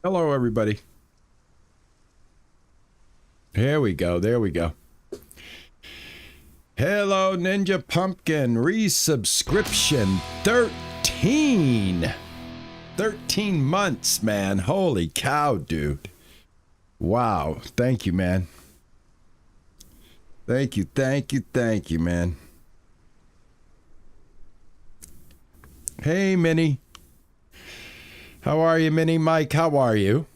Hello, everybody. Here we go. There we go. Hello, Ninja Pumpkin. Resubscription 13. 13 months, man. Holy cow, dude. Wow. Thank you, man. Thank you, man. Hey, Minnie. How are you, Minnie? Mike, how are you?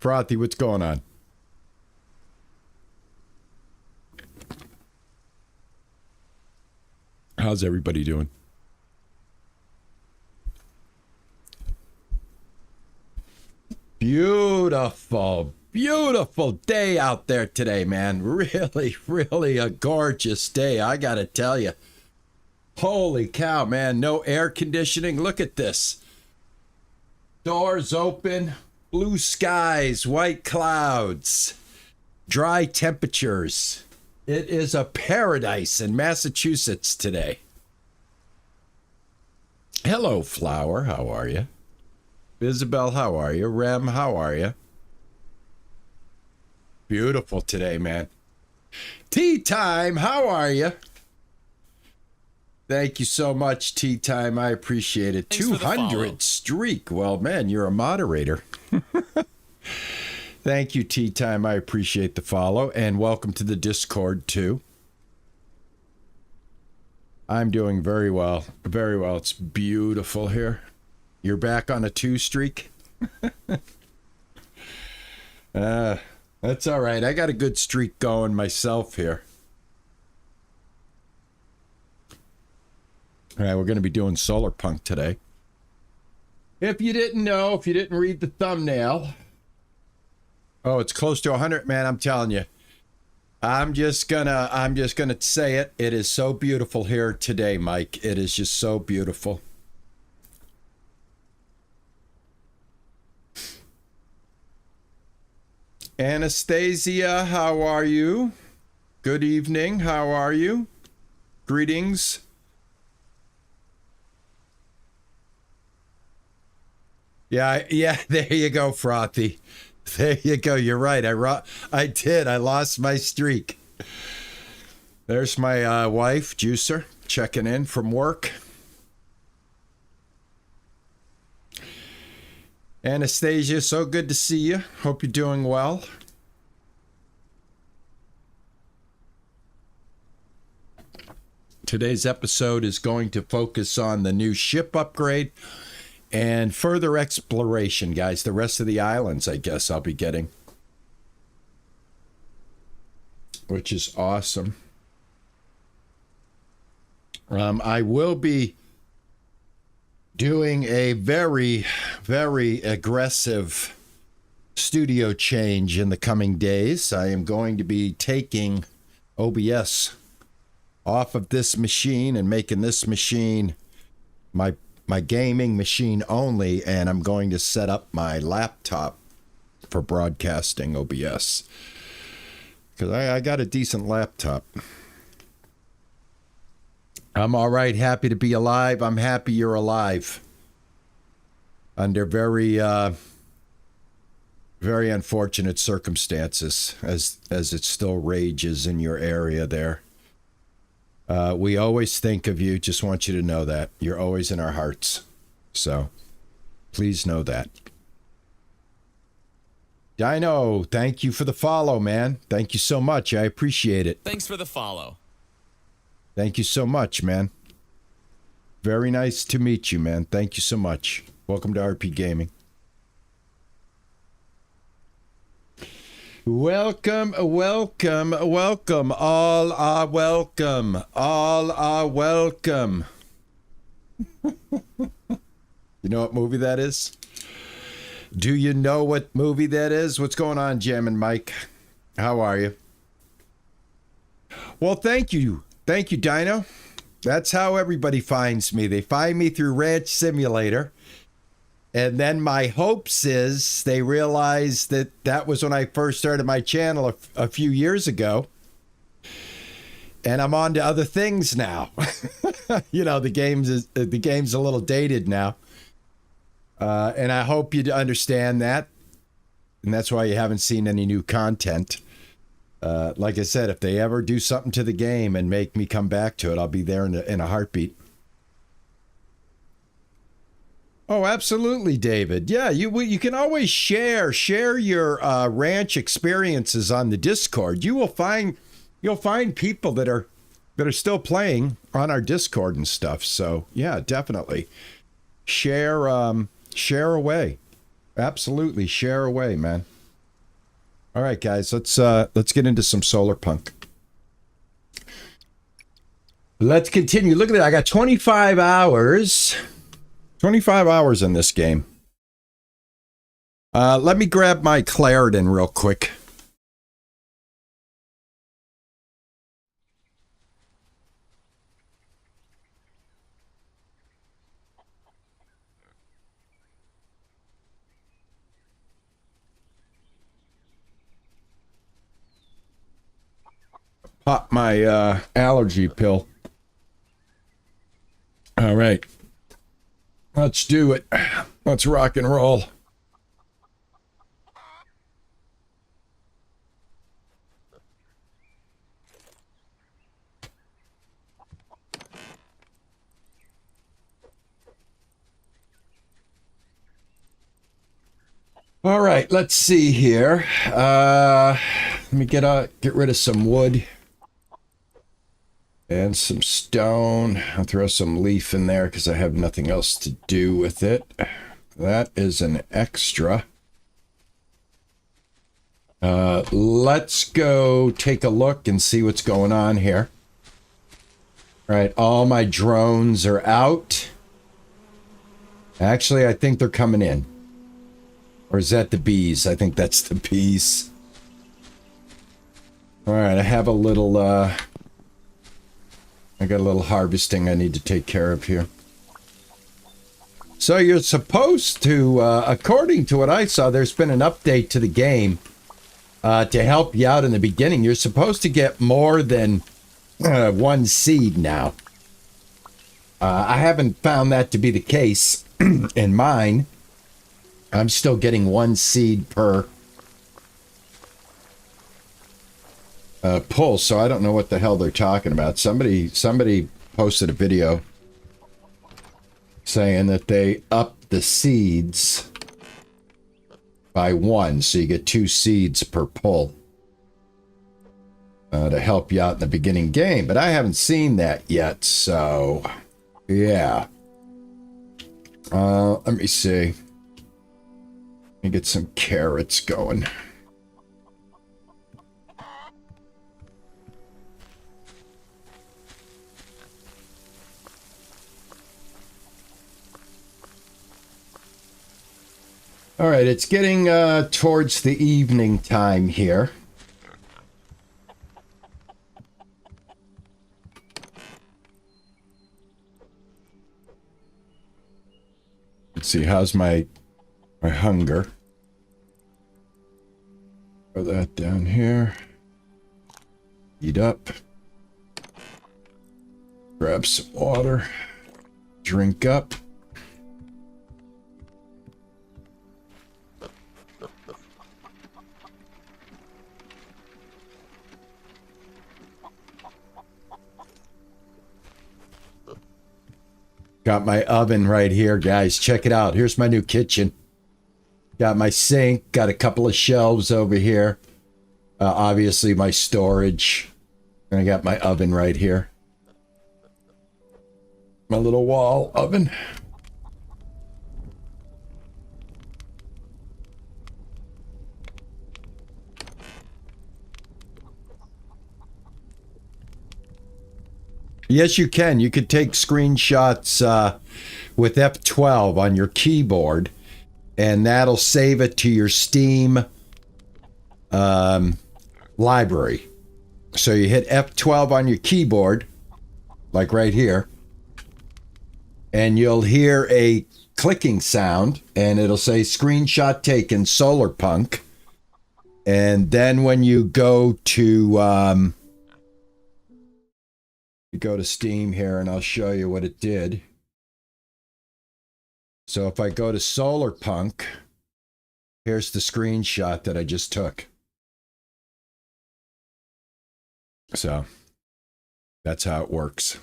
Frothy, what's going on? How's everybody doing? Beautiful, beautiful day out there today, man. Really, really a gorgeous day, I gotta tell you. Holy cow, man. No air conditioning. Look at this. Doors open, blue skies, white clouds, dry temperatures. It is a paradise in Massachusetts today. Hello, Flower. How are you? Isabel, how are you? Rem, how are you? Beautiful today, man. Tea Time, how are you? Thank you so much, Tea Time. I appreciate it. Thanks 200 streak. Well, man, you're a moderator. Thank you, Tea Time. I appreciate the follow. And welcome to the Discord, too. I'm doing very well. Very well. It's beautiful here. You're back on a 2 streak? That's all right. I got a good streak going myself here. All right, we're going to be doing Solarpunk today. If you didn't know, if you didn't read the thumbnail. Oh, it's close to 100, man, I'm telling you. I'm just gonna say it. It is so beautiful here today, Mike. It is just so beautiful. Anastasia, how are you? Good evening. How are you? Greetings. Yeah, there you go, Frothy. There you go. You're right. I did. I lost my streak. There's my wife, Juicer, checking in from work. Anastasia, so good to see you. Hope you're doing well. Today's episode is going to focus on the new ship upgrade and further exploration, guys. The rest of the islands, I guess, I'll be getting. Which is awesome. I will be doing a very, very aggressive studio change in the coming days. I am going to be taking OBS off of this machine and making this machine my gaming machine only, and I'm going to set up my laptop for broadcasting OBS. Because I got a decent laptop. I'm all right. Happy to be alive. I'm happy you're alive. Under very, very unfortunate circumstances as it still rages in your area there. We always think of you. Just want you to know that. You're always in our hearts. So, please know that. Dino, thank you for the follow, man. Thank you so much. I appreciate it. Thanks for the follow. Thank you so much, man. Very nice to meet you, man. Thank you so much. Welcome to RP Gaming. Welcome, welcome, welcome. All are welcome. All are welcome. You know what movie that is? Do you know what movie that is? What's going on, Jam and Mike? How are you? Well, thank you. Thank you, Dino. That's how everybody finds me. They find me through Ranch Simulator. And then my hopes is they realize that was when I first started my channel a few years ago. And I'm on to other things now. You know, the game's a little dated now. And I hope you understand that. And that's why you haven't seen any new content. Like I said, if they ever do something to the game and make me come back to it, I'll be there in a heartbeat. Oh, absolutely, David. Yeah, you can always share your ranch experiences on the Discord. You'll find people that are still playing on our Discord and stuff. So yeah, definitely share away. Absolutely, share away, man. All right, guys, let's get into some Solarpunk. Let's continue. Look at that. I got 25 hours. 25 hours in this game. Let me grab my Claritin real quick. Pop my allergy pill. All right. Let's do it. Let's rock and roll. All right, let's see here. Let me get rid of some wood and some stone. I'll throw some leaf in there because I have nothing else to do with it. That is an extra. Let's go take a look and see what's going on here. All right, all my drones are out. Actually, I think they're coming in. Or is that the bees? I think that's the bees. All right, I have a little, I got a little harvesting I need to take care of here. So you're supposed to, according to what I saw, there's been an update to the game to help you out in the beginning. You're supposed to get more than one seed now. I haven't found that to be the case in mine. I'm still getting one seed per pull, so I don't know what the hell they're talking about. Somebody posted a video saying that they upped the seeds by one, so you get 2 seeds per pull to help you out in the beginning game. But I haven't seen that yet, so yeah. Let me see. Let me get some carrots going. All right, it's getting towards the evening time here. Let's see, how's my hunger? Throw that down here. Eat up. Grab some water. Drink up. Got my oven right here, guys. Check it out. Here's my new kitchen. Got my sink. Got a couple of shelves over here. Obviously, my storage. And I got my oven right here. My little wall oven. Yes, you can. You could take screenshots with F12 on your keyboard, and that'll save it to your Steam library. So you hit F12 on your keyboard, like right here, and you'll hear a clicking sound, and it'll say screenshot taken Solarpunk. And then when you go to Steam here, and I'll show you what it did. So if I go to Solarpunk, here's the screenshot that I just took. So that's how it works.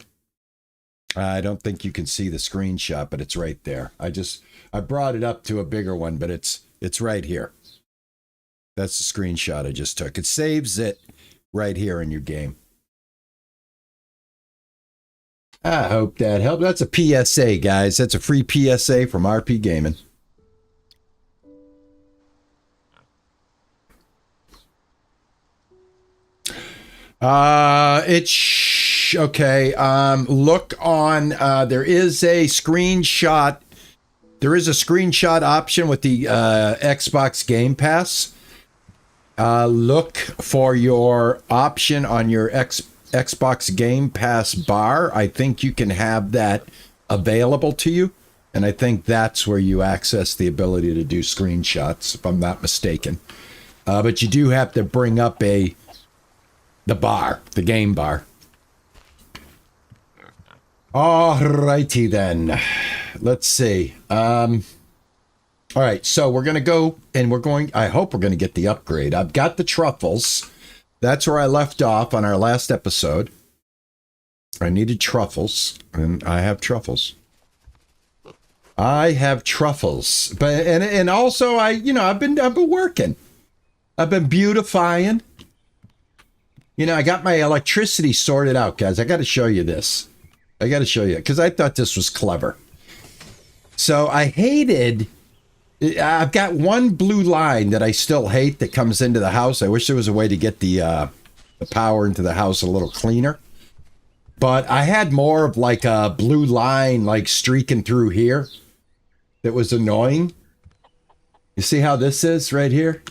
I don't think you can see the screenshot, but it's right there. I brought it up to a bigger one, but it's right here. That's the screenshot I just took. It saves it right here in your game. I hope that helped. That's a PSA, guys. That's a free PSA from RP Gaming. Okay. Look on, there is a screenshot. There is a screenshot option with the Xbox Game Pass. Look for your option on your Xbox Game Pass bar. I think you can have that available to you. And I think that's where you access the ability to do screenshots, if I'm not mistaken. But you do have to bring up the bar, the game bar. Alrighty then. Let's see. All right, so we're going to go and I hope we're going to get the upgrade. I've got the truffles. That's where I left off on our last episode. I needed truffles, and I have truffles. I have truffles. But and also I've been working. I've been beautifying. I got my electricity sorted out, guys. I got to show you this. I got to show you because I thought this was clever. So I've got one blue line that I still hate that comes into the house. I wish there was a way to get the power into the house a little cleaner. But I had more of like a blue line like streaking through here that was annoying. You see how this is right here?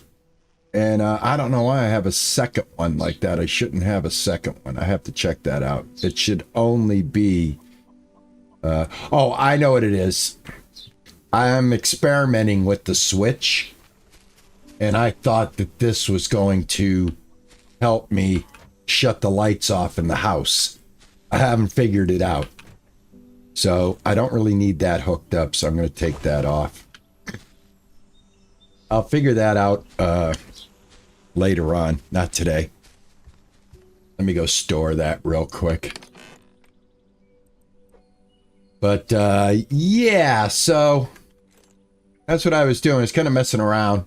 And I don't know why I have a second one like that. I shouldn't have a second one. I have to check that out. It should only be... oh, I know what it is. I'm experimenting with the switch. And I thought that this was going to help me shut the lights off in the house. I haven't figured it out. So I don't really need that hooked up, so I'm going to take that off. I'll figure that out later on, not today. Let me go store that real quick. But yeah, so that's what I was doing. I was kind of messing around,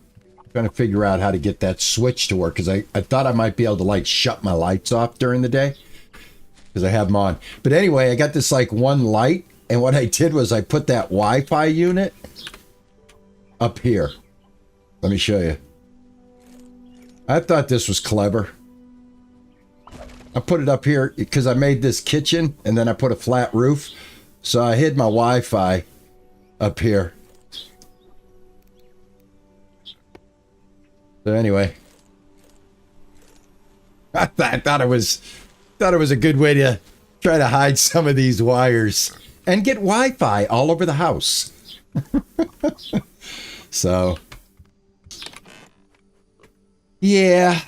trying to figure out how to get that switch to work, because I thought I might be able to like shut my lights off during the day because I have them on. But anyway, I got this like one light, and what I did was I put that Wi-Fi unit up here. Let me show you. I thought this was clever. I put it up here because I made this kitchen and then I put a flat roof. So I hid my Wi-Fi up here. So anyway, I thought it was a good way to try to hide some of these wires and get Wi-Fi all over the house. So yeah,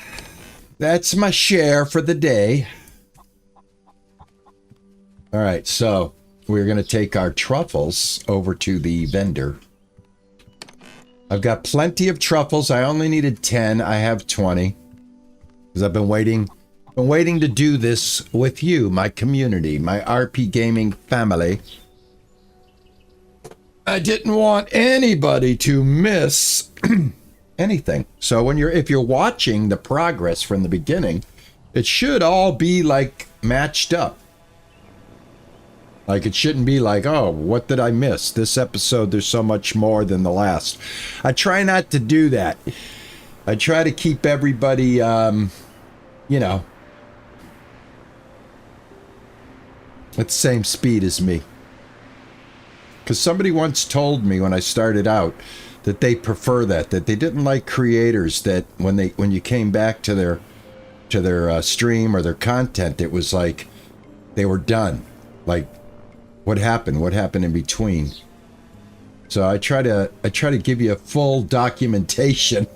that's my share for the day. All right, so we're going to take our truffles over to the vendor. I've got plenty of truffles. I only needed 10. I have 20. Because I've been waiting to do this with you, my community, my RP Gaming family. I didn't want anybody to miss anything. So if you're watching the progress from the beginning, it should all be like matched up. Like it shouldn't be like, oh, what did I miss? This episode, there's so much more than the last. I try not to do that. I try to keep everybody, at the same speed as me. Because somebody once told me when I started out that they prefer that they didn't like creators that when you came back to their stream or their content, it was like they were done. Like, what happened in between? So I try to give you a full documentation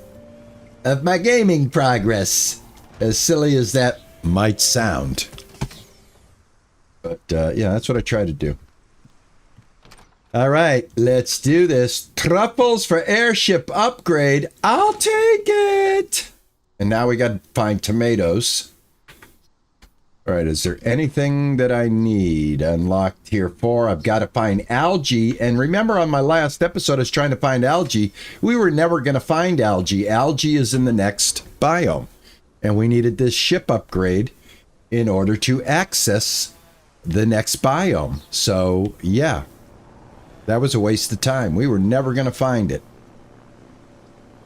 of my gaming progress, as silly as that might sound. But yeah, that's what I try to do. All right, let's do this. Truffles for airship upgrade. I'll take it. And now we got to find tomatoes. All right, is there anything that I need unlocked here for? I've got to find algae. And remember on my last episode, I was trying to find algae. We were never going to find algae. Algae is in the next biome. And we needed this ship upgrade in order to access the next biome. So, yeah, that was a waste of time. We were never going to find it.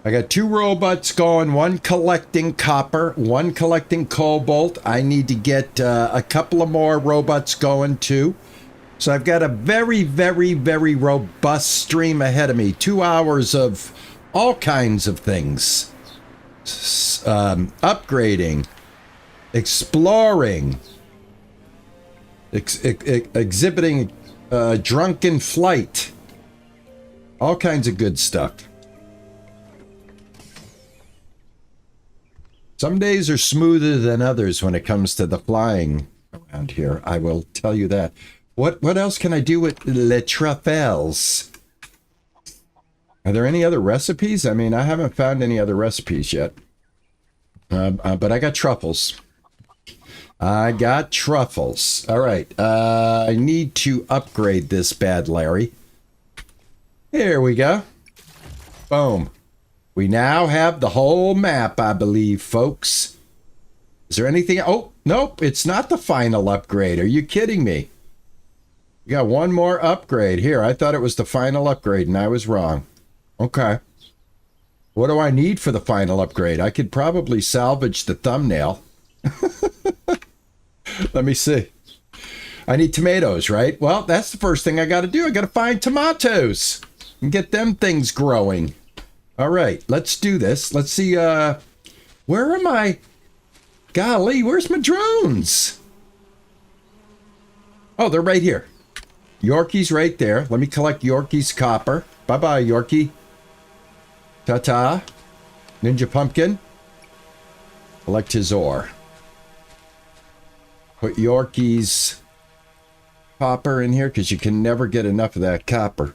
I got 2 robots going, one collecting copper, one collecting cobalt. I need to get a couple of more robots going too. So I've got a very, very, very robust stream ahead of me. 2 hours of all kinds of things. Upgrading, exploring, exhibiting drunken flight. All kinds of good stuff. Some days are smoother than others when it comes to the flying around here. I will tell you that. What else can I do with le truffles? Are there any other recipes? I mean, I haven't found any other recipes yet. But I got truffles. I got truffles. All right. I need to upgrade this bad Larry. Here we go. Boom. We now have the whole map, I believe, folks. Is there anything? Oh, nope. It's not the final upgrade. Are you kidding me? We got one more upgrade here. I thought it was the final upgrade, and I was wrong. Okay. What do I need for the final upgrade? I could probably salvage the thumbnail. Let me see. I need tomatoes, right? Well, that's the first thing I got to do. I got to find tomatoes and get them things growing. All right, let's do this. Let's see, where am I? Golly, where's my drones? Oh, they're right here. Yorkie's right there. Let me collect Yorkie's copper. Bye-bye, Yorkie. Ta-ta. Ninja Pumpkin. Collect his ore. Put Yorkie's copper in here because you can never get enough of that copper.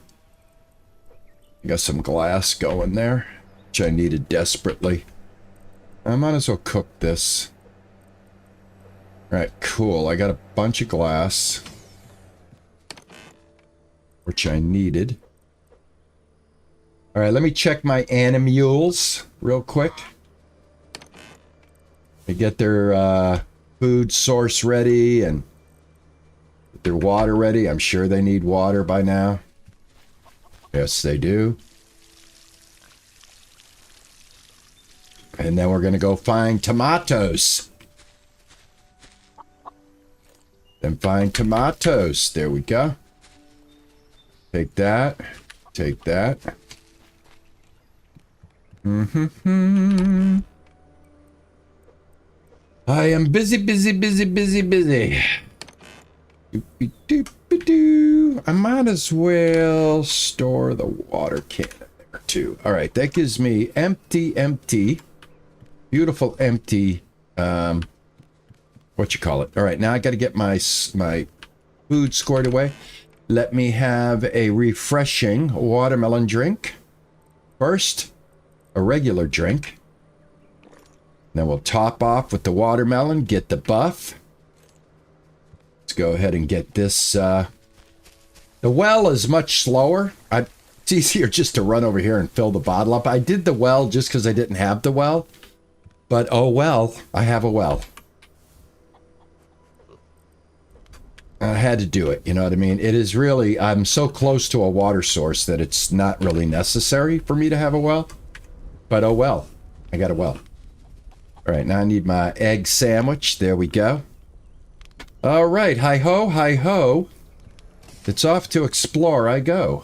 Got some glass going there, which I needed desperately. I might as well cook this. All right, cool. I got a bunch of glass, which I needed. All right, let me check my animules real quick. They get their food source ready and their water ready. I'm sure they need water by now. Yes, they do. And then we're going to go find tomatoes. Then find tomatoes. There we go. Take that. Take that. I am busy, busy, busy, busy, busy. I might as well store the water can in there too. All right, that gives me empty, beautiful empty, what you call it. All right, now I got to get my food squared away. Let me have a refreshing watermelon drink. First, a regular drink. Then we'll top off with the watermelon, get the buff. Let's go ahead and get this. The well is much slower. It's easier just to run over here and fill the bottle up. I did the well just because I didn't have the well. But oh well, I have a well. I had to do it, you know what I mean? It is really, I'm so close to a water source that it's not really necessary for me to have a well. But oh well, I got a well. All right, now I need my egg sandwich. There we go. All right, hi-ho, hi-ho. It's off to explore I go.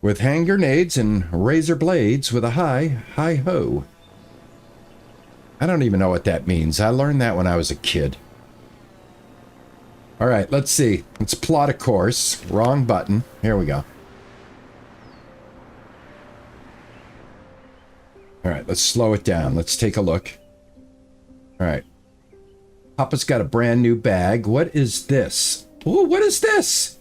With hand grenades and razor blades with a hi-ho. I don't even know what that means. I learned that when I was a kid. All right, let's see. Let's plot a course. Wrong button. Here we go. All right, let's slow it down. Let's take a look. All right. Papa's got a brand new bag. What is this? Oh, what is this?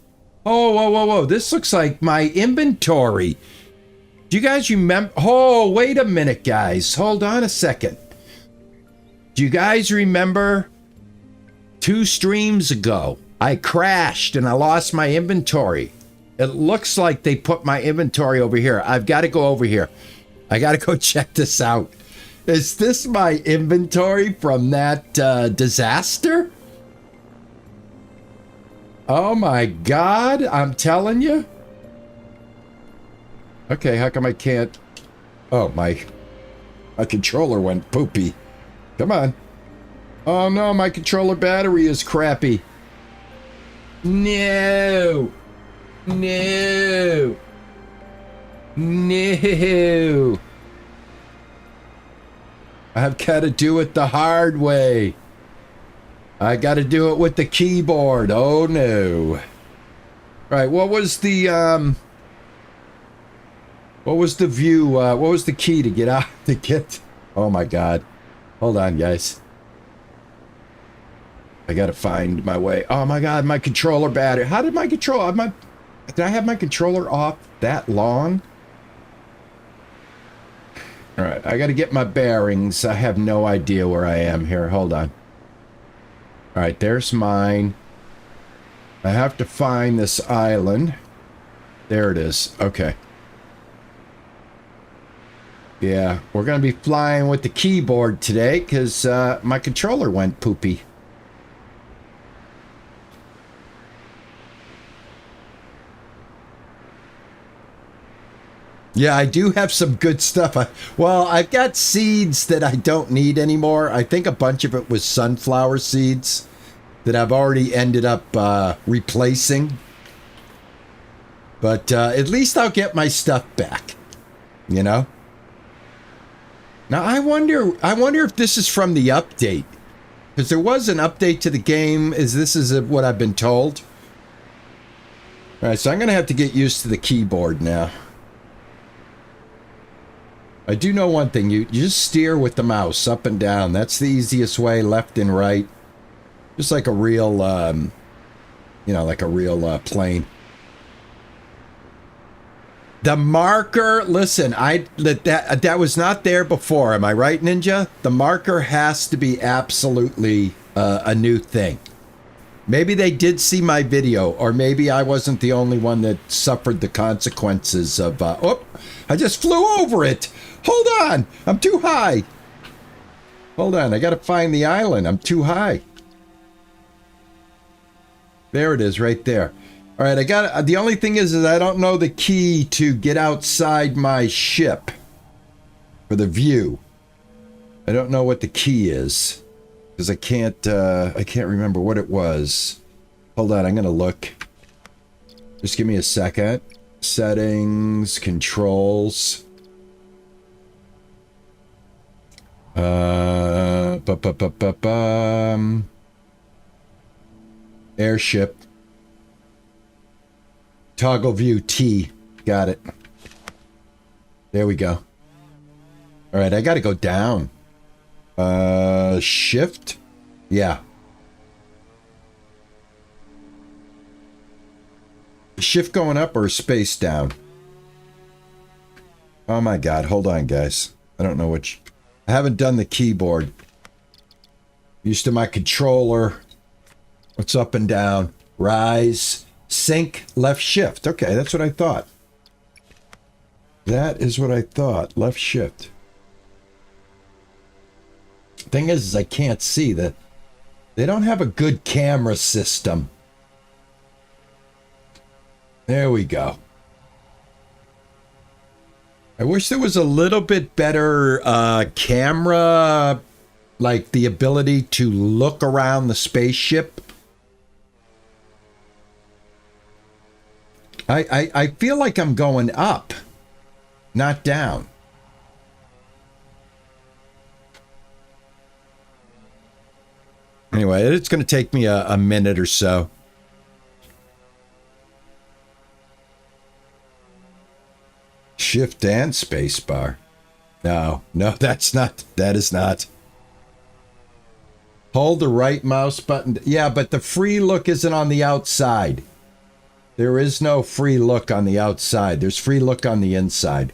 Oh, whoa, whoa, whoa. This looks like my inventory. Do you guys remember? Oh, wait a minute, guys. Hold on a second. Do you guys remember 2 streams ago, I crashed and I lost my inventory? It looks like they put my inventory over here. I've got to go over here. I got to go check this out. Is this my inventory from that disaster? Oh my God, I'm telling you. Okay, how come I can't? Oh, my controller went poopy. Come on. Oh no, my controller battery is crappy. No. No. No. I've got to do it the hard way. I got to do it with the keyboard. Oh no. Right, what was the view? What was the key to get out to get? Oh my God. Hold on, guys. I got to find my way. Oh my God, my controller battery. How did my controller did I have my controller off that long? All right, I got to get my bearings. I have no idea where I am here. Hold on. All right, there's mine. I have to find this island. There it is. Okay. Yeah, we're going to be flying with the keyboard today because my controller went poopy. Yeah, I do have some good stuff. Well, I've got seeds that I don't need anymore. I think a bunch of it was sunflower seeds that I've already ended up replacing. But at least I'll get my stuff back, you know? Now, I wonder if this is from the update. Because there was an update to the game. This is what I've been told? All right, so I'm going to have to get used to the keyboard now. I do know one thing. You just steer with the mouse up and down. That's the easiest way, left and right. Just like a real, you know, like a real plane. The marker, listen, that was not there before. Am I right, Ninja? The marker has to be absolutely a new thing. Maybe they did see my video, or maybe I wasn't the only one that suffered the consequences of, oh, I just flew over it. Hold on, I'm too high. Hold on, I gotta find the island. I'm too high. There it is, right there. All right, I got. The only thing is I don't know the key to get outside my ship for the view. I don't know what the key is because I can't remember what it was. Hold on, I'm gonna look. Just give me a second. Settings, controls. Airship. Toggle view T. Got it. There we go. All right, I got to go down. Shift? Yeah. Shift going up or space down? Oh my God, hold on, guys. I don't know which. I haven't done the keyboard. Used to my controller. What's up and down? Rise. Sync, left shift. Okay, that's what I thought. That is what I thought. Left shift. Thing is I can't see that. They don't have a good camera system. There we go. I wish there was a little bit better camera, like the ability to look around the spaceship. I feel like I'm going up, not down. Anyway, it's going to take me a minute or so. Shift and spacebar. No, that's not. That is not. Hold the right mouse button. Yeah, but the free look isn't on the outside. There is no free look on the outside. There's free look on the inside.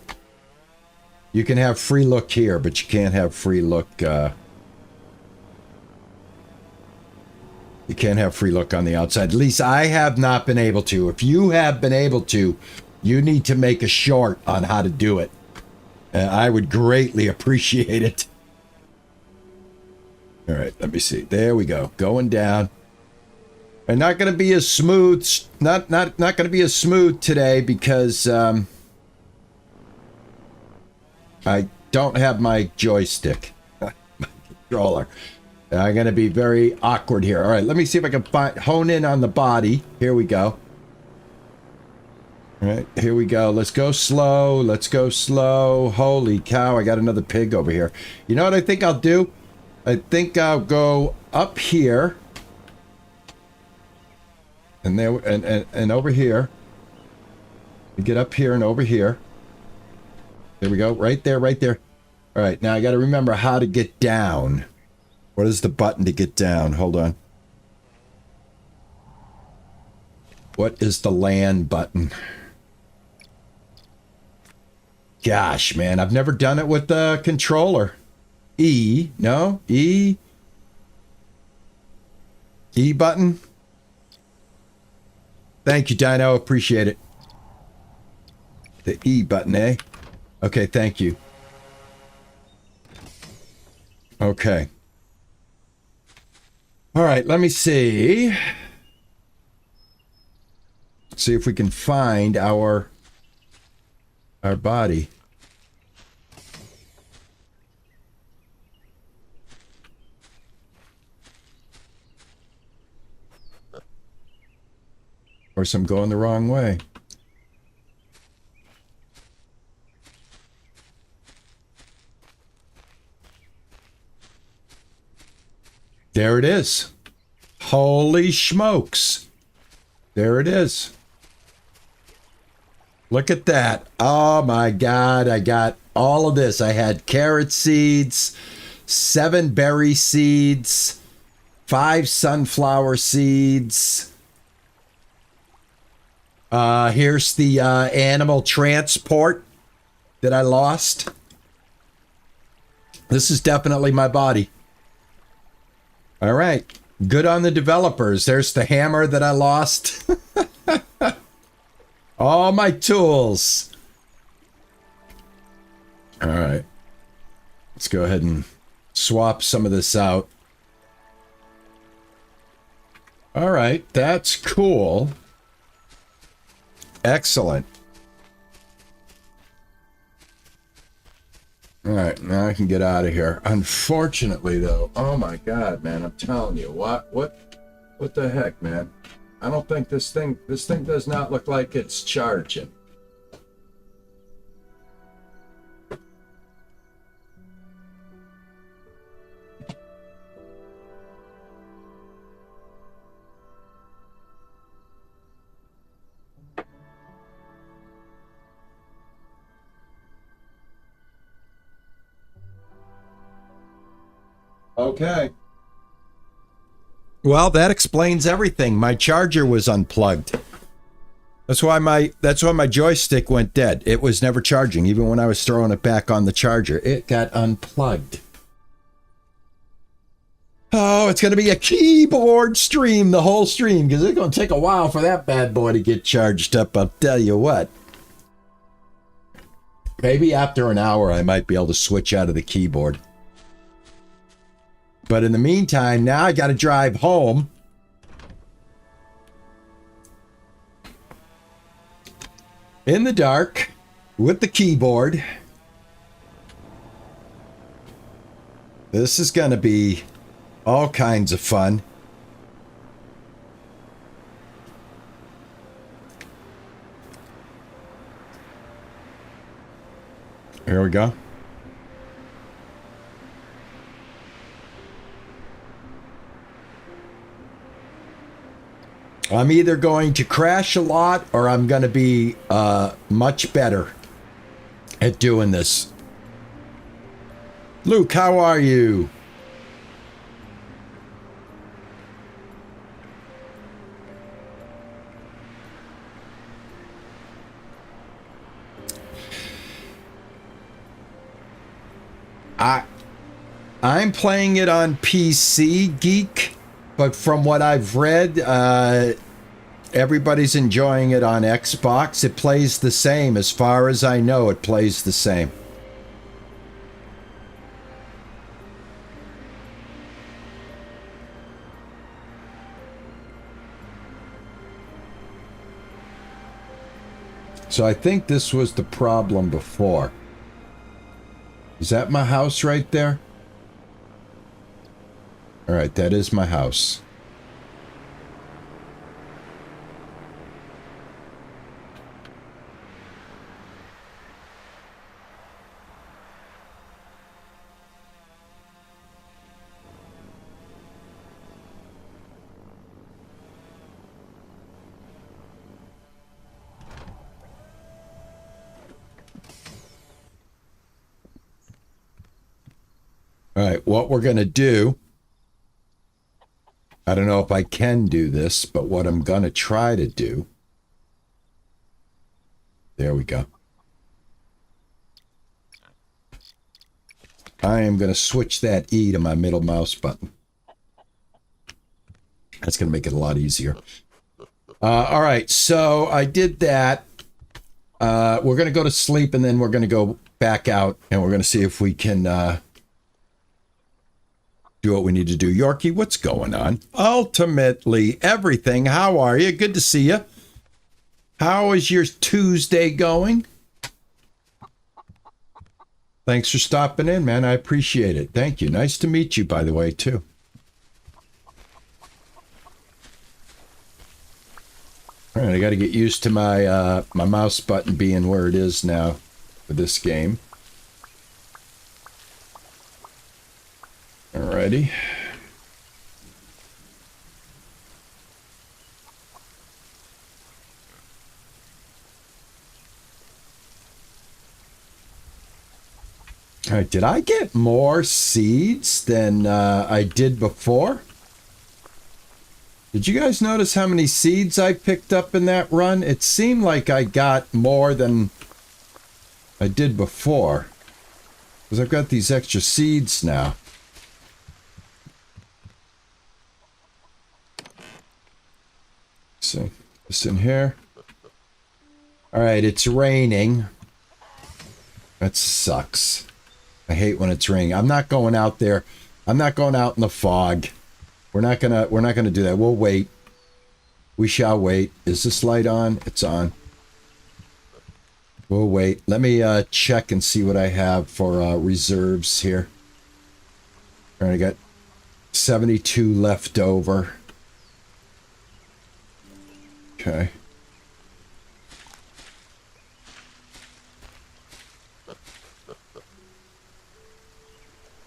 You can have free look here, but you can't have free look, you can't have free look on the outside. At least I have not been able to. If you have been able to, you need to make a short on how to do it. I would greatly appreciate it. All right, let me see. There we go. Going down. And not going to be as smooth. Not going to be as smooth today because I don't have my joystick, my controller. I'm going to be very awkward here. All right, let me see if I can hone in on the body. Here we go. All right, here we go. Let's go slow. Let's go slow. Holy cow, I got another pig over here. You know what I think I'll do? I think I'll go up here. And there and over here. We get up here and over here. There we go. Right there, right there. All right, now I got to remember how to get down. What is the button to get down? Hold on. What is the land button? Gosh, man, I've never done it with the controller. E, no? E? E button? Thank you, Dino. Appreciate it. The E button, eh? Okay, thank you. Okay. All right, let me see. See if we can find our body. Of course, I'm going the wrong way. There it is. Holy smokes. There it is. Look at that. Oh my God. I got all of this. I had carrot seeds, 7 berry seeds, 5 sunflower seeds. Here's the animal transport that I lost. This is definitely my body. All right. Good on the developers. There's the hammer that I lost. All my tools. All right. Let's go ahead and swap some of this out. All right. That's cool. Excellent. All right, now I can get out of here. Unfortunately, though, oh my God, man, I'm telling you, what the heck, man? I don't think this thing does not look like it's charging. Okay. Well, that explains everything. My charger was unplugged. That's why my joystick went dead. It was never charging, even when I was throwing it back on the charger. It got unplugged. Oh, it's going to be a keyboard stream, the whole stream, because it's going to take a while for that bad boy to get charged up, I'll tell you what. Maybe after an hour, I might be able to switch out of the keyboard. But in the meantime, now I got to drive home. In the dark with the keyboard. This is going to be all kinds of fun. Here we go. I'm either going to crash a lot or I'm going to be much better at doing this. Luke, how are you? I'm playing it on PC, Geek, but from what I've read, everybody's enjoying it on Xbox. It plays the same. As far as I know, it plays the same. So I think this was the problem before. Is that my house right there? All right, that is my house. All right, what we're going to do, I don't know if I can do this, but what I'm going to try to do, there we go. I am going to switch that E to my middle mouse button. That's going to make it a lot easier. All right, so I did that. We're going to go to sleep, and then we're going to go back out, and we're going to see if we can... do what we need to do. Yorkie, what's going on? Ultimately, everything. How are you? Good to see you. How is your Tuesday going? Thanks for stopping in, man. I appreciate it. Thank you. Nice to meet you, by the way, too. All right, I got to get used to my my mouse button being where it is now for this game. Alrighty. All right, did I get more seeds than I did before? Did you guys notice how many seeds I picked up in that run? It seemed like I got more than I did before. Because I've got these extra seeds now. See this in here. All right, it's raining. That sucks. I hate when it's raining. I'm not going out there. I'm not going out in the fog. We're not gonna do that. We'll wait. We shall wait. Is this light on? It's on. We'll wait. Let me check and see what I have for reserves here. All right, I got 72 left over. Okay.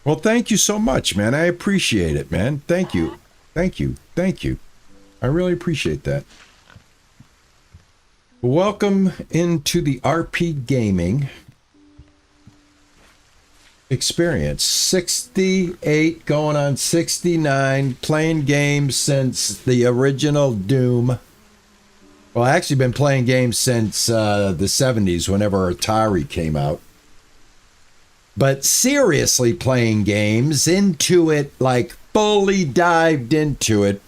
Well, thank you so much, man. I appreciate it, man. Thank you. Thank you. Thank you. I really appreciate that. Welcome into the RP Gaming experience. 68 going on 69, playing games since the original Doom. Well, I actually been playing games since the 70s, whenever Atari came out. But seriously playing games, into it, like fully dived into it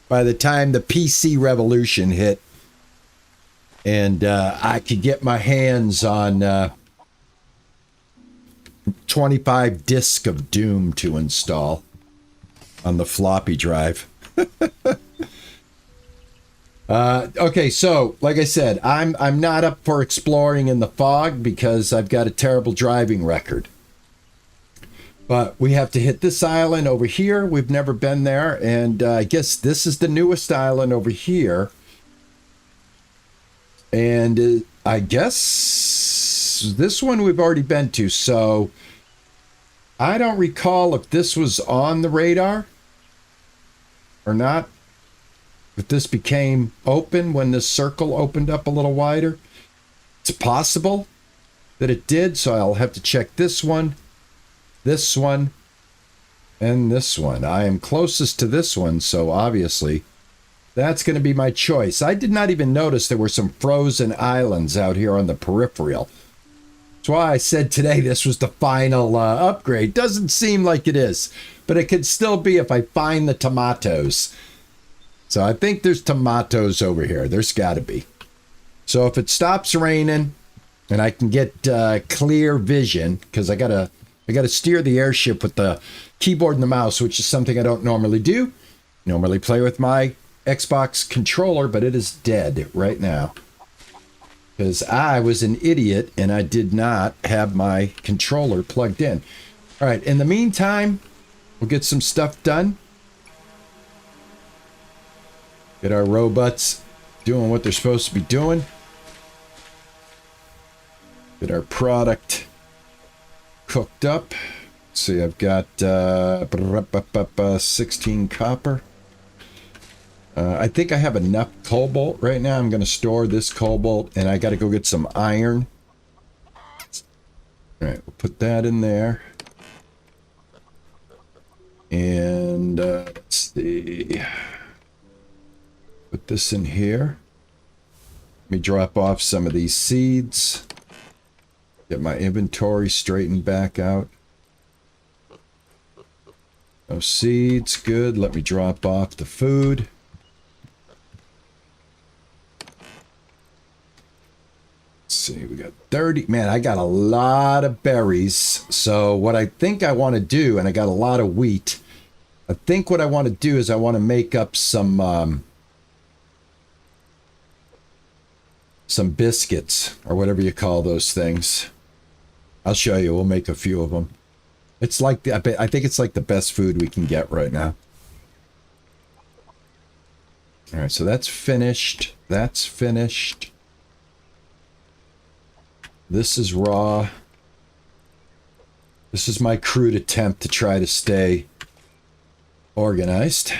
by the time the PC revolution hit. And I could get my hands on 25 discs of Doom to install on the floppy drive. Okay, so like I said, I'm not up for exploring in the fog because I've got a terrible driving record. But we have to hit this island over here. We've never been there, and I guess this is the newest island over here. And I guess this one we've already been to, so I don't recall if this was on the radar or not. If this became open when this circle opened up a little wider. It's possible that it did, so I'll have to check this one, and this one. I am closest to this one, so obviously that's going to be my choice. I did not even notice there were some frozen islands out here on the peripheral. That's why I said today this was the final upgrade. Doesn't seem like it is, but it could still be if I find the tomatoes. So I think there's tomatoes over here. There's got to be. So if it stops raining and I can get clear vision, because I gotta steer the airship with the keyboard and the mouse, which is something I don't normally do. Normally play with my Xbox controller, but it is dead right now. Because I was an idiot and I did not have my controller plugged in. All right, in the meantime, we'll get some stuff done. Get our robots doing what they're supposed to be doing. Get our product cooked up. Let's see, I've got 16 copper. I think I have enough cobalt right now. I'm going to store this cobalt, and I got to go get some iron. All right, we'll put that in there. And let's see. Put this in here. Let me drop off some of these seeds. Get my inventory straightened back out. No seeds, good. Let me drop off the food. See, we got 30. Man, I got a lot of berries. So what I think I want to do, and I got a lot of wheat. I think what I want to do is I want to make up some biscuits or whatever you call those things. I'll show you. We'll make a few of them. It's like I think it's like the best food we can get right now. All right, so that's finished. That's finished. This is raw. This is my crude attempt to try to stay organized.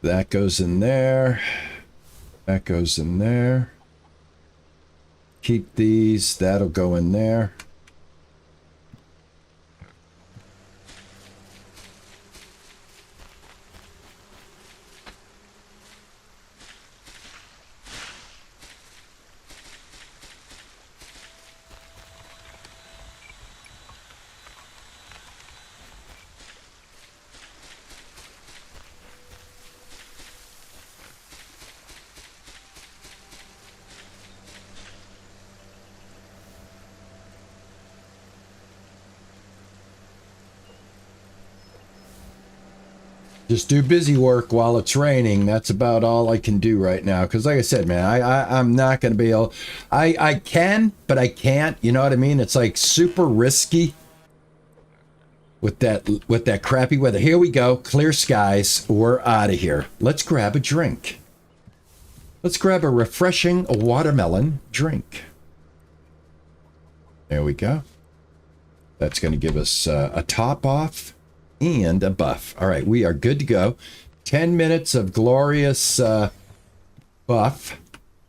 That goes in there. That goes in there. Keep these. That'll go in there. Just do busy work while it's raining. That's about all I can do right now. Because like I said, man, I'm not going to be able... I can, but I can't. You know what I mean? It's like super risky with that crappy weather. Here we go. Clear skies. We're out of here. Let's grab a drink. Let's grab a refreshing watermelon drink. There we go. That's going to give us a top off. And a buff. All right, we are good to go. 10 minutes of glorious buff.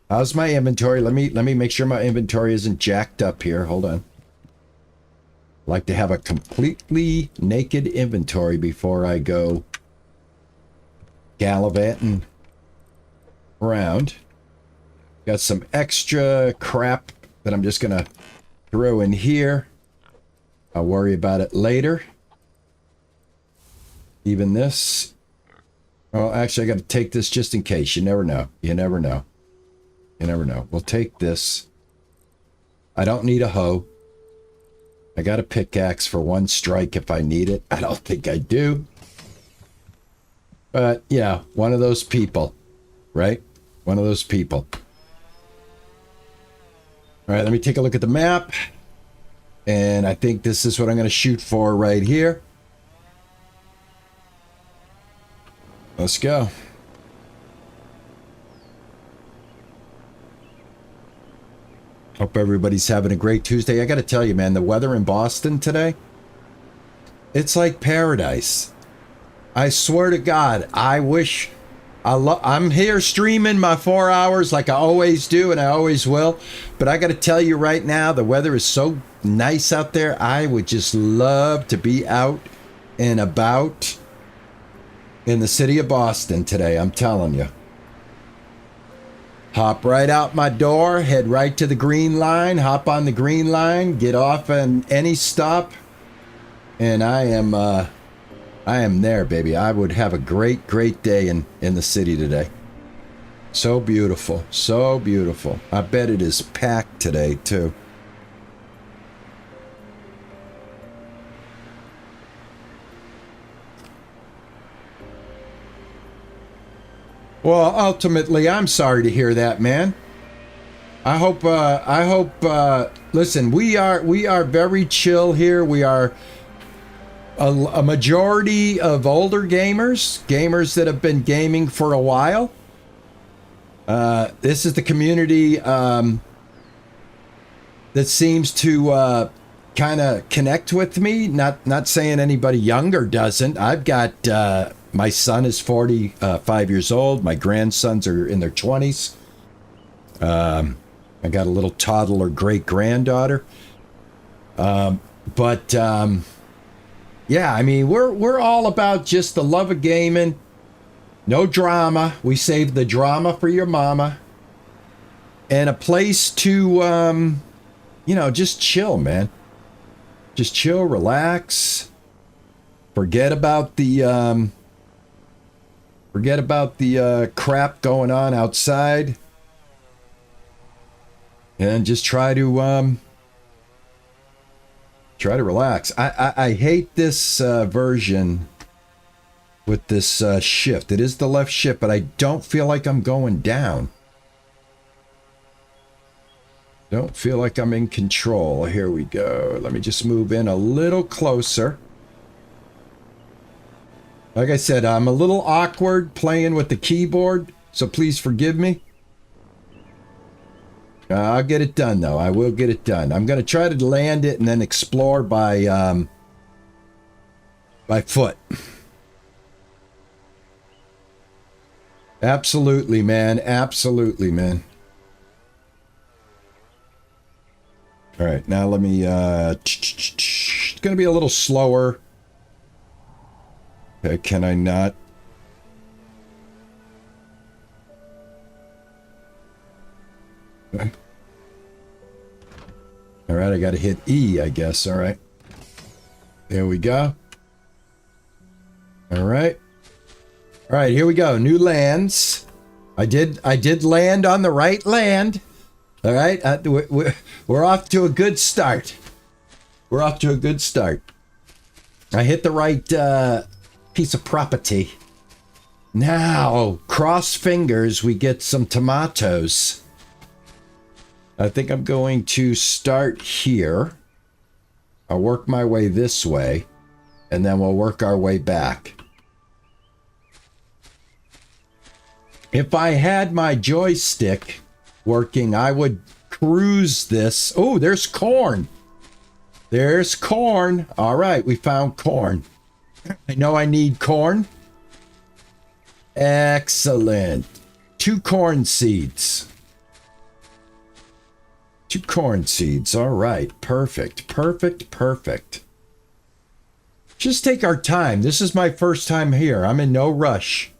How's my inventory? Let me make sure my inventory isn't jacked up here. Hold on. I like to have a completely naked inventory before I go gallivanting around. Got some extra crap that I'm just gonna throw in here. I'll worry about it later. Even this. Well, actually, I got to take this just in case. You never know. You never know. You never know. We'll take this. I don't need a hoe. I got a pickaxe for one strike if I need it. I don't think I do. But, yeah, one of those people. Right? One of those people. All right, let me take a look at the map. And I think this is what I'm going to shoot for right here. Let's go. Hope everybody's having a great Tuesday. I got to tell you, man, the weather in Boston today, it's like paradise. I swear to God, I wish I'm here streaming my 4 hours like I always do and I always will. But I got to tell you right now, the weather is so nice out there. I would just love to be out and about in the city of Boston today, I'm telling you. Hop right out my door, head right to the green line, hop on the green line, get off on any stop, and I am there, baby. I would have a great, great day in the city today. So beautiful, so beautiful. I bet it is packed today, too. Well, ultimately, I'm sorry to hear that, man. I hope, listen, we are very chill here. We are a majority of older gamers that have been gaming for a while. This is the community that seems to kind of connect with me. Not saying anybody younger doesn't. I've got my son is 45 years old. My grandsons are in their 20s. I got a little toddler great granddaughter. Yeah, I mean, we're all about just the love of gaming. No drama. We save the drama for your mama. And a place to, just chill, man. Just chill, relax. Forget about the crap going on outside. And just try to relax. I hate this version with this shift. It is the left shift, but I don't feel like I'm going down. Don't feel like I'm in control. Here we go. Let me just move in a little closer. Like I said, I'm a little awkward playing with the keyboard, so please forgive me. I'll get it done, though. I will get it done. I'm going to try to land it and then explore by foot. Absolutely, man. Absolutely, man. All right, now let me... it's going to be a little slower. Okay, can I not? Okay. All right, I got to hit E, I guess. All right. There we go. All right. All right, here we go. New lands. I did land on the right land. All right. We're off to a good start. We're off to a good start. I hit the right piece of property. Now, cross fingers, we get some tomatoes. I think I'm going to start here. I'll work my way this way, and then we'll work our way back. If I had my joystick working, I would cruise this. Oh, there's corn. There's corn. All right, we found corn. I know I need corn. Excellent. 2 corn seeds. 2 corn seeds. All right. Perfect. Perfect. Perfect. Just take our time. This is my first time here. I'm in no rush.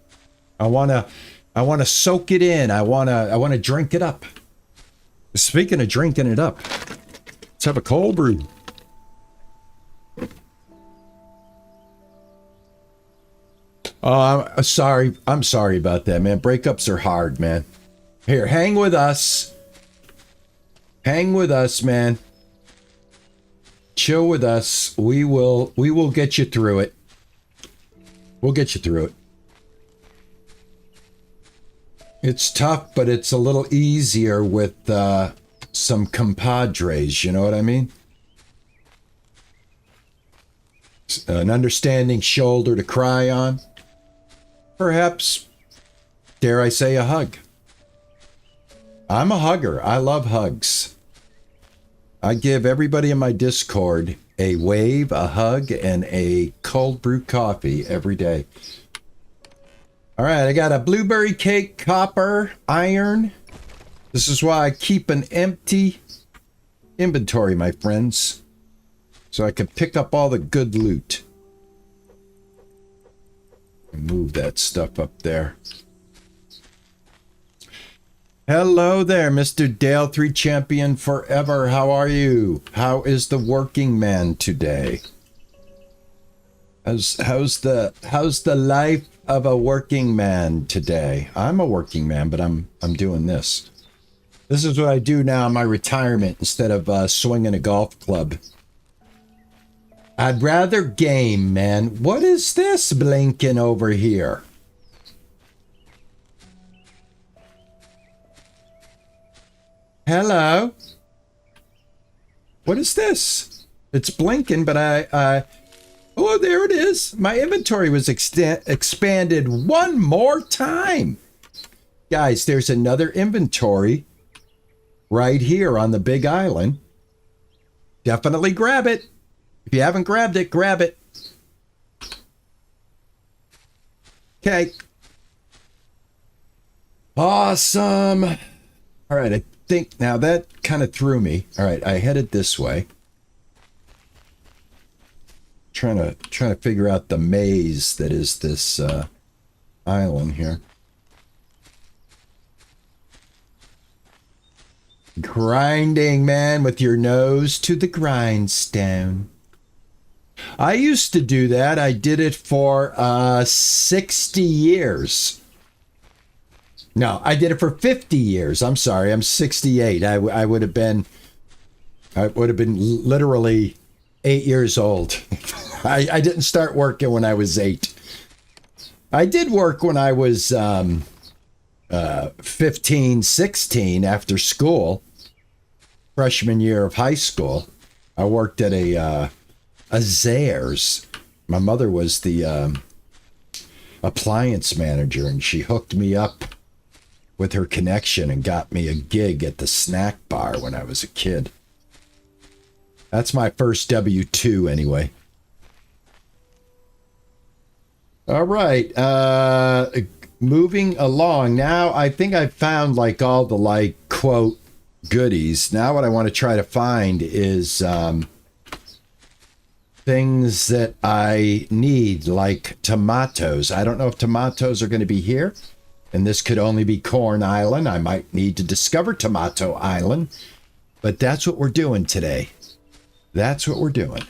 I want to soak it in. I want to drink it up. Speaking of drinking it up, let's have a cold brew. I'm sorry about that, man. Breakups are hard, man. Here, hang with us. Hang with us, man. Chill with us. We will get you through it. We'll get you through it. It's tough, but it's a little easier with some compadres, you know what I mean? An understanding shoulder to cry on. Perhaps, dare I say, a hug. I'm a hugger. I love hugs. I give everybody in my Discord a wave, a hug, and a cold brew coffee every day. All right, I got a blueberry cake, copper, iron. This is why I keep an empty inventory, my friends, so I can pick up all the good loot. Move that stuff up there. Hello there, Mr. Dale 3 Champion Forever. How are you? How is the working man today? How's the life of a working man today? I'm a working man, but I'm doing this. This is what I do now in my retirement instead of swinging a golf club. I'd rather game, man. What is this blinking over here? Hello? What is this? It's blinking, but oh, there it is. My inventory was expanded one more time. Guys, there's another inventory right here on the big island. Definitely grab it. If you haven't grabbed it, grab it. Okay. Awesome. All right, I think now that kind of threw me. All right, I headed this way. Trying to figure out the maze that is this island here. Grinding, man, with your nose to the grindstone. I used to do that. I did it for 60 years. No, I did it for 50 years. I'm sorry. I'm 68. I would have been literally 8 years old. I didn't start working when I was 8. I did work when I was 15, 16 after school, freshman year of high school. I worked at a Zayre's. My mother was the appliance manager, and she hooked me up with her connection and got me a gig at the snack bar when I was a kid. That's my first W-2 anyway. All right. Moving along. Now I think I've found like all the like quote goodies. Now what I want to try to find is things that I need, like tomatoes. I don't know if tomatoes are going to be here. And this could only be Corn Island. I might need to discover Tomato Island. But that's what we're doing today. That's what we're doing.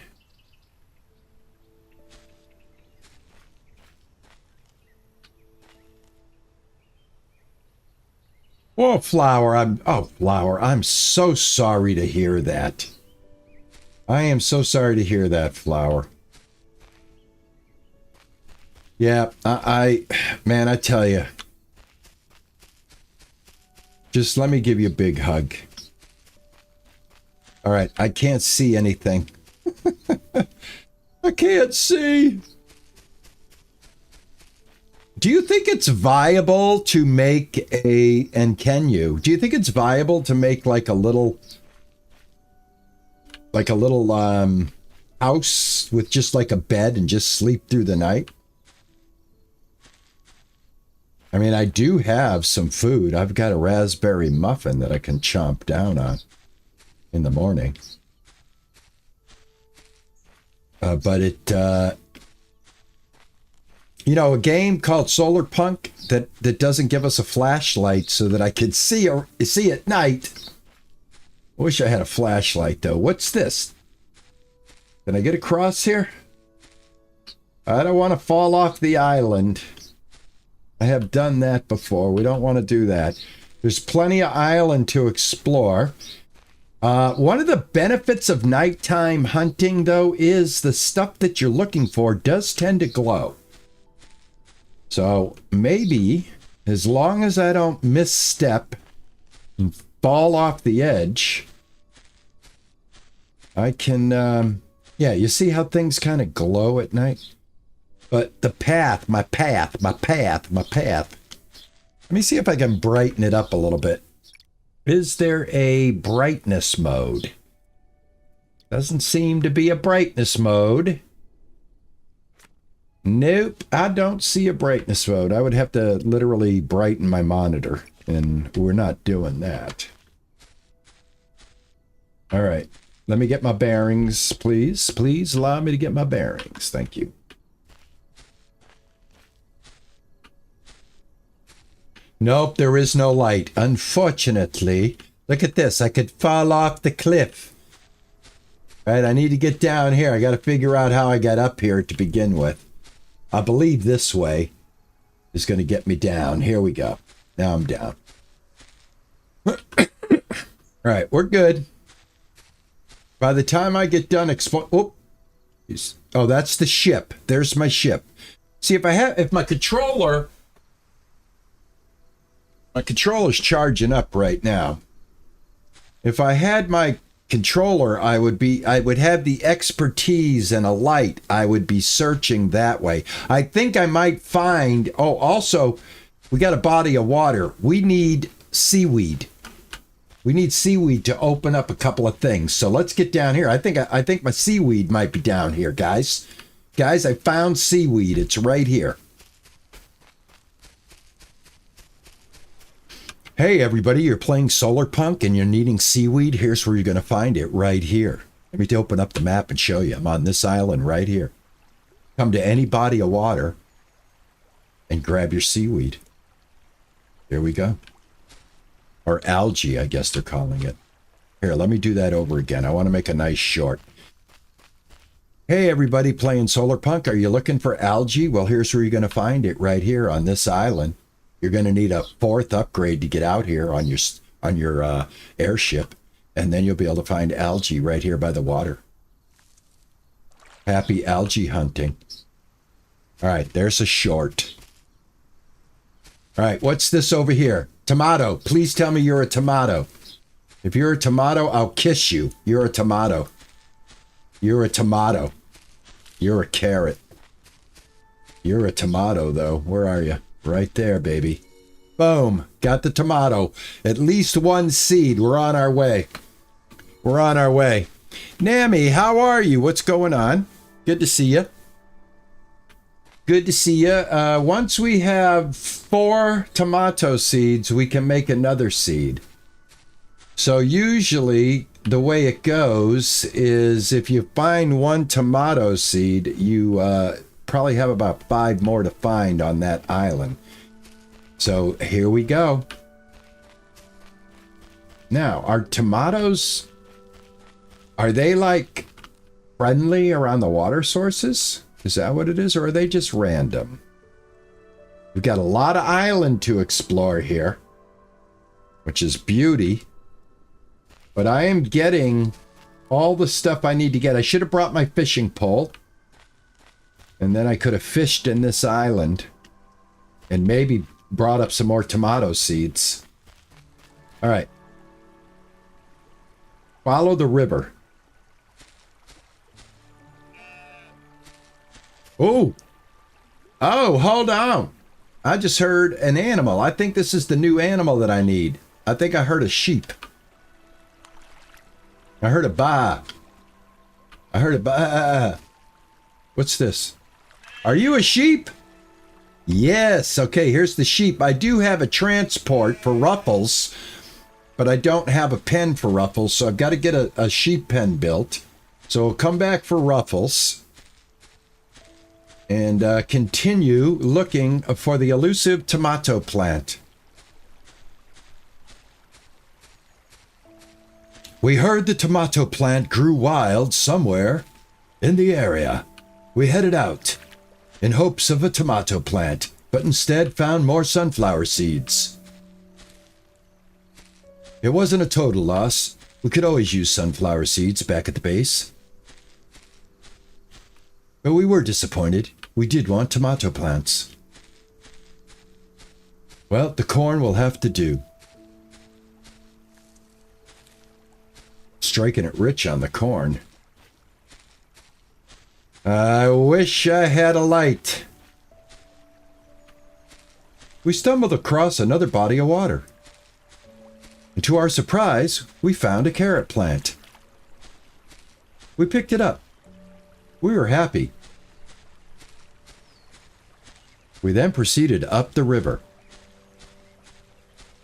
Oh, Flower, I'm so sorry to hear that. I am so sorry to hear that, Flower. Yeah, man, I tell you. Just let me give you a big hug. All right, I can't see anything. I can't see. Do you think it's viable to make and can you? Do you think it's viable to make like a little house with just like a bed and just sleep through the night? I mean, I do have some food. I've got a raspberry muffin that I can chomp down on in the morning. But it, you know, a game called Solarpunk that doesn't give us a flashlight so that I could see at night. I wish I had a flashlight, though. What's this? Can I get across here? I don't want to fall off the island. I have done that before. We don't want to do that. There's plenty of island to explore. One of the benefits of nighttime hunting, though, is the stuff that you're looking for does tend to glow. So maybe, as long as I don't misstep and fall off the edge, I can, yeah, you see how things kind of glow at night? But the path, my path. Let me see if I can brighten it up a little bit. Is there a brightness mode? Doesn't seem to be a brightness mode. Nope, I don't see a brightness mode. I would have to literally brighten my monitor, and we're not doing that. All right, let me get my bearings, please. Please allow me to get my bearings. Thank you. Nope, there is no light. Unfortunately, look at this. I could fall off the cliff. Right, I need to get down here. I got to figure out how I got up here to begin with. I believe this way is going to get me down. Here we go. Now I'm down. All right, we're good. By the time I get done oh, that's the ship. There's my ship. See, if my controller's charging up right now. If I had my controller, I would have the expertise and a light. I would be searching that way. I think I might find, also, we got a body of water. We need seaweed. We need seaweed to open up a couple of things. So let's get down here. I think my seaweed might be down here, guys. Guys, I found seaweed. It's right here. Hey, everybody, you're playing Solarpunk and you're needing seaweed. Here's where you're going to find it, right here. Let me open up the map and show you. I'm on this island right here. Come to any body of water and grab your seaweed. There we go. Or algae, I guess they're calling it. Here, let me do that over again. I want to make a nice short. Hey, everybody playing Solarpunk. Are you looking for algae? Well, here's where you're going to find it, right here on this island. You're going to need a 4th upgrade to get out here on your airship, and then you'll be able to find algae right here by the water. Happy algae hunting. All right, there's a short. All right, what's this over here? Tomato. Please tell me you're a tomato. If you're a tomato, I'll kiss you. You're a tomato. You're a tomato. You're a carrot. You're a tomato, though. Where are you? Right there, baby. Boom. Got the tomato. At least one seed. We're on our way. We're on our way. Nami, how are you? What's going on? Good to see you. Good to see you. Once we have 4 tomato seeds, we can make another seed. So usually the way it goes is if you find 1 tomato seed, you probably have about 5 more to find on that island. So here we go. Now, are tomatoes, are they like friendly around the water sources? Is that what it is, or are they just random? We've got a lot of island to explore here, which is beauty. But I am getting all the stuff I need to get. I should have brought my fishing pole. And then I could have fished in this island. And maybe brought up some more tomato seeds. All right. Follow the river. Oh, hold on. I just heard an animal. I think this is the new animal that I need. I think I heard a sheep. I heard a baa. I heard a baa. What's this? Are you a sheep? Yes. Okay, here's the sheep. I do have a transport for Ruffles, but I don't have a pen for Ruffles, so I've got to get a sheep pen built. So we'll come back for Ruffles. And continue looking for the elusive tomato plant. We heard the tomato plant grew wild somewhere in the area. We headed out in hopes of a tomato plant, but instead found more sunflower seeds. It wasn't a total loss. We could always use sunflower seeds back at the base. But we were disappointed. We did want tomato plants. Well, the corn will have to do. Striking it rich on the corn. I wish I had a light. We stumbled across another body of water. And to our surprise, we found a carrot plant. We picked it up. We were happy. We then proceeded up the river.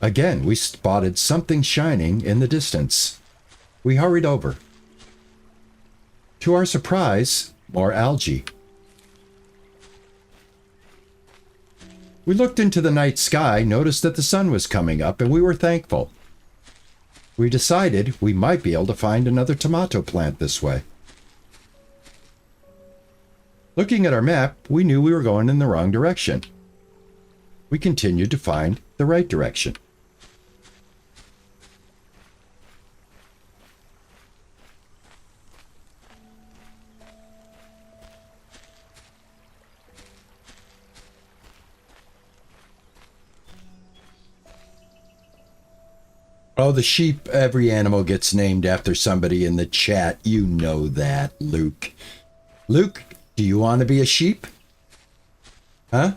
Again, we spotted something shining in the distance. We hurried over. To our surprise, more algae. We looked into the night sky, noticed that the sun was coming up, and we were thankful. We decided we might be able to find another tomato plant this way. Looking at our map, we knew we were going in the wrong direction. We continued to find the right direction. Oh, the sheep, every animal gets named after somebody in the chat. You know that, Luke. Luke, do you want to be a sheep? Huh?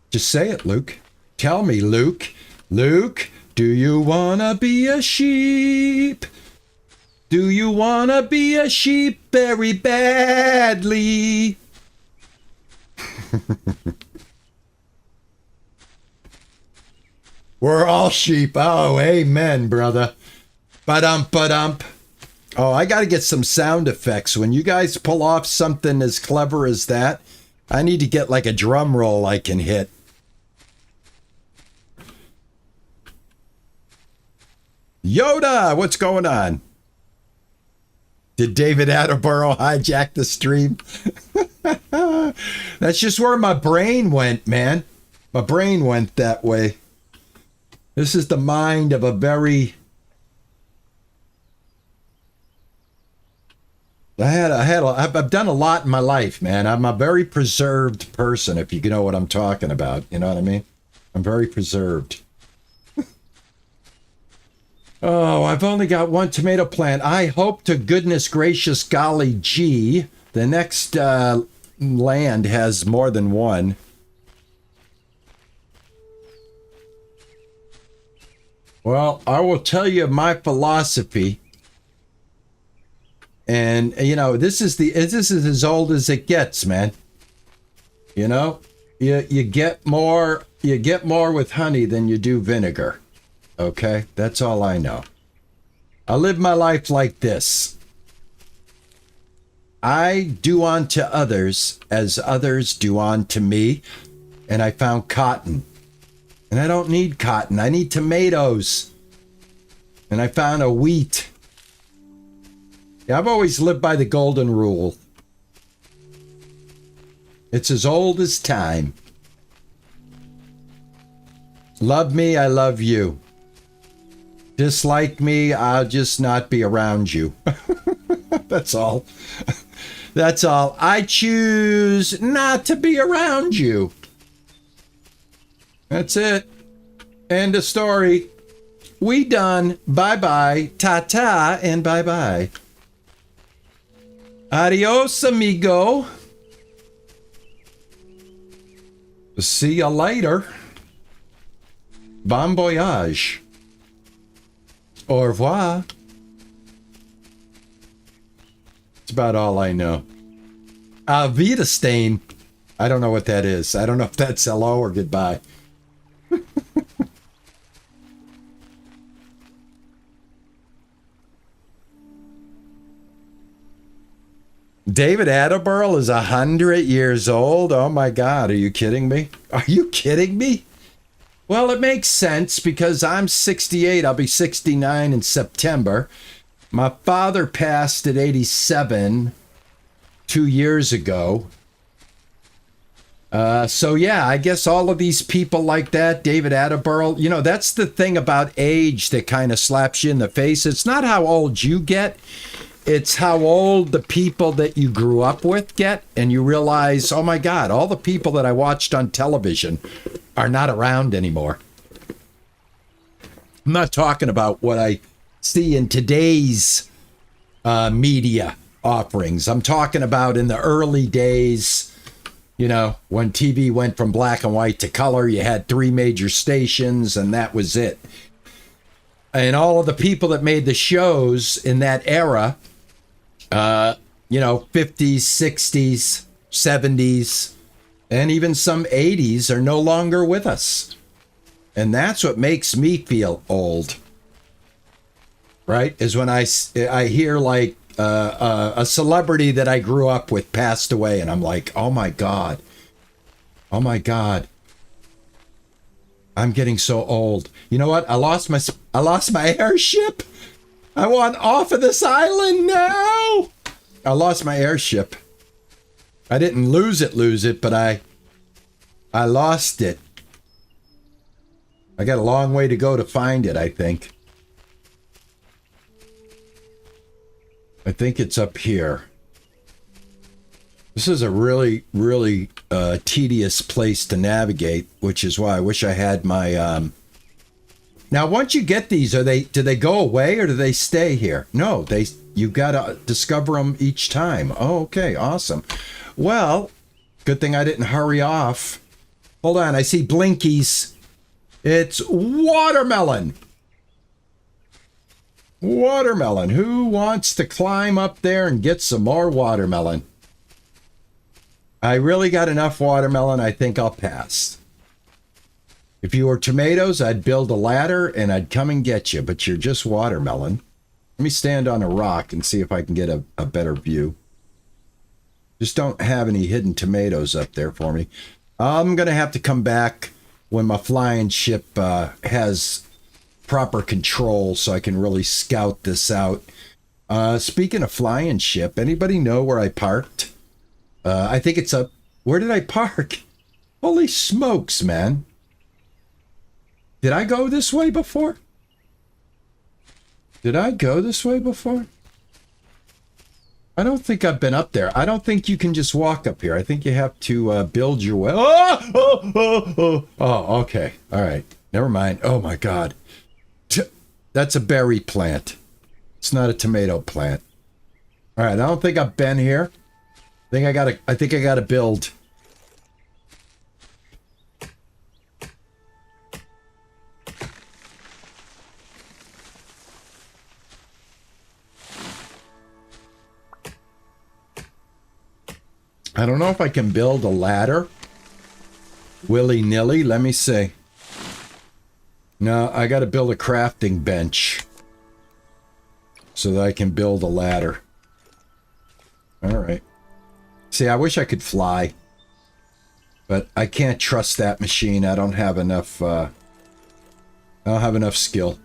Just say it, Luke. Tell me, Luke. Luke, do you want to be a sheep? Do you want to be a sheep very badly? We're all sheep. Oh, amen, brother. Ba-dump, ba-dump. Oh, I got to get some sound effects. When you guys pull off something as clever as that, I need to get like a drum roll I can hit. Yoda, what's going on? Did David Attenborough hijack the stream? That's just where my brain went, man. My brain went that way. This is the mind of a very... I've done a lot in my life, man. I'm a very preserved person, if you know what I'm talking about. You know what I mean? I'm very preserved. Oh, I've only got one tomato plant. I hope to goodness gracious golly gee, the next land has more than one. Well, I will tell you my philosophy. And, you know, this is as old as it gets, man. You know, you get more with honey than you do vinegar. Okay, that's all I know. I live my life like this. I do unto others as others do unto me. And I found cotton. And I don't need cotton. I need tomatoes. And I found a wheat. Yeah, I've always lived by the golden rule. It's as old as time. Love me, I love you. Dislike me, I'll just not be around you. That's all. That's all. I choose not to be around you. That's it. End of story. We done. Bye-bye. Ta-ta and bye-bye. Adios, amigo. See you later. Bon voyage. Au revoir. That's about all I know. Auf Wiedersehen. I don't know what that is. I don't know if that's hello or goodbye. David Attenborough is 100 years old. Oh my God, are you kidding me? Are you kidding me? Well, it makes sense because I'm 68. I'll be 69 in September. My father passed at 87 2 years ago. So yeah, I guess all of these people like that, David Attenborough, you know, that's the thing about age that kind of slaps you in the face. It's not how old you get. It's how old the people that you grew up with get, and you realize, oh my God, all the people that I watched on television are not around anymore. I'm not talking about what I see in today's media offerings. I'm talking about in the early days, you know, when TV went from black and white to color, you had 3 major stations, and that was it. And all of the people that made the shows in that era, you know, 50s, 60s, 70s, and even some 80s are no longer with us. And that's what makes me feel old, right? Is when I hear like a celebrity that I grew up with passed away, and I'm like, oh my God. Oh my God. I'm getting so old. You know what? I lost my airship. I want off of this island now. I lost my airship. I didn't lose it, but I lost it. I got a long way to go to find it, I think. I think it's up here. This is a really, really tedious place to navigate, which is why I wish I had my... Now, once you get these, do they go away or do they stay here? No, you got to discover them each time. Oh, okay, awesome. Well, good thing I didn't hurry off. Hold on, I see blinkies. It's watermelon. Watermelon. Who wants to climb up there and get some more watermelon? I really got enough watermelon. I think I'll pass. If you were tomatoes, I'd build a ladder and I'd come and get you, but you're just watermelon. Let me stand on a rock and see if I can get a better view. Just don't have any hidden tomatoes up there for me. I'm going to have to come back when my flying ship has proper control so I can really scout this out. Speaking of flying ship, anybody know where I parked? I think it's up. Where did I park? Holy smokes, man. Did I go this way before? Did I go this way before? I don't think I've been up there. I don't think you can just walk up here. I think you have to build your way. Oh, okay. All right. Never mind. Oh, my God. That's a berry plant. It's not a tomato plant. All right. I don't think I've been here. I think I gotta build. I don't know if I can build a ladder willy-nilly. Let me see. No, I got to build a crafting bench so that I can build a ladder. All right. See, I wish I could fly, but I can't trust that machine. I don't have enough. I don't have enough skill.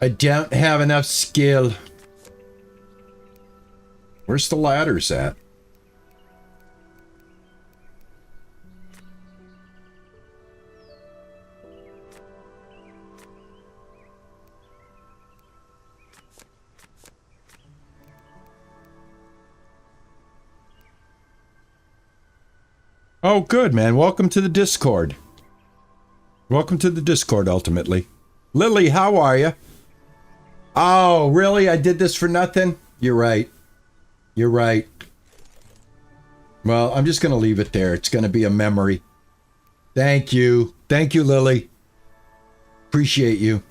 I don't have enough skill. Where's the ladders at? Oh, good, man. Welcome to the Discord. Welcome to the Discord, ultimately. Lily, how are you? Oh, really? I did this for nothing? You're right. You're right. Well, I'm just going to leave it there. It's going to be a memory. Thank you. Thank you, Lily. Appreciate you.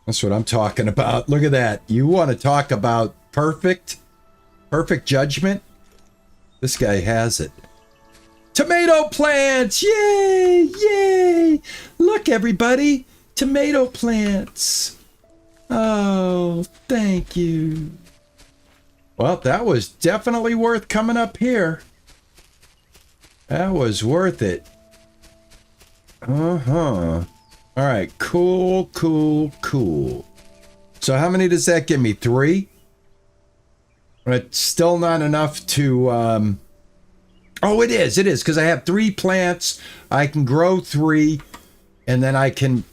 That's what I'm talking about. Look at that. You want to talk about perfect judgment? This guy has it. Tomato plants! Yay! Yay! Look, everybody. Tomato plants. Oh, thank you. Well, that was definitely worth coming up here. That was worth it. Uh-huh. All right, cool. So how many does that give me? 3? It's still not enough to... Oh, it is, because I have 3 plants. I can grow 3, and then I can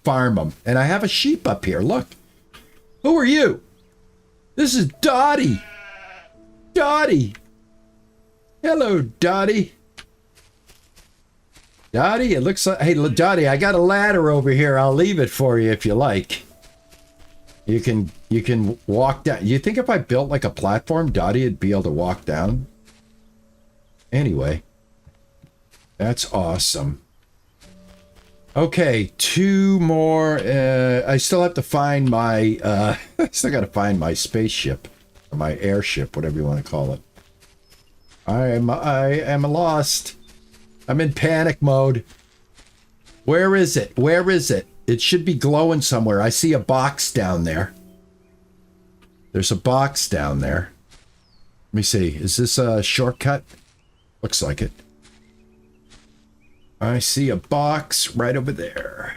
farm them. And I have a sheep up here. Look. Who are you? This is Dottie. Dottie. Hello, Dottie. Dottie, it looks like... Hey, Dottie, I got a ladder over here. I'll leave it for you if you like. You can walk down. You think if I built like a platform, Dottie would be able to walk down? Anyway. That's awesome. Okay, 2 more. I still have to find my... I still got to find my spaceship. Or my airship, whatever you want to call it. I am lost. I'm in panic mode. Where is it? Where is it? It should be glowing somewhere. I see a box down there. There's a box down there. Let me see. Is this a shortcut? Looks like it. I see a box right over there.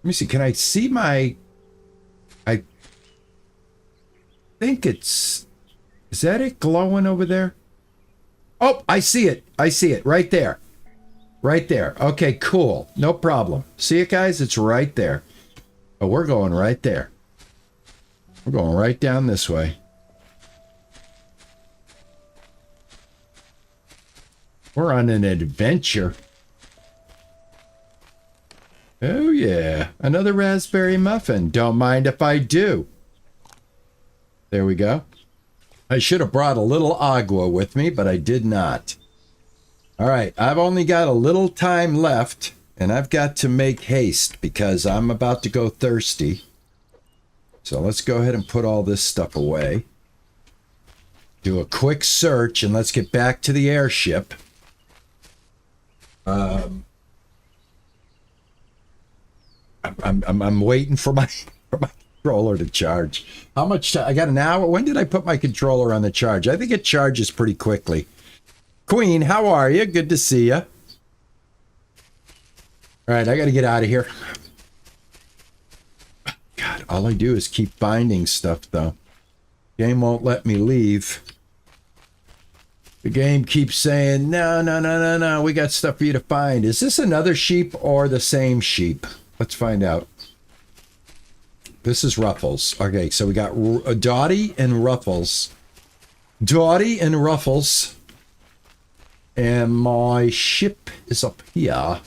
Let me see. Can I see my... I think it's... Is that it glowing over there? Oh, I see it. I see it right there. Right there. Okay, cool. No problem. See it, guys? It's right there. Oh, we're going right there. We're going right down this way. We're on an adventure. Oh, yeah. Another raspberry muffin. Don't mind if I do. There we go. I should have brought a little agua with me, but I did not. All right. I've only got a little time left, and I've got to make haste because I'm about to go thirsty. So let's go ahead and put all this stuff away. Do a quick search, and let's get back to the airship. I'm waiting for my controller to charge. How much? I got an hour. When did I put my controller on the charge? I think it charges pretty quickly. Queen, how are you? Good to see you. All right, I got to get out of here. God, all I do is keep finding stuff, though. Game won't let me leave. The game keeps saying, no, we got stuff for you to find. Is this another sheep or the same sheep? Let's find out. This is Ruffles. Okay, so we got Dottie and Ruffles. Dottie and Ruffles. And my ship is up here.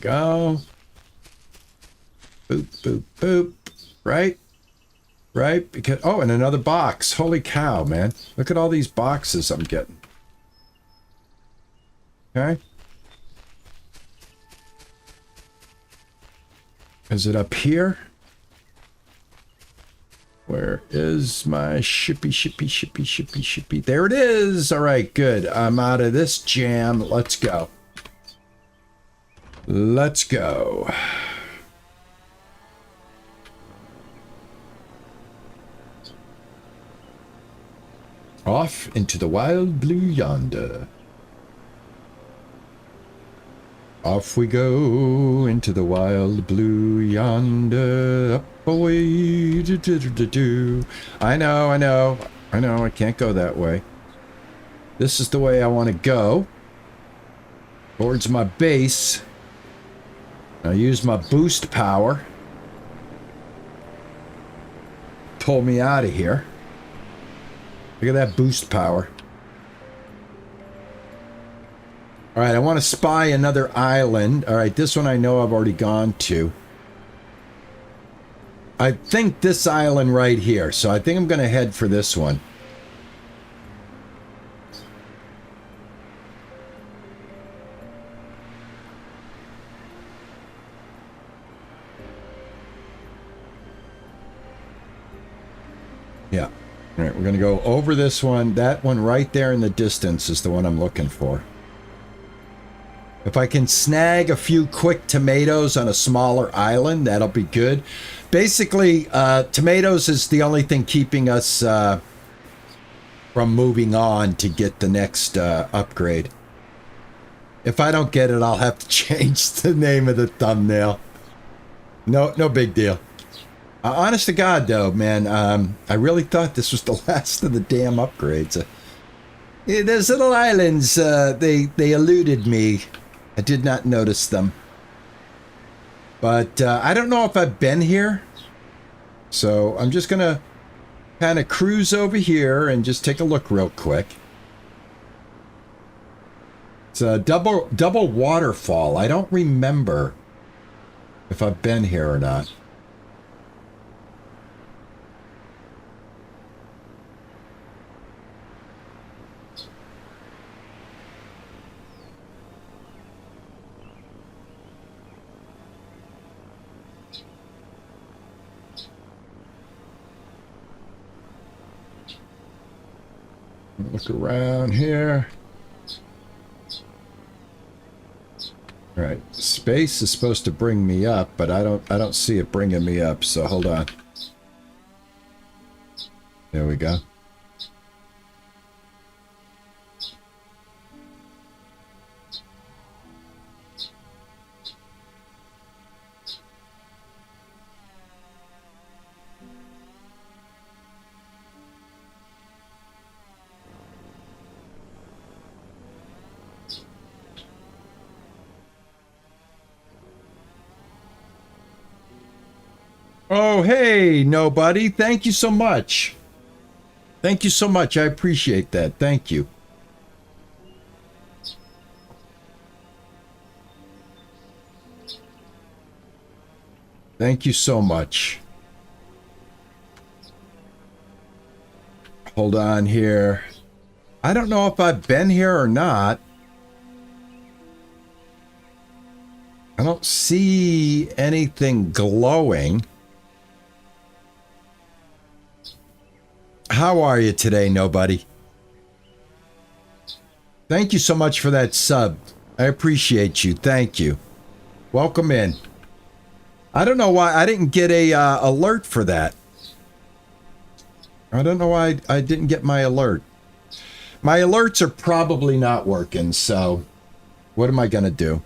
Go. Boop, boop, boop. Right? Right? Because, oh, and another box. Holy cow, man. Look at all these boxes I'm getting. Okay. Is it up here? Where is my shippy? There it is. All right, good. I'm out of this jam. Let's go. Let's go. Off into the wild blue yonder. Off we go into the wild blue yonder. Up away. I know. I can't go that way. This is the way I want to go. Towards my base. I use my boost power. Pull me out of here. Look at that boost power. All right, I want to spy another island. All right, this one I know I've already gone to. I think this island right here. So I think I'm going to head for this one. Yeah. All right, we're going to go over this one. That one right there in the distance is the one I'm looking for. If I can snag a few quick tomatoes on a smaller island, that'll be good. Basically, tomatoes is the only thing keeping us from moving on to get the next upgrade. If I don't get it, I'll have to change the name of the thumbnail. No big deal. Honest to God, though, man, I really thought this was the last of the damn upgrades. Those little islands, they eluded me. I did not notice them. But I don't know if I've been here. So I'm just going to kind of cruise over here and just take a look real quick. It's a double waterfall. I don't remember if I've been here or not. Look around here. All right, space is supposed to bring me up, but I don't see it bringing me up. So hold on. There we go. Oh, hey, nobody. Thank you so much. Thank you so much. I appreciate that. Thank you. Thank you so much. Hold on here. I don't know if I've been here or not. I don't see anything glowing. How are you today, nobody? Thank you so much for that sub. I appreciate you. Thank you. Welcome in. I don't know why I didn't get a alert for that. I don't know why I didn't get my alert. My alerts are probably not working, so what am I going to do?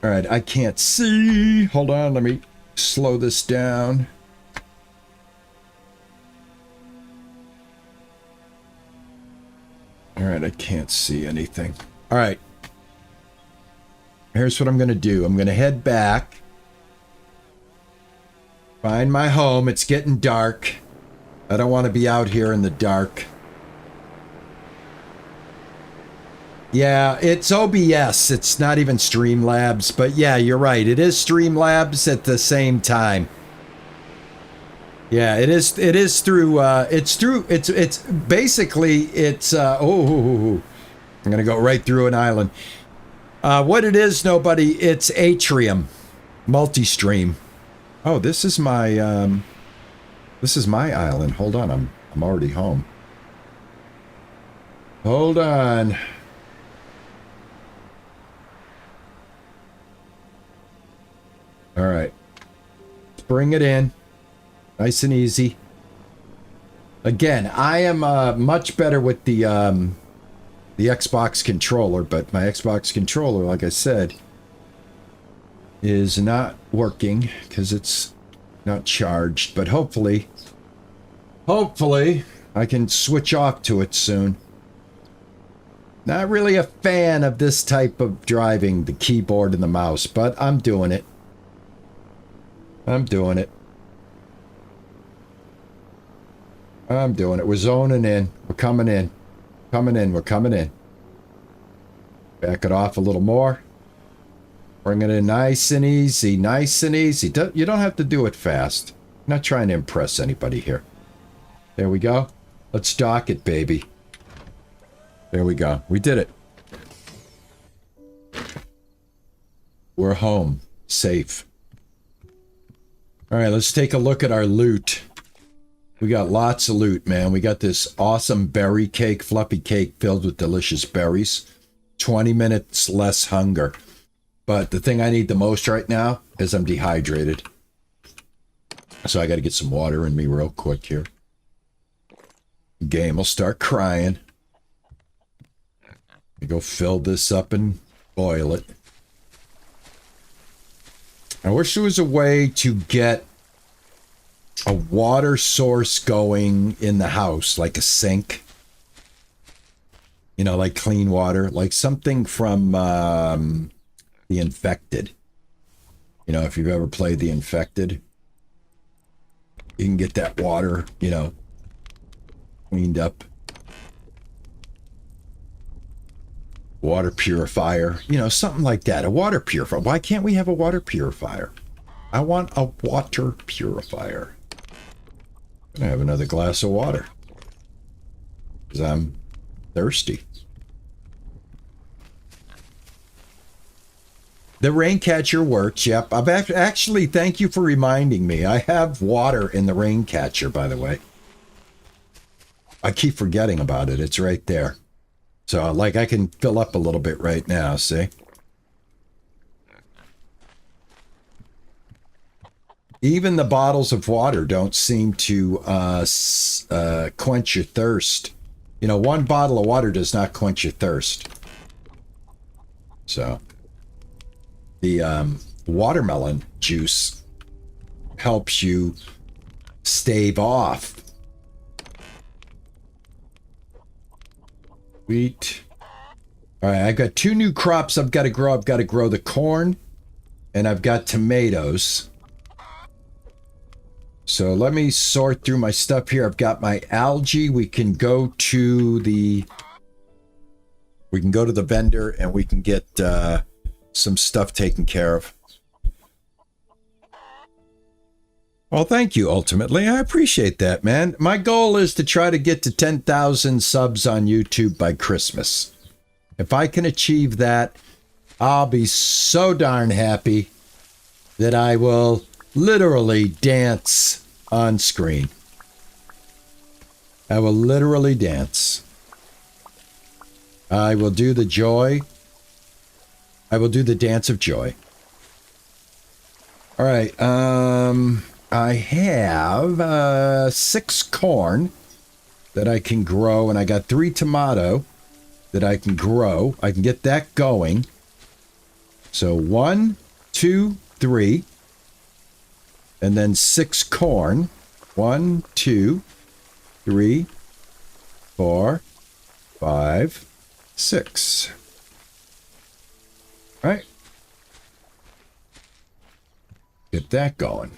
All right, I can't see. Hold on, let me slow this down. All right, I can't see anything. All right. Here's what I'm going to do. I'm going to head back. Find my home. It's getting dark. I don't want to be out here in the dark. Yeah, it's OBS. It's not even Streamlabs, but yeah, you're right. It is Streamlabs at the same time. Yeah, it is through it's basically I'm going to go right through an island. What it is, nobody, it's Atrium multi-stream. Oh, this is my island. Hold on, I'm already home. Hold on. All right. Let's bring it in. Nice and easy. Again, I am much better with the Xbox controller, but my Xbox controller, like I said, is not working because it's not charged. But hopefully I can switch off to it soon. Not really a fan of this type of driving, the keyboard and the mouse, but I'm doing it. I'm doing it. We're zoning in. We're coming in. We're coming in. Back it off a little more. Bring it in nice and easy. Nice and easy. You don't have to do it fast. I'm not trying to impress anybody here. There we go. Let's dock it, baby. There we go. We did it. We're home. Safe. All right, let's take a look at our loot. We got lots of loot, man. We got this awesome berry cake, fluffy cake filled with delicious berries. 20 minutes less hunger. But the thing I need the most right now is I'm dehydrated. So I got to get some water in me real quick here. Game will start crying. Go fill this up and boil it. I wish there was a way to get a water source going in the house, like a sink. You know, like clean water, like something from The Infected. You know, if you've ever played The Infected, you can get that water, you know, cleaned up. Water purifier, you know, something like that. A water purifier. Why can't we have a water purifier? I want a water purifier. I'm gonna have another glass of water because I'm thirsty. The rain catcher works. Yep. I've actually, thank you for reminding me. I have water in the rain catcher, by the way. I keep forgetting about it. It's right there. So, like, I can fill up a little bit right now, see? Even the bottles of water don't seem to quench your thirst. You know, one bottle of water does not quench your thirst. So, the watermelon juice helps you stave off. Wheat. All right, I've got 2 new crops I've got to grow. I've got to grow the corn, and I've got tomatoes. So let me sort through my stuff here. I've got my algae. We can go to the vendor and we can get some stuff taken care of. Well, thank you, ultimately. I appreciate that, man. My goal is to try to get to 10,000 subs on YouTube by Christmas. If I can achieve that, I'll be so darn happy that I will literally dance on screen. I will literally dance. I will do the joy. I will do the dance of joy. All right, I have 6 corn that I can grow, and I got 3 tomato that I can grow. I can get that going. So 1, 2, 3, and then 6 corn. 1, 2, 3, 4, 5, 6. All right. Get that going.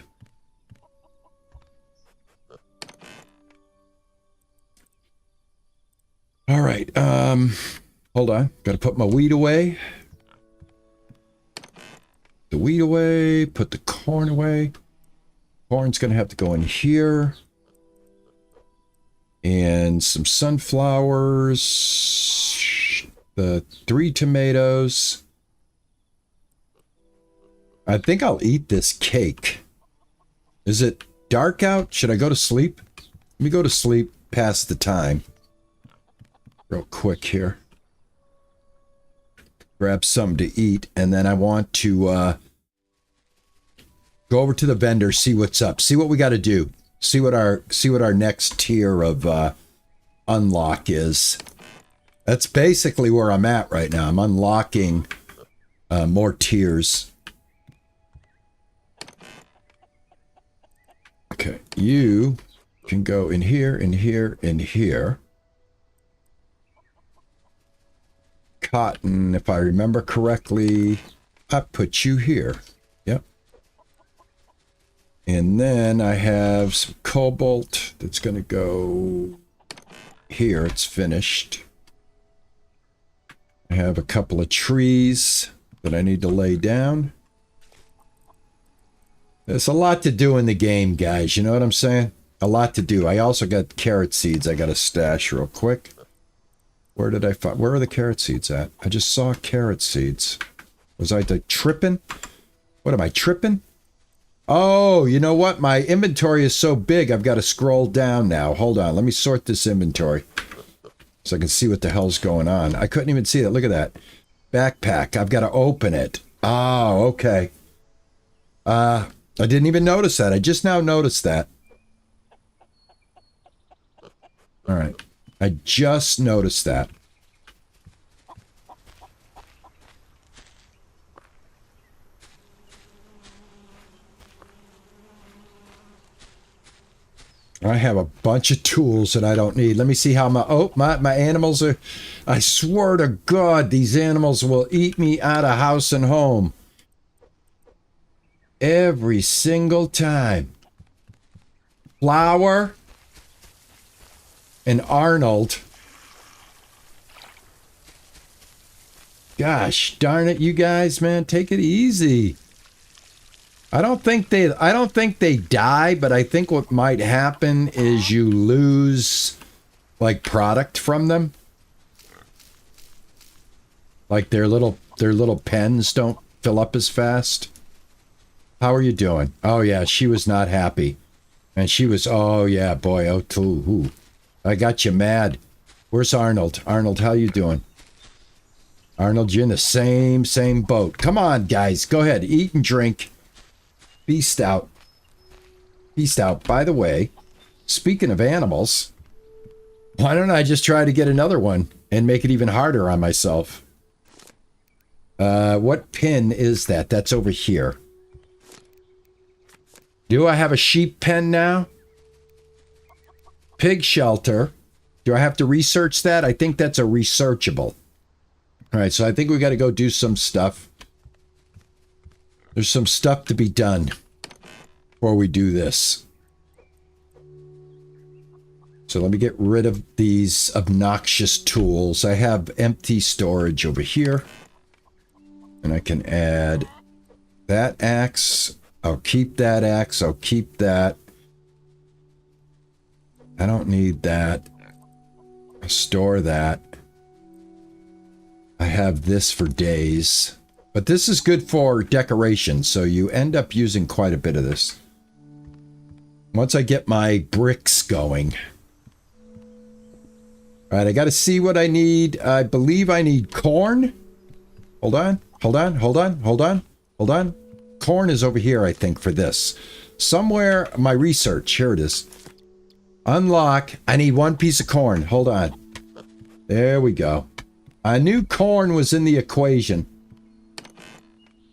All right. Hold on. Got to put my wheat away. The wheat away. Put the corn away. Corn's going to have to go in here. And some sunflowers. The 3 tomatoes. I think I'll eat this cake. Is it dark out? Should I go to sleep? Let me go to sleep past the time. Real quick here. Grab some to eat, and then I want to go over to the vendor, see what's up, see what we got to do, see what our next tier of unlock is. That's basically where I'm at right now. I'm unlocking more tiers. Okay, you can go in here, in here, in here. Cotton, if I remember correctly, I put you here. Yep. And then I have some cobalt that's going to go here. It's finished. I have a couple of trees that I need to lay down. There's a lot to do in the game, guys. You know what I'm saying? A lot to do. I also got carrot seeds I got to stash real quick. Where did I find? Where are the carrot seeds at? I just saw carrot seeds. Was I like tripping? What am I tripping? Oh, you know what? My inventory is so big, I've got to scroll down now. Hold on. Let me sort this inventory so I can see what the hell's going on. I couldn't even see that. Look at that. Backpack. I've got to open it. Oh, okay. I didn't even notice that. I just now noticed that. All right. I just noticed that. I have a bunch of tools that I don't need. Let me see how my animals are. I swear to God, these animals will eat me out of house and home. Every single time. Flour and Arnold. Gosh darn it, you guys, man, take it easy. I don't think they die, but I think what might happen is you lose like product from them. Like their little pens don't fill up as fast. How are you doing? Oh yeah, she was not happy. And she was, oh yeah, boy, oh too. I got you mad. Where's Arnold? Arnold, how you doing? Arnold, you're in the same boat. Come on, guys. Go ahead. Eat and drink. Feast out. Feast out. By the way, speaking of animals, why don't I just try to get another one and make it even harder on myself? What pin is that? That's over here. Do I have a sheep pen now? Pig shelter. Do I have to research that? I think that's a researchable. All right, so I think we got to go do some stuff. There's some stuff to be done before we do this. So let me get rid of these obnoxious tools. I have empty storage over here. And I can add that axe. I'll keep that axe. I'll keep that. I don't need that. I'll store that. I have this for days. But this is good for decoration, so you end up using quite a bit of this. Once I get my bricks going. Alright, I gotta see what I need. I believe I need corn. Hold on. Hold on, hold on, hold on, hold on. Corn is over here, I think, for this. Somewhere, my research. Here it is. Unlock. I need one piece of corn. Hold on. There we go. I knew corn was in the equation.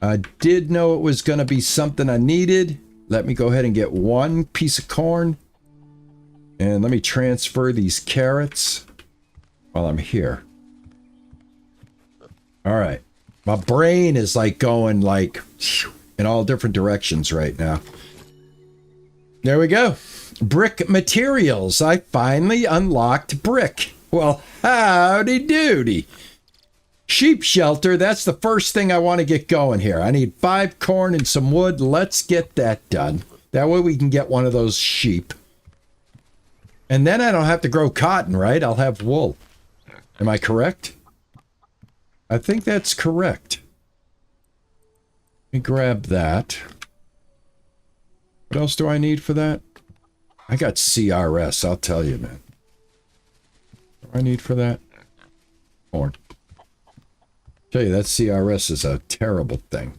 I did know it was going to be something I needed. Let me go ahead and get one piece of corn. And let me transfer these carrots while I'm here. All right. My brain is like going like in all different directions right now. There we go. Brick materials. I finally unlocked brick. Well, howdy doody. Sheep shelter. That's the first thing I want to get going here. I need 5 corn and some wood. Let's get that done. That way we can get one of those sheep. And then I don't have to grow cotton, right? I'll have wool. Am I correct? I think that's correct. Let me grab that. What else do I need for that? I got CRS, I'll tell you, man. What do I need for that? Corn. Tell you, that CRS is a terrible thing.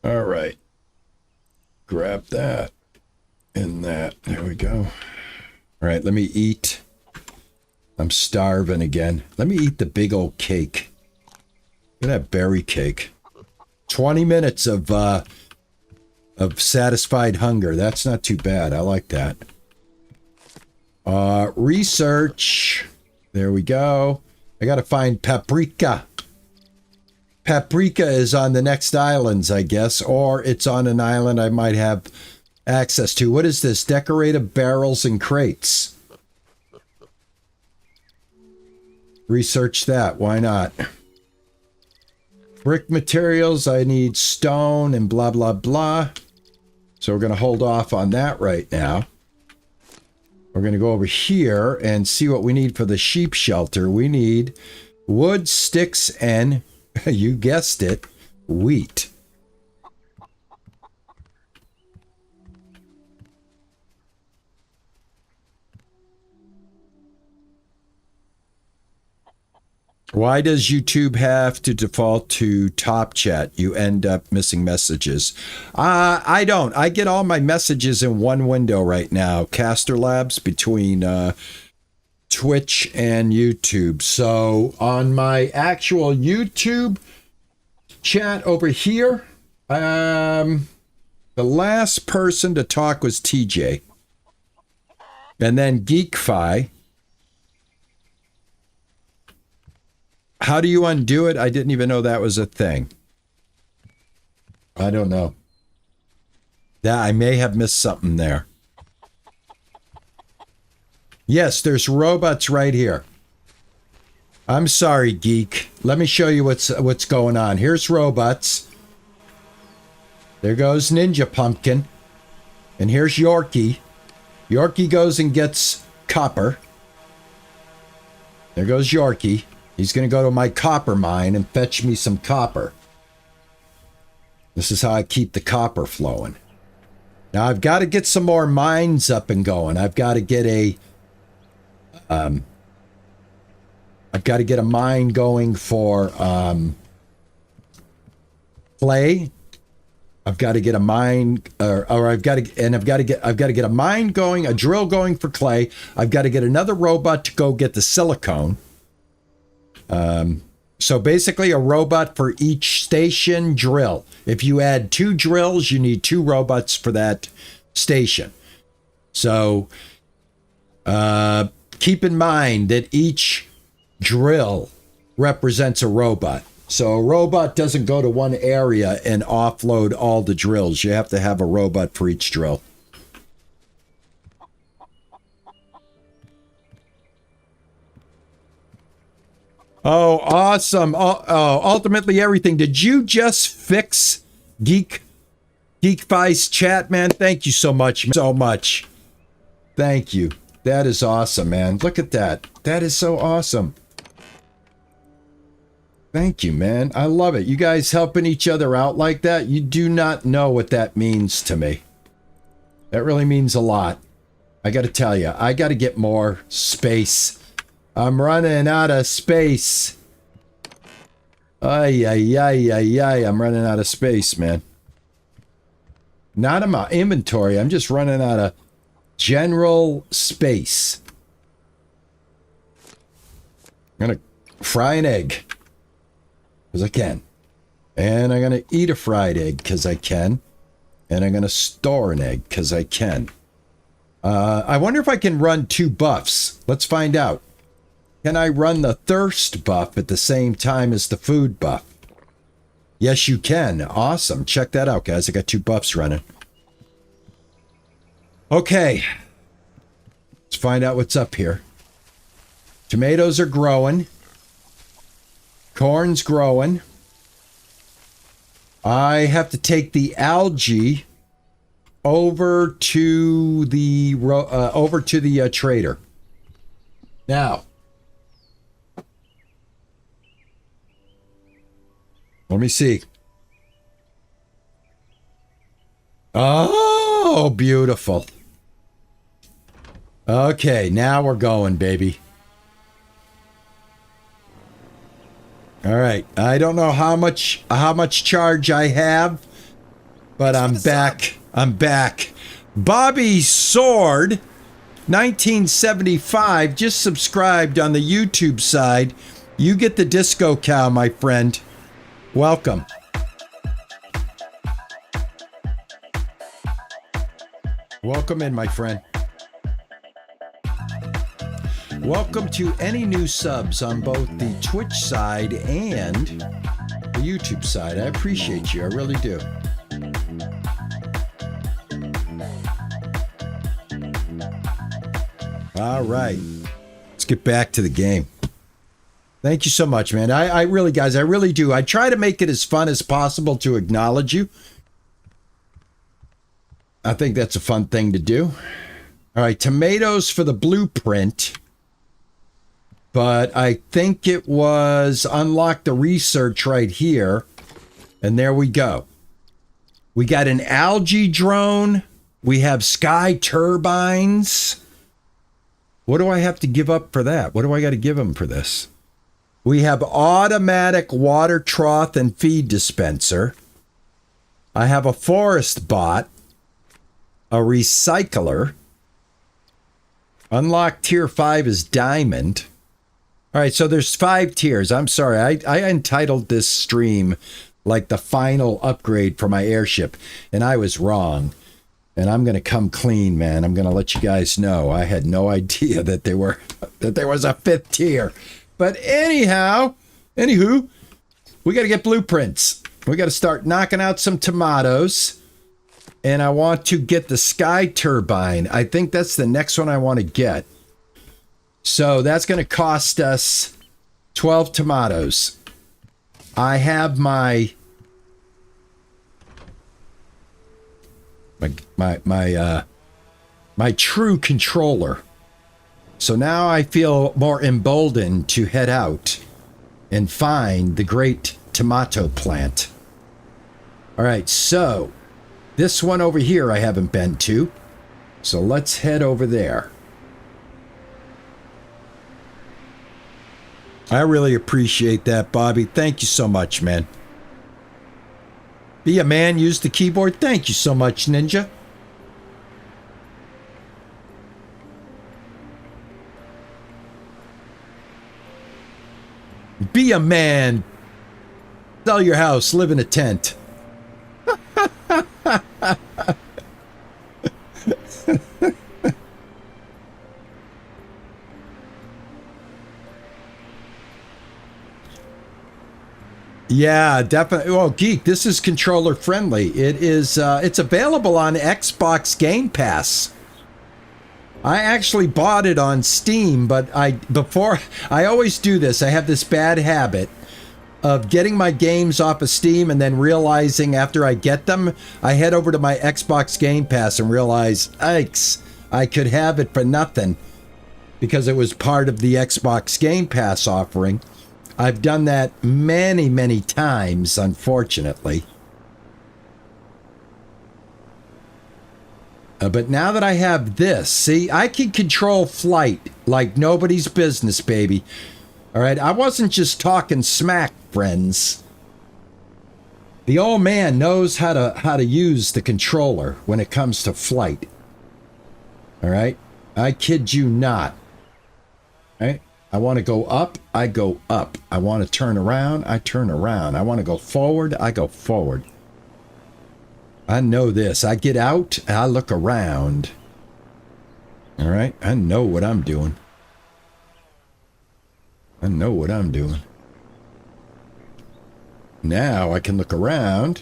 All right. Grab that and that. There we go. All right, let me eat. I'm starving again. Let me eat the big old cake. Look at that berry cake. 20 minutes of satisfied hunger. That's not too bad. I like that. Research. There we go. I gotta find paprika. Paprika is on the next islands, I guess. Or it's on an island I might have access to. What is this? Decorative barrels and crates. Research that. Why not? Brick materials. I need stone and blah, blah, blah. So we're going to hold off on that right now. We're going to go over here and see what we need for the sheep shelter. We need wood, sticks, and, you guessed it, wheat. Why does YouTube have to default to top chat? You end up missing messages. I don't. I get all my messages in one window right now. Caster Labs between Twitch and YouTube. So on my actual YouTube chat over here, the last person to talk was TJ. And then GeekFi. How do you undo it? I didn't even know that was a thing. I don't know. Yeah, I may have missed something there. Yes, there's robots right here. I'm sorry, geek. Let me show you what's going on. Here's robots. There goes Ninja Pumpkin. And here's Yorkie. Yorkie goes and gets copper. There goes Yorkie. He's going to go to my copper mine and fetch me some copper. This is how I keep the copper flowing. Now, I've got to get some more mines up and going. I've got to get a I've got to get a mine going for clay. I've got to get a mine, I've got to get a mine going, a drill going for clay. I've got to get another robot to go get the silicone. So basically a robot for each station drill. If you add 2 drills, you need 2 robots for that station. So keep in mind that each drill represents a robot. So a robot doesn't go to one area and offload all the drills. You have to have a robot for each drill. Oh, awesome. Ultimately everything. Did you just fix Geekvice chat, man? Thank you so much. So much. Thank you. That is awesome, man. Look at that. That is so awesome. Thank you, man. I love it. You guys helping each other out like that. You do not know what that means to me. That really means a lot. I got to tell you, I got to get more space. I'm running out of space. Ay, ay, ay, ay, ay. I'm running out of space, man. Not in my inventory. I'm just running out of general space. I'm going to fry an egg. Because I can. And I'm going to eat a fried egg because I can. And I'm going to store an egg because I can. I wonder if I can run 2 buffs. Let's find out. Can I run the thirst buff at the same time as the food buff? Yes, you can. Awesome. Check that out, guys. I got 2 buffs running. Okay. Let's find out what's up here. Tomatoes are growing. Corn's growing. I have to take the algae over to the trader. Now, let me see. Oh, beautiful. Okay, now we're going, baby. All right. I don't know how much charge I have, but I'm back. I'm back. Bobby Sword, 1975, just subscribed on the YouTube side. You get the disco cow, my friend. Welcome. Welcome in, my friend. Welcome to any new subs on both the Twitch side and the YouTube side. I appreciate you. I really do. All right. Let's get back to the game. Thank you so much, man. I really, guys, I really do. I try to make it as fun as possible to acknowledge you. I think that's a fun thing to do. All right, tomatoes for the blueprint. But I think it was unlock the research right here. And there we go. We got an algae drone. We have sky turbines. What do I have to give up for that? What do I got to give them for this? We have automatic water trough and feed dispenser. I have a forest bot. A recycler. Unlock tier 5 is diamond. All right, so there's 5 tiers. I'm sorry. I entitled this stream like the final upgrade for my airship, and I was wrong. And I'm going to come clean, man. I'm going to let you guys know. I had no idea that there was a 5th tier. But anywho, we got to get blueprints. We got to start knocking out some tomatoes. And I want to get the sky turbine. I think that's the next one I want to get. So that's going to cost us 12 tomatoes. I have my true controller. So now I feel more emboldened to head out and find the great tomato plant. All right, so this one over here I haven't been to. So let's head over there. I really appreciate that, Bobby. Thank you so much, man. Be a man, use the keyboard. Thank you so much, Ninja. Be a man. Sell your house, live in a tent. Yeah, definitely. Well, Geek, this is controller friendly. It is. It's available on Xbox Game Pass. I actually bought it on Steam, but I always do this. I have this bad habit of getting my games off of Steam and then realizing after I get them, I head over to my Xbox Game Pass and realize, yikes, I could have it for nothing because it was part of the Xbox Game Pass offering. I've done that many, many times, unfortunately. But now that I have this, see, I can control flight like nobody's business, baby. All right, I wasn't just talking smack, friends. The old man knows how to use the controller when it comes to flight. All right, I kid you not. All right, I want to go up, I go up. I want to turn around, I turn around. I want to go forward, I go forward. I know this. I get out, I look around. All right, I know what I'm doing. I know what I'm doing. Now I can look around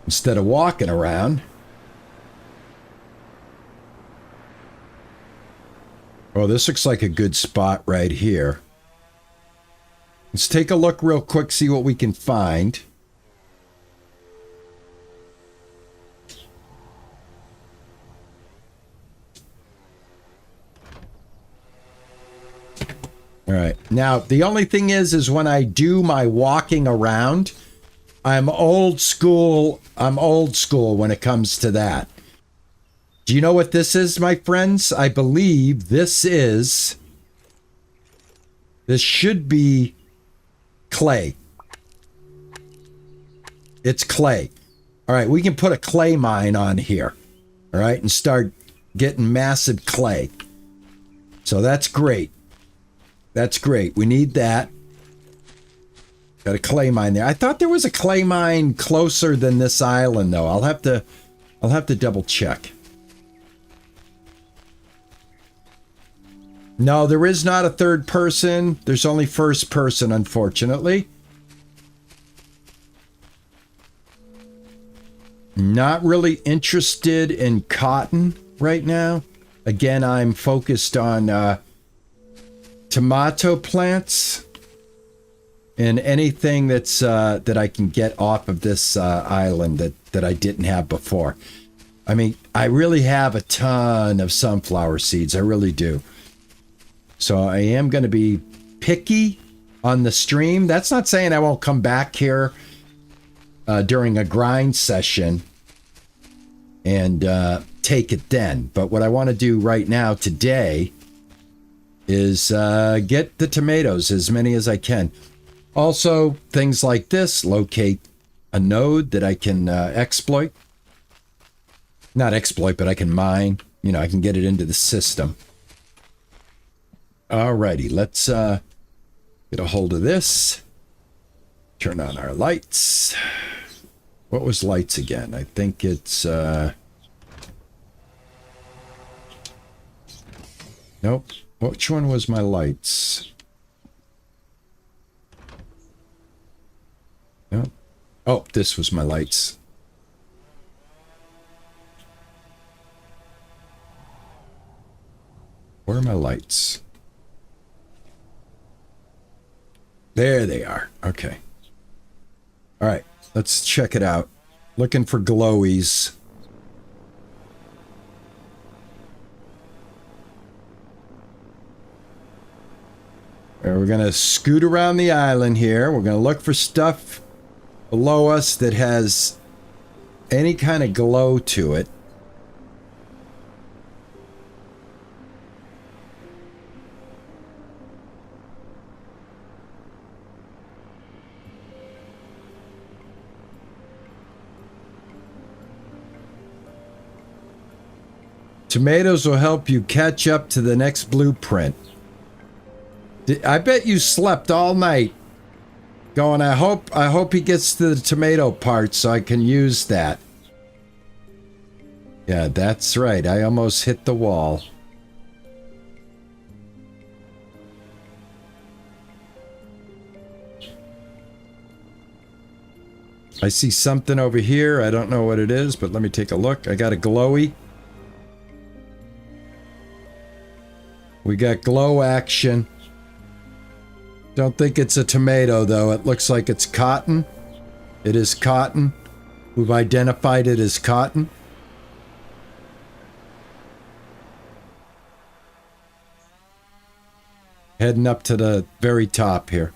instead of walking around. Oh, this looks like a good spot right here. Let's take a look real quick, see what we can find. All right. Now, the only thing is when I do my walking around, I'm old school. I'm old school when it comes to that. Do you know what this is, my friends? I believe this should be clay. It's clay. All right. We can put a clay mine on here. All right. And start getting massive clay. So that's great. That's great. We need that. Got a clay mine there. I thought there was a clay mine closer than this island, though. I'll have to double check. No, there is not a third person. There's only first person, unfortunately. Not really interested in cotton right now. Again, I'm focused on tomato plants and anything that's that I can get off of this island that I didn't have before. I mean, I really have a ton of sunflower seeds. I really do. So I am going to be picky on the stream. That's not saying I won't come back here during a grind session and take it then. But what I want to do right now today is get the tomatoes, as many as I can. Also, things like this, locate a node that I can exploit. Not exploit, but I can mine. You know, I can get it into the system. Alrighty, let's get a hold of this. Turn on our lights. What was lights again? I think it's... Nope. Which one was my lights? Nope. Oh, this was my lights. Where are my lights? There they are. Okay. All right. Let's check it out. Looking for glowies. And we're going to scoot around the island here. We're going to look for stuff below us that has any kind of glow to it. Tomatoes will help you catch up to the next blueprint. I bet you slept all night going, I hope he gets to the tomato part so I can use that. Yeah, that's right. I almost hit the wall. I see something over here. I don't know what it is, but let me take a look. I got a glowy. We got glow action. Don't think it's a tomato, though. It looks like it's cotton. It is cotton. We've identified it as cotton. Heading up to the very top here.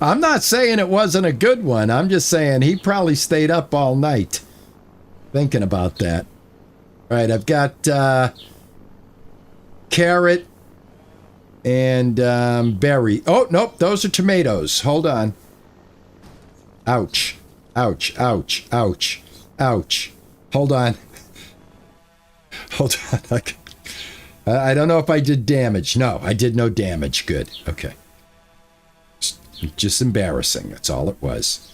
I'm not saying it wasn't a good one. I'm just saying he probably stayed up all night thinking about that. All right, I've got carrot and berry. Oh, nope, those are tomatoes. Hold on. Ouch. Ouch, ouch, ouch, ouch. Hold on. Hold on. I don't know if I did damage. No, I did no damage. Good. Okay. Just embarrassing. That's all it was.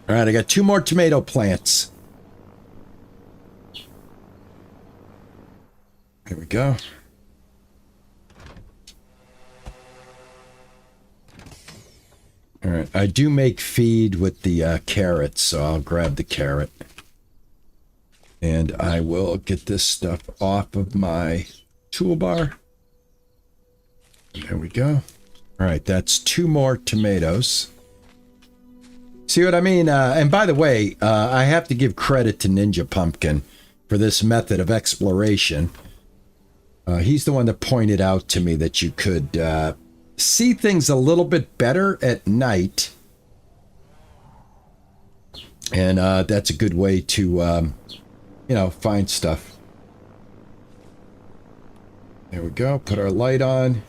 All right, I got 2 more tomato plants. Here we go. All right, I do make feed with the carrots, so I'll grab the carrot. And I will get this stuff off of my toolbar. There we go. All right, that's 2 more tomatoes. See what I mean? And by the way, I have to give credit to Ninja Pumpkin for this method of exploration. He's the one that pointed out to me that you could see things a little bit better at night. And that's a good way to, find stuff. There we go. Put our light on.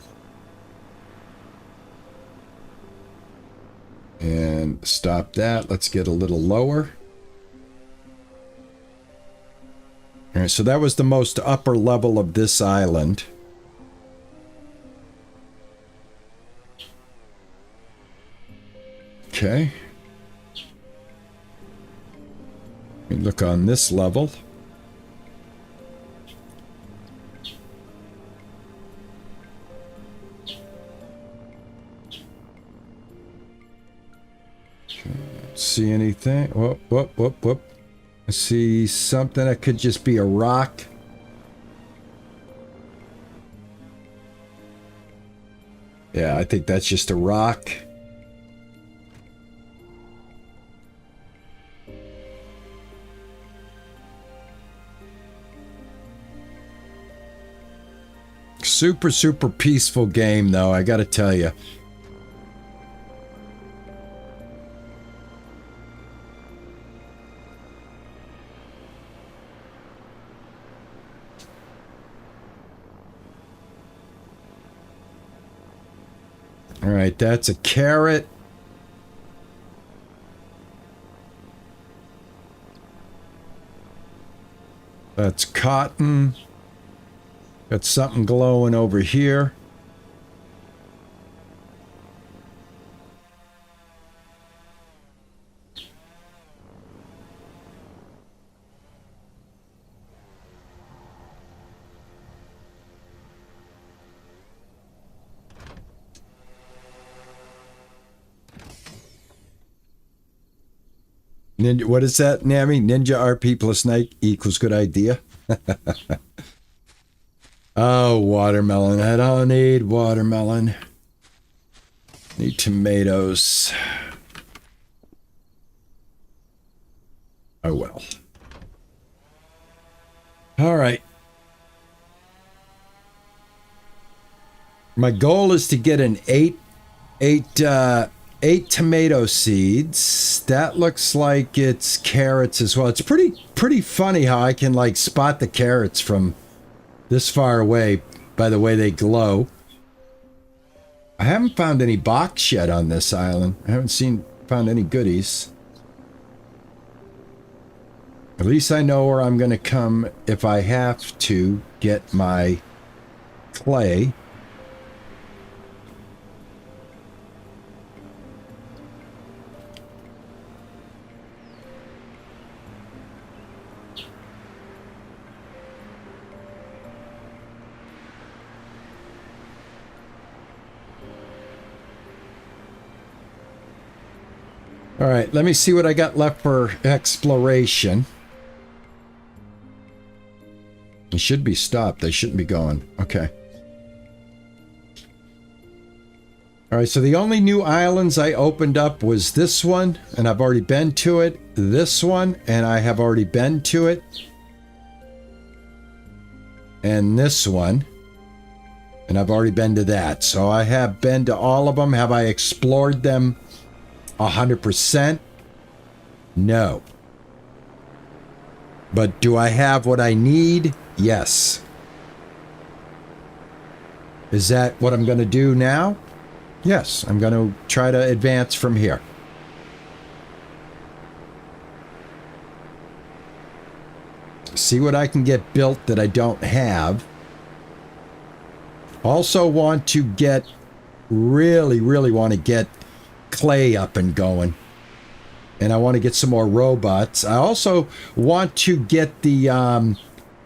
And stop that. Let's get a little lower. All right, so that was the most upper level of this island. Okay. Let me look on this level. See anything? Whoop, whoop, whoop, whoop. I see something that could just be a rock. Yeah, I think that's just a rock. Super, super peaceful game, though, I gotta tell you. All right, that's a carrot. That's cotton. Got something glowing over here. Ninja, what is that, Nami? Ninja RP plus night equals good idea. Oh, watermelon. I don't need watermelon. Need tomatoes. Oh, well. All right. My goal is to get an eight tomato seeds. That looks like it's carrots as well. It's pretty funny how I can like spot the carrots from this far away by the way they glow. I haven't found any box yet on this island. I haven't found any goodies. At least I know where I'm going to come if I have to get my clay. All right, let me see what I got left for exploration. It should be stopped. They shouldn't be going. Okay. All right, so the only new islands I opened up was this one, and I've already been to it. This one, and I have already been to it. And this one, and I've already been to that. So I have been to all of them. Have I explored them 100%? No. But do I have what I need? Yes. Is that what I'm going to do now? Yes, I'm going to try to advance from here. See what I can get built that I don't have. Also want to get, really want to get clay up and going. And I want to get some more robots. I also want to get the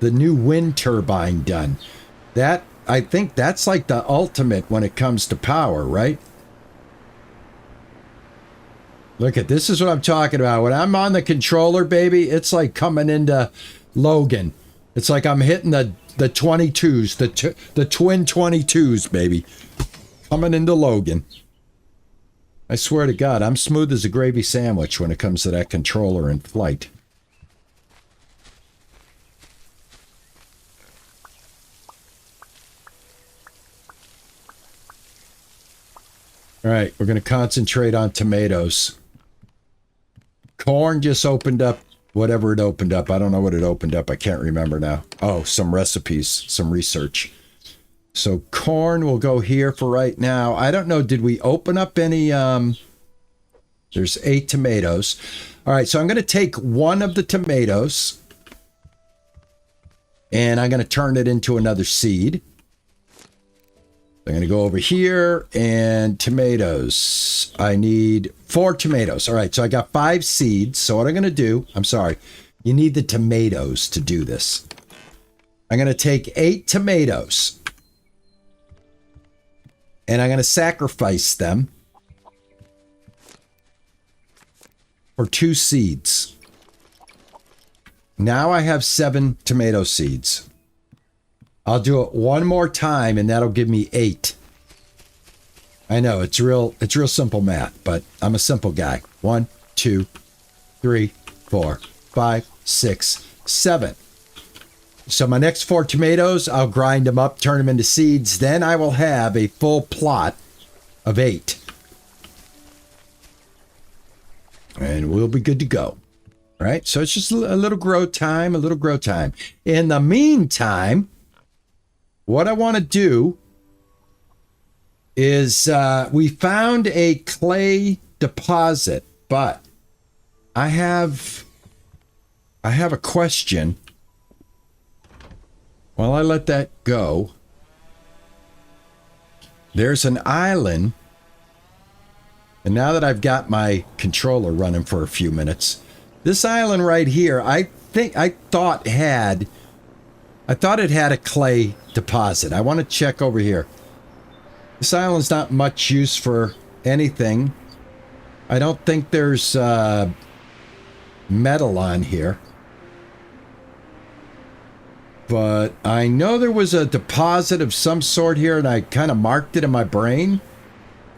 new wind turbine done. That, I think that's like the ultimate when it comes to power, right? Look at this is what I'm talking about. When I'm on the controller, baby, it's like coming into Logan. It's like I'm hitting the 22s, the twin 22s, baby. Coming into Logan. I swear to God, I'm smooth as a gravy sandwich when it comes to that controller in flight. All right, we're going to concentrate on tomatoes. Corn just opened up whatever it opened up. I don't know what it opened up. I can't remember now. Oh, some recipes, some research. So corn will go here for right now. I don't know. Did we open up any? There's 8 tomatoes. All right, so I'm going to take one of the tomatoes and I'm going to turn it into another seed. I'm going to go over here and tomatoes. I need 4 tomatoes. All right, so I got 5 seeds. So what I'm going to do, I'm sorry, you need the tomatoes to do this. I'm going to take 8 tomatoes and I'm going to sacrifice them for 2 seeds. Now I have 7 tomato seeds. I'll do it one more time and that'll give me 8. I know it's real simple math, but I'm a simple guy. 1, 2, 3, 4, 5, 6, 7. So my next 4 tomatoes, I'll grind them up, turn them into seeds. Then I will have a full plot of 8. And we'll be good to go. All right, so it's just a little grow time, In the meantime, what I want to do is we found a clay deposit, but I have a question. While I let that go, there's an island, and now that I've got my controller running for a few minutes, this island right here, I thought it had a clay deposit. I want to check over here. This island's not much use for anything. I don't think there's metal on here. But I know there was a deposit of some sort here, and I kind of marked it in my brain.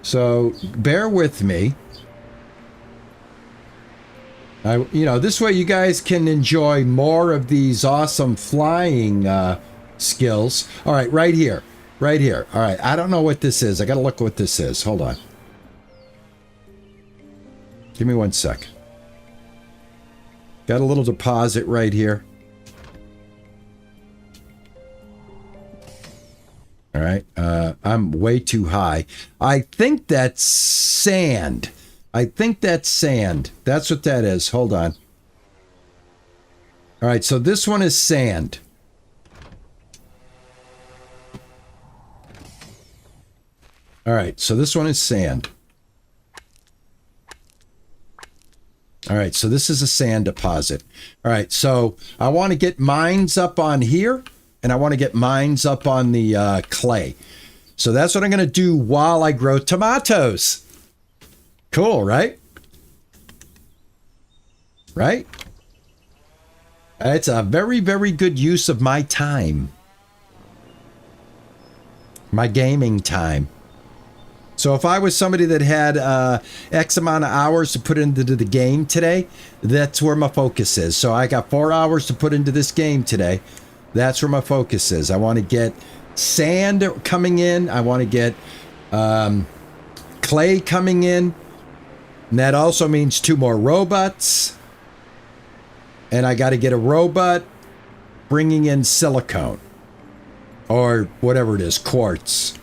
So bear with me. This way you guys can enjoy more of these awesome flying skills. All right, right here. All right, I don't know what this is. I got to look what this is. Hold on. Give me 1 sec. Got a little deposit right here. All right. I'm way too high. I think that's sand. I think that's sand. That's what that is. Hold on. All right. So this one is sand. All right. So this one is sand. All right. So this is a sand deposit. All right. So I want to get mines up on here. And I want to get mines up on the clay. So that's what I'm going to do while I grow tomatoes. Cool, right? Right? It's a very, very good use of my time. My gaming time. So if I was somebody that had X amount of hours to put into the game today, that's where my focus is. So I got 4 hours to put into this game today. That's where my focus is. I want to get sand coming in. I want to get clay coming in. And that also means 2 more robots. And I got to get a robot bringing in silicone. Or whatever it is, quartz.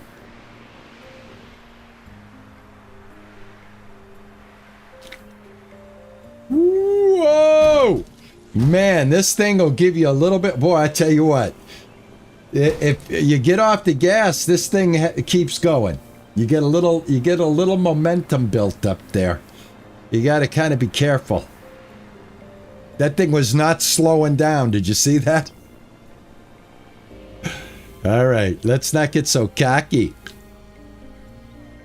Whoa! Man, this thing will give you a little bit. Boy, I tell you what. If you get off the gas, this thing keeps going. You get a little momentum built up there. You got to kind of be careful. That thing was not slowing down. Did you see that? All right, let's not get so cocky.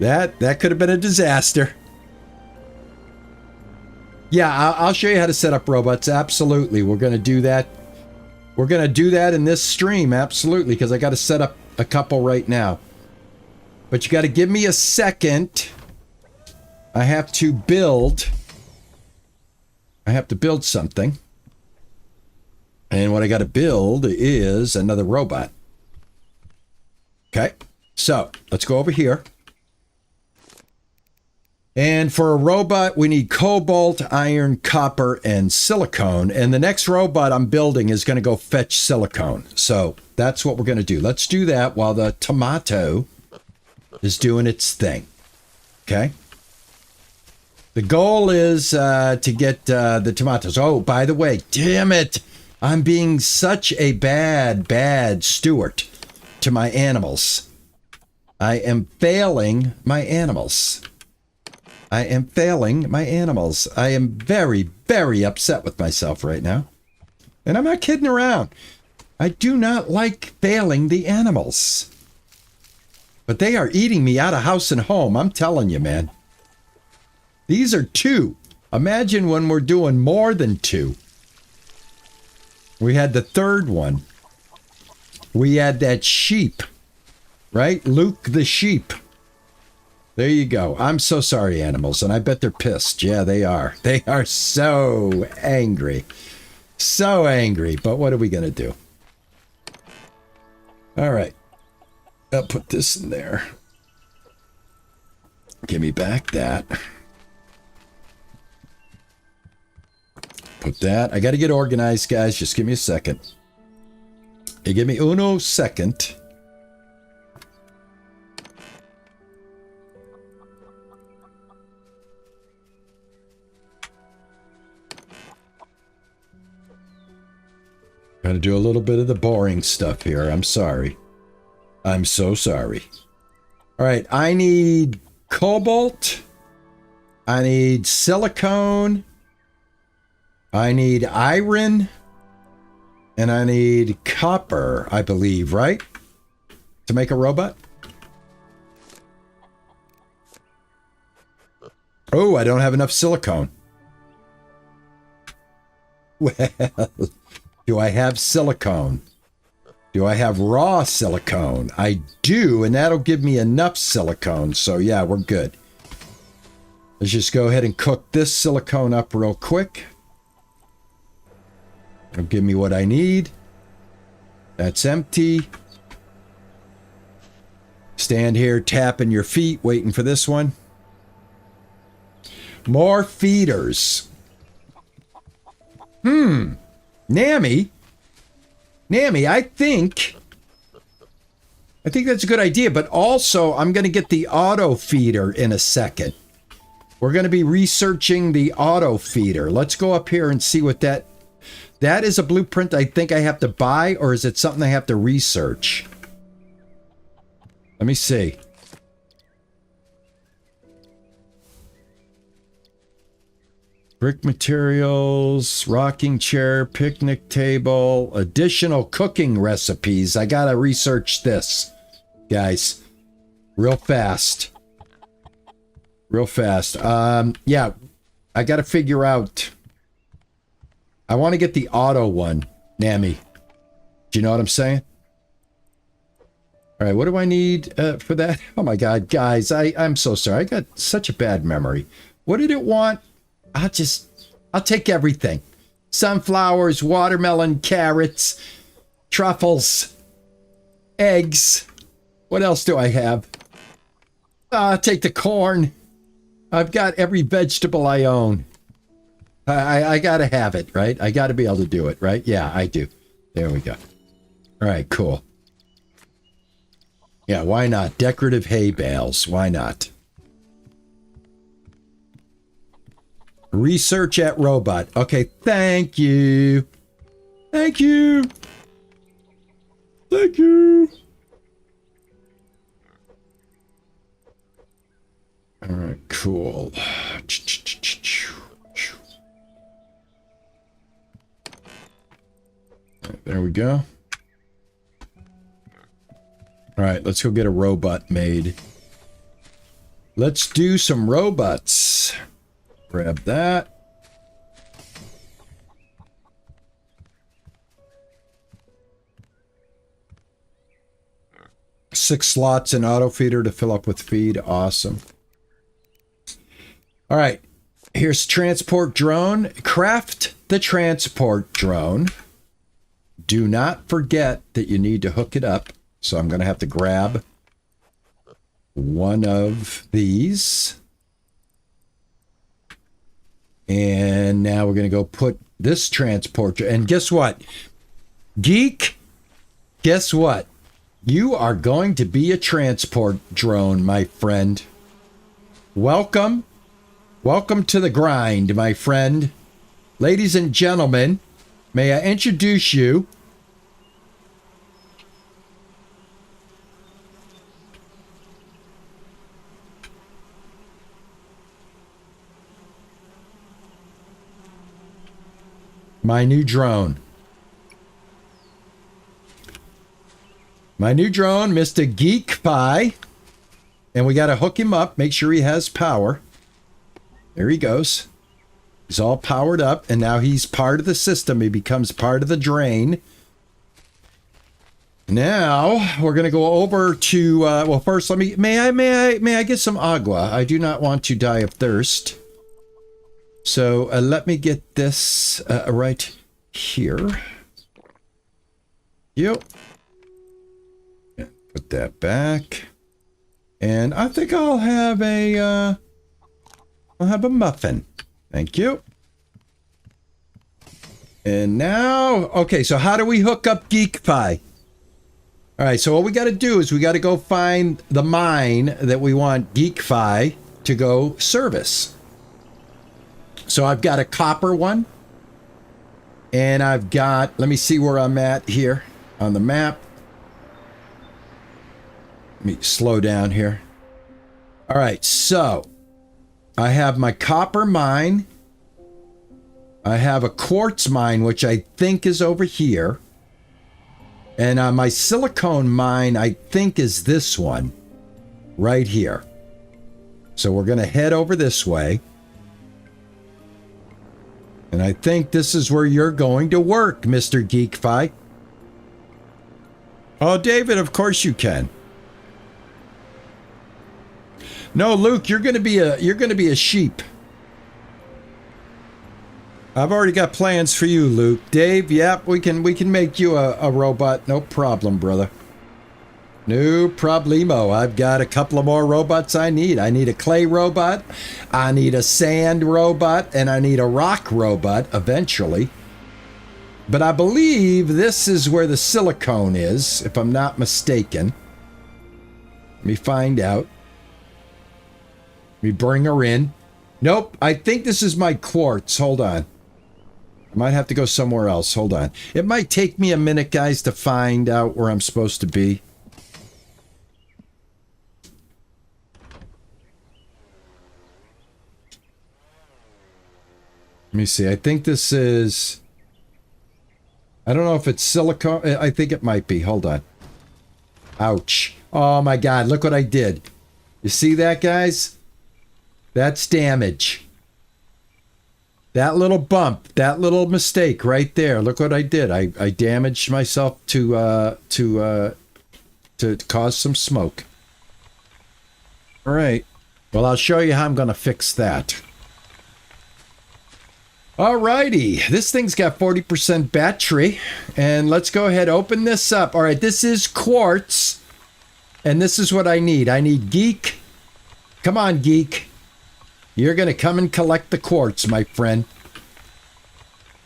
That could have been a disaster. Yeah, I'll show you how to set up robots. Absolutely. We're going to do that. We're going to do that in this stream. Absolutely. Because I got to set up a couple right now. But you got to give me a second. I have to build something. And what I got to build is another robot. Okay. So let's go over here. And for a robot, we need cobalt, iron, copper, and silicone. And the next robot I'm building is going to go fetch silicone. So that's what we're going to do. Let's do that while the tomato is doing its thing. Okay? The goal is to get the tomatoes. Oh, by the way, damn it. I'm being such a bad steward to my animals. I am failing my animals. I am very, very upset with myself right now. And I'm not kidding around. I do not like failing the animals. But they are eating me out of house and home. I'm telling you, man. These are 2. Imagine when we're doing more than 2. We had the 3rd one. We had that sheep. Right? Luke the sheep. There you go. I'm so sorry, animals, and I bet they're pissed. Yeah, they are. They are so angry. So angry, but what are we going to do? All right. I'll put this in there. Give me back that. Put that. I got to get organized, guys. Just give me a second. Hey, give me uno second. Got to do a little bit of the boring stuff here. I'm sorry. I'm so sorry. All right. I need cobalt. I need silicone. I need iron. And I need copper, I believe, right? To make a robot? Oh, I don't have enough silicone. Well... Do I have silicone? Do I have raw silicone? I do, and that'll give me enough silicone. So yeah, we're good. Let's just go ahead and cook this silicone up real quick. It'll give me what I need. That's empty. Stand here tapping your feet, waiting for this one. More feeders. Nammy, I think I think that's a good idea, but also I'm going to get the auto feeder in a second. We're going to be researching the auto feeder. Let's go up here and see what that is. A blueprint I think I have to buy, or is it something I have to research? Let me see. Brick materials, rocking chair, picnic table, additional cooking recipes. I gotta research this, guys, real fast. Real fast. Yeah, I gotta figure out. I want to get the auto one, Nami. Do you know what I'm saying? All right, what do I need for that? Oh my God, guys, I'm so sorry. I got such a bad memory. What did it want? I'll take everything. Sunflowers, watermelon, carrots, truffles, eggs. What else do I have? I'll take the corn. I've got every vegetable I own. I gotta have it, right? I gotta be able to do it, right? Yeah, I do. There we go. All right, cool. Yeah, why not? Decorative hay bales. Why not? Research at robot. Okay, thank you. Thank you. Thank you. All right, cool. There we go. All right, let's go get a robot made. Let's do some robots. Grab that. Six slots in auto feeder to fill up with feed. Awesome. All right, here's transport drone. Craft the transport drone. Do not forget that you need to hook it up. So I'm going to have to grab one of these. And now we're going to go put this transport. And guess what? Geek, guess what? You are going to be a transport drone, my friend. Welcome. Welcome to the grind, my friend. Ladies and gentlemen, may I introduce you my new drone. My new drone, Mr. Geek Pie. And we got to hook him up, make sure he has power. There he goes. He's all powered up, and now he's part of the system. He becomes part of the drain. Now, we're going to go over to, well, first, may I get some agua? I do not want to die of thirst. So let me get this right here. Yep. Put that back. And I think I'll have a muffin. Thank you. And now, okay, so how do we hook up Geek Pie? All right, so what we got to do is we got to go find the mine that we want Geek Pie to go service. So I've got a copper one, and I've got, let me see where I'm at here on the map. Let me slow down here. All right, so I have my copper mine. I have a quartz mine, which I think is over here. And my silicone mine, I think, is this one right here. So we're going to head over this way. And I think this is where you're going to work, Mr. Geekfi. Oh, David, of course you can. No, Luke, you're going to be a sheep. I've already got plans for you, Luke. Dave, yep, we can make you a robot. No problem, brother. No problemo. I've got a couple of more robots I need. I need a clay robot, I need a sand robot, and I need a rock robot eventually. But I believe this is where the silicone is, if I'm not mistaken. Let me find out. Let me bring her in. Nope, I think this is my quartz. Hold on. I might have to go somewhere else. Hold on. It might take me a minute, guys, to find out where I'm supposed to be. Let me see. I think this is... I don't know if it's silicone. I think it might be. Hold on. Ouch. Oh, my God. Look what I did. You see that, guys? That's damage. That little bump, that little mistake right there. Look what I did. I damaged myself to cause some smoke. All right. Well, I'll show you how I'm going to fix that. All righty. This thing's got 40% battery. And let's go ahead, open this up. All right, this is quartz. And this is what I need. I need Geek. Come on, Geek. You're going to come and collect the quartz, my friend.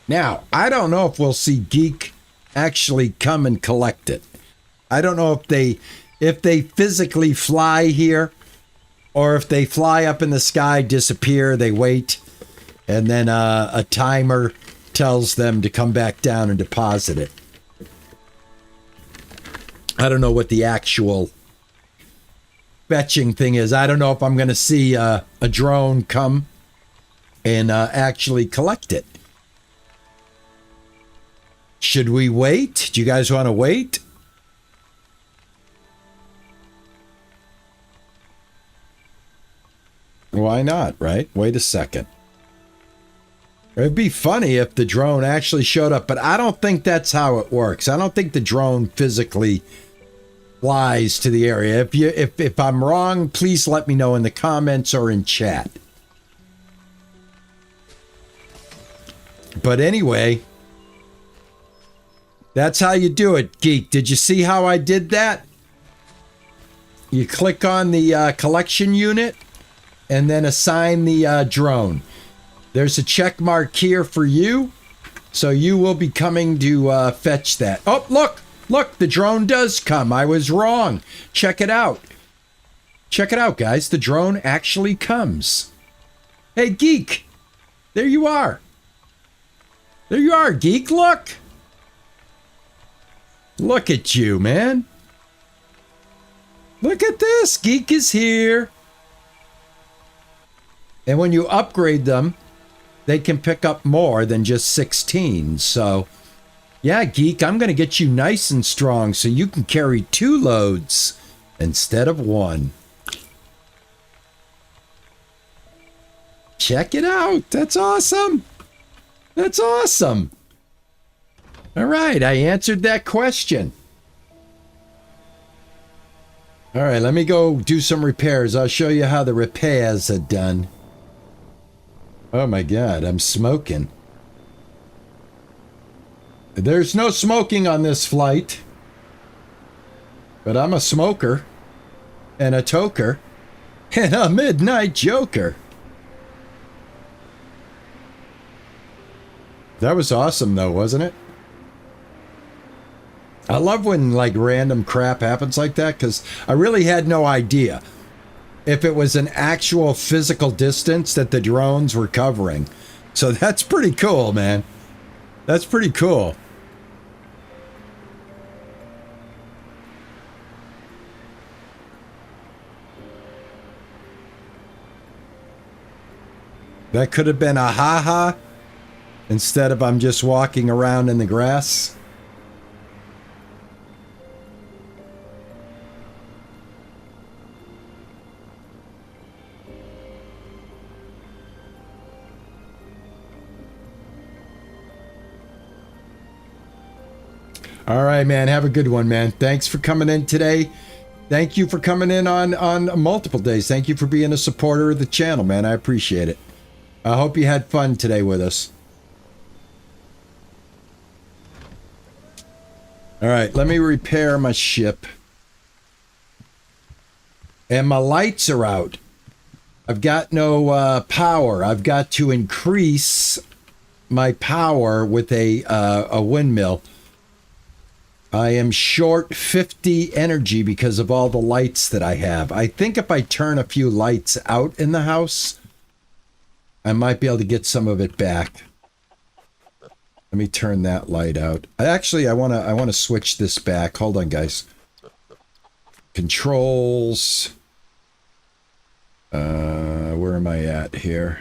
Now, I don't know if we'll see Geek actually come and collect it. I don't know if they physically fly here, or if they fly up in the sky, disappear, they wait, and then a timer tells them to come back down and deposit it. I don't know what the actual fetching thing is. I don't know if I'm going to see a drone come and actually collect it. Should we wait? Do you guys want to wait? Why not, right? Wait a second. It'd be funny if the drone actually showed up, but I don't think that's how it works. I don't think the drone physically flies to the area. If I'm wrong, please let me know in the comments or in chat. But anyway, that's how you do it, Geek. Did you see how I did that? You click on the collection unit and then assign the drone. There's a check mark here for you, so you will be coming to fetch that. Oh, look! Look, the drone does come. I was wrong. Check it out. Check it out, guys. The drone actually comes. Hey, Geek. There you are. There you are, Geek. Look. Look at you, man. Look at this. Geek is here. And when you upgrade them, they can pick up more than just 16. So, yeah, Geek, I'm going to get you nice and strong so you can carry 2 loads instead of 1. Check it out. That's awesome. That's awesome. All right, I answered that question. All right, let me go do some repairs. I'll show you how the repairs are done. Oh my God, I'm smoking. There's no smoking on this flight, but I'm a smoker and a toker and a midnight joker. That was awesome though, wasn't it? I love when like random crap happens like that, because I really had no idea if it was an actual physical distance that the drones were covering. So that's pretty cool, man. That's pretty cool. That could have been a ha-ha instead of I'm just walking around in the grass. All right, man. Have a good one, man. Thanks for coming in today. Thank you for coming in on multiple days. Thank you for being a supporter of the channel, man. I appreciate it. I hope you had fun today with us. All right, let me repair my ship. And my lights are out. I've got no power. I've got to increase my power with a windmill. I am short 50 energy because of all the lights that I have. I think if I turn a few lights out in the house, I might be able to get some of it back. Let me turn that light out. I want to switch this back. Hold on, guys. Controls. Where am I at here?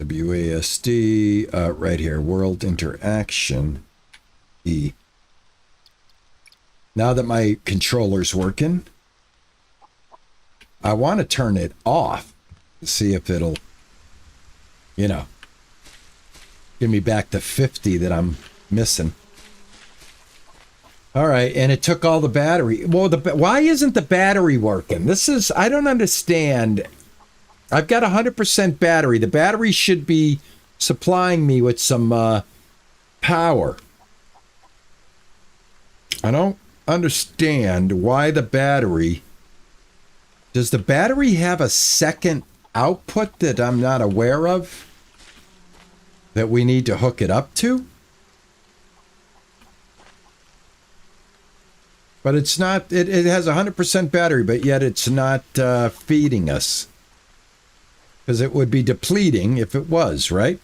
WASD, right here, World Interaction, E. Now that my controller's working, I want to turn it off, see if it'll, you know, give me back the 50 that I'm missing. All right, and it took all the battery. Well, why isn't the battery working? This is, I don't understand. I've got 100% battery. The battery should be supplying me with some power. I don't understand why the battery... Does the battery have a second output that I'm not aware of? That we need to hook it up to? But it's not... It has 100% battery, but yet it's not feeding us. Because it would be depleting if it was, right?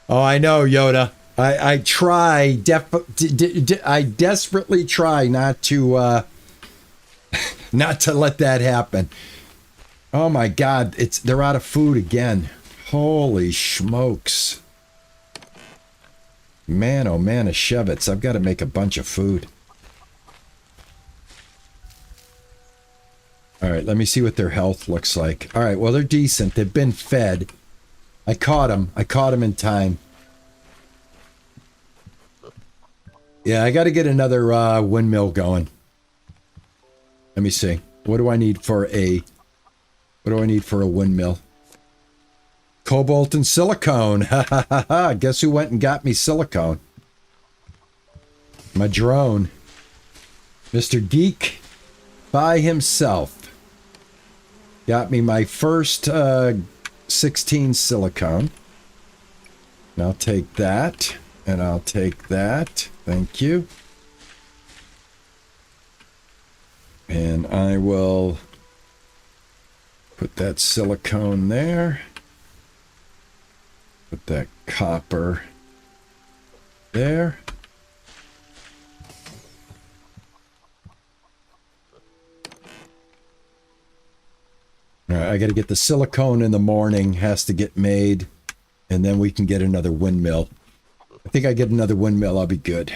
Oh, I know, Yoda. I try, I desperately try not to let that happen. Oh my God, they're out of food again. Holy smokes. Man, oh man, a Shevitz. I've got to make a bunch of food. All right, let me see what their health looks like. All right, well, they're decent. They've been fed. I caught them. I caught them in time. Yeah, I got to get another windmill going. Let me see. What do I need for a windmill? Cobalt and silicone. Ha ha ha ha. Guess who went and got me silicone? My drone. Mr. Geek by himself. Got me my first 16 silicone. And I'll take that. And I'll take that. Thank you. And I will put that silicone there. Put that copper there. All right, I got to get the silicone in the morning, has to get made, and then we can get another windmill. I think I get another windmill, I'll be good.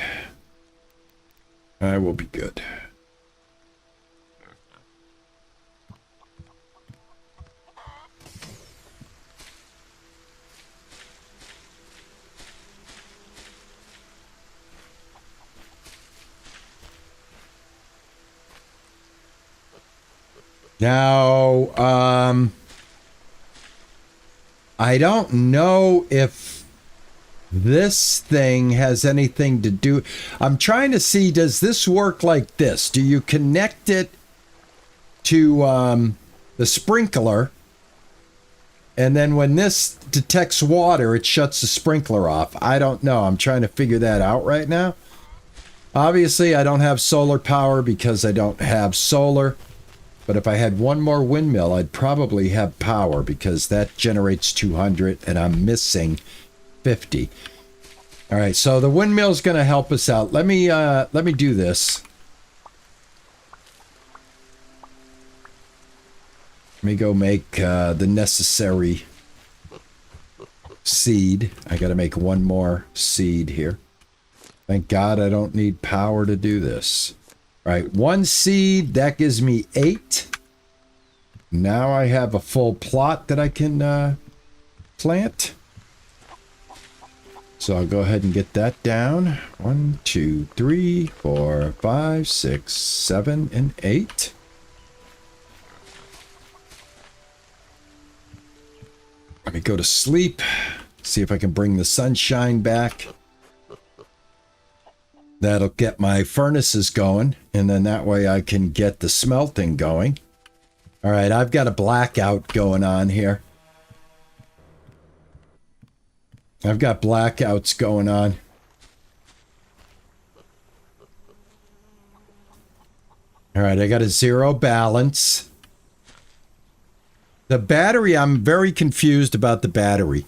I will be good. Now, I don't know if this thing has anything to do. I'm trying to see, does this work like this? Do you connect it to the sprinkler, and then when this detects water, it shuts the sprinkler off? I don't know. I'm trying to figure that out right now. Obviously, I don't have solar power because I don't have solar. But if I had one more windmill, I'd probably have power because that generates 200 and I'm missing 50. All right, so the windmill's going to help us out. Let me do this. Let me go make the necessary seed. I got to make one more seed here. Thank God I don't need power to do this. All right, one seed, that gives me 8. Now I have a full plot that I can plant. So I'll go ahead and get that down. 1, 2, 3, 4, 5, 6, 7, and 8. Let me go to sleep. See if I can bring the sunshine back. That'll get my furnaces going, and then that way I can get the smelting going. All right, I've got a blackout going on here. I've got blackouts going on. All right, I got a zero balance. The battery, I'm very confused about the battery.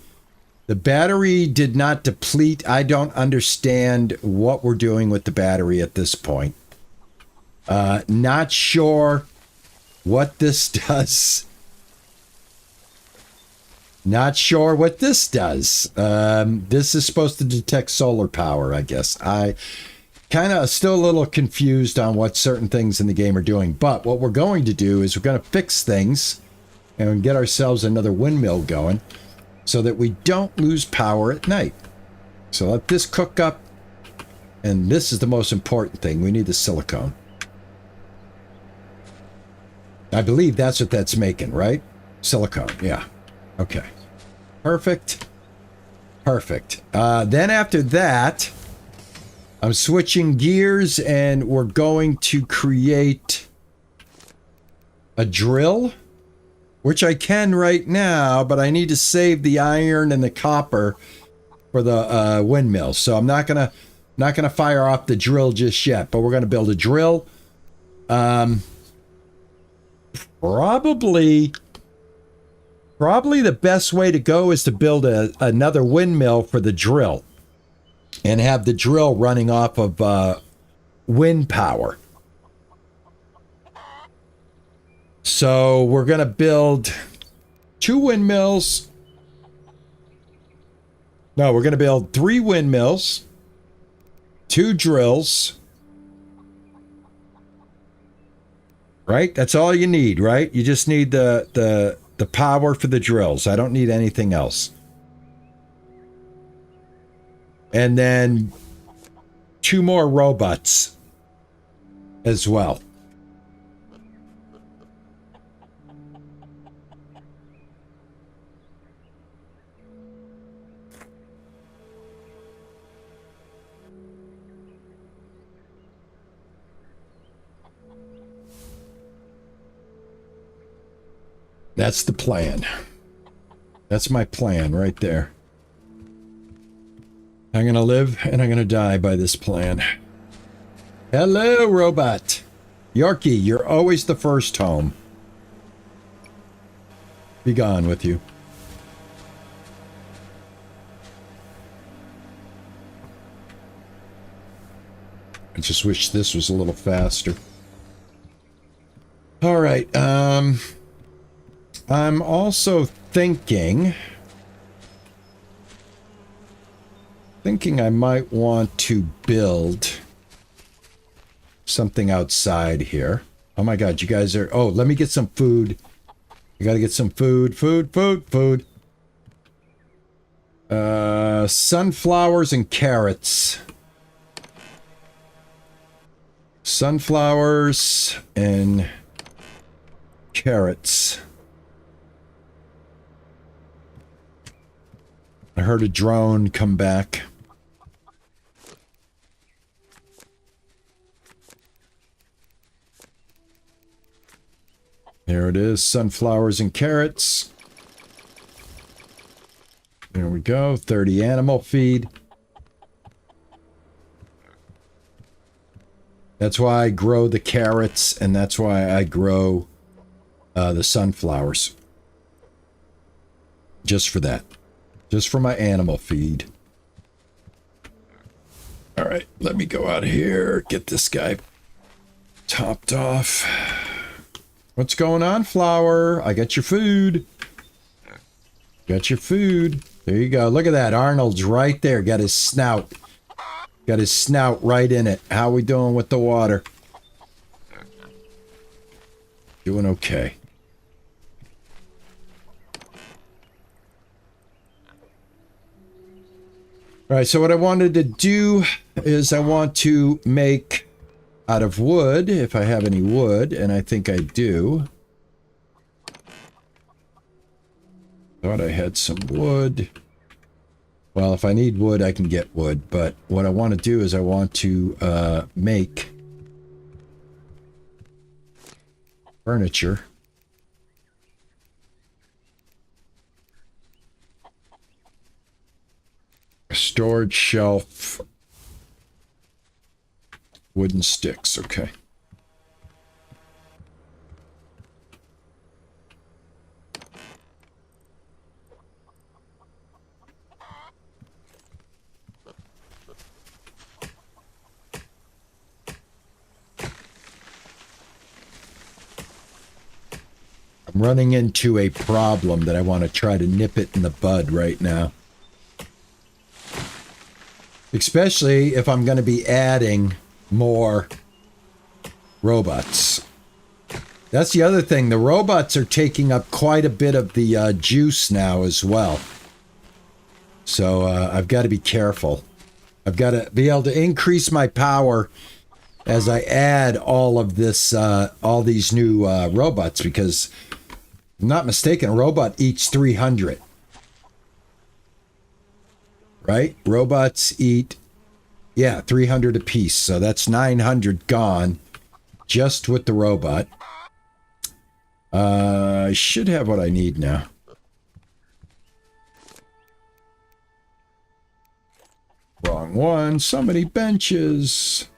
The battery did not deplete. I don't understand what we're doing with the battery at this point. Not sure what this does. Not sure what this does. This is supposed to detect solar power, I guess. I kind of still a little confused on what certain things in the game are doing. But what we're going to do is we're going to fix things and get ourselves another windmill going so that we don't lose power at night. So let this cook up. And this is the most important thing. We need the silicone. I believe that's what that's making, right? Silicone, yeah. Okay. Perfect. Perfect. Then after that, I'm switching gears and we're going to create a drill, which I can right now, but I need to save the iron and the copper for the windmill. So I'm not gonna fire off the drill just yet, but we're gonna build a drill. Probably the best way to go is to build another windmill for the drill and have the drill running off of wind power. So we're going to build 2 windmills. No, we're going to build 3 windmills, 2 drills. Right? That's all you need, right? You just need the power for the drills. I don't need anything else. And then 2 more robots as well. That's the plan. That's my plan right there. I'm gonna live and I'm gonna die by this plan. Hello, robot. Yorkie, you're always the first home. Be gone with you. I just wish this was a little faster. All right, I'm also thinking I might want to build something outside here. Oh my God, you guys are... Oh, let me get some food. I gotta get some food. Food. Sunflowers and carrots. Sunflowers and carrots. I heard a drone come back. There it is, sunflowers and carrots. There we go, 30 animal feed. That's why I grow the carrots, and that's why I grow the sunflowers. Just for that. Just for my animal feed. All right, let me go out here, get this guy topped off. What's going on, flower? I got your food. Got your food. There you go. Look at that. Arnold's right there. Got his snout. Got his snout right in it. How we doing with the water? Doing okay. All right, so what I wanted to do is I want to make out of wood, if I have any wood, and I think I do. Thought I had some wood. Well, if I need wood, I can get wood, but what I want to do is I want to make furniture. Storage shelf. Wooden sticks, okay. I'm running into a problem that I want to try to nip it in the bud right now. Especially if I'm going to be adding more robots. That's the other thing. The robots are taking up quite a bit of the juice now as well. So I've got to be careful. I've got to be able to increase my power as I add all of this, all these new robots, because if I'm not mistaken, a robot eats 300. Right? Robots eat, yeah, 300 apiece. So that's 900 gone just with the robot. I should have what I need now. Wrong one. So many benches.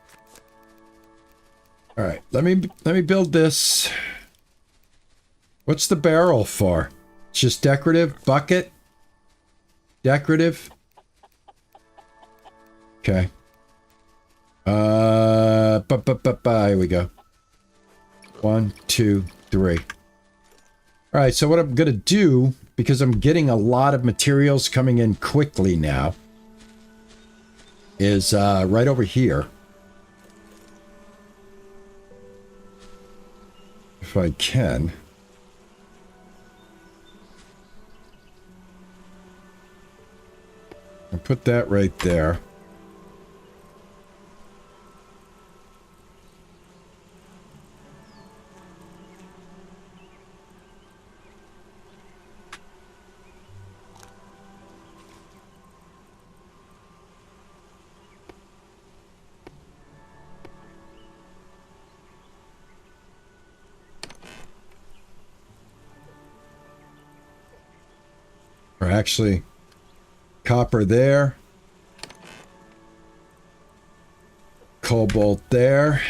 All right, let me build this. What's the barrel for? It's just decorative. Bucket. Decorative. Okay. Here we go. 1, 2, 3. All right, so what I'm going to do, because I'm getting a lot of materials coming in quickly now, is right over here. If I can. I'll put that right there. Or actually, copper there. Cobalt there.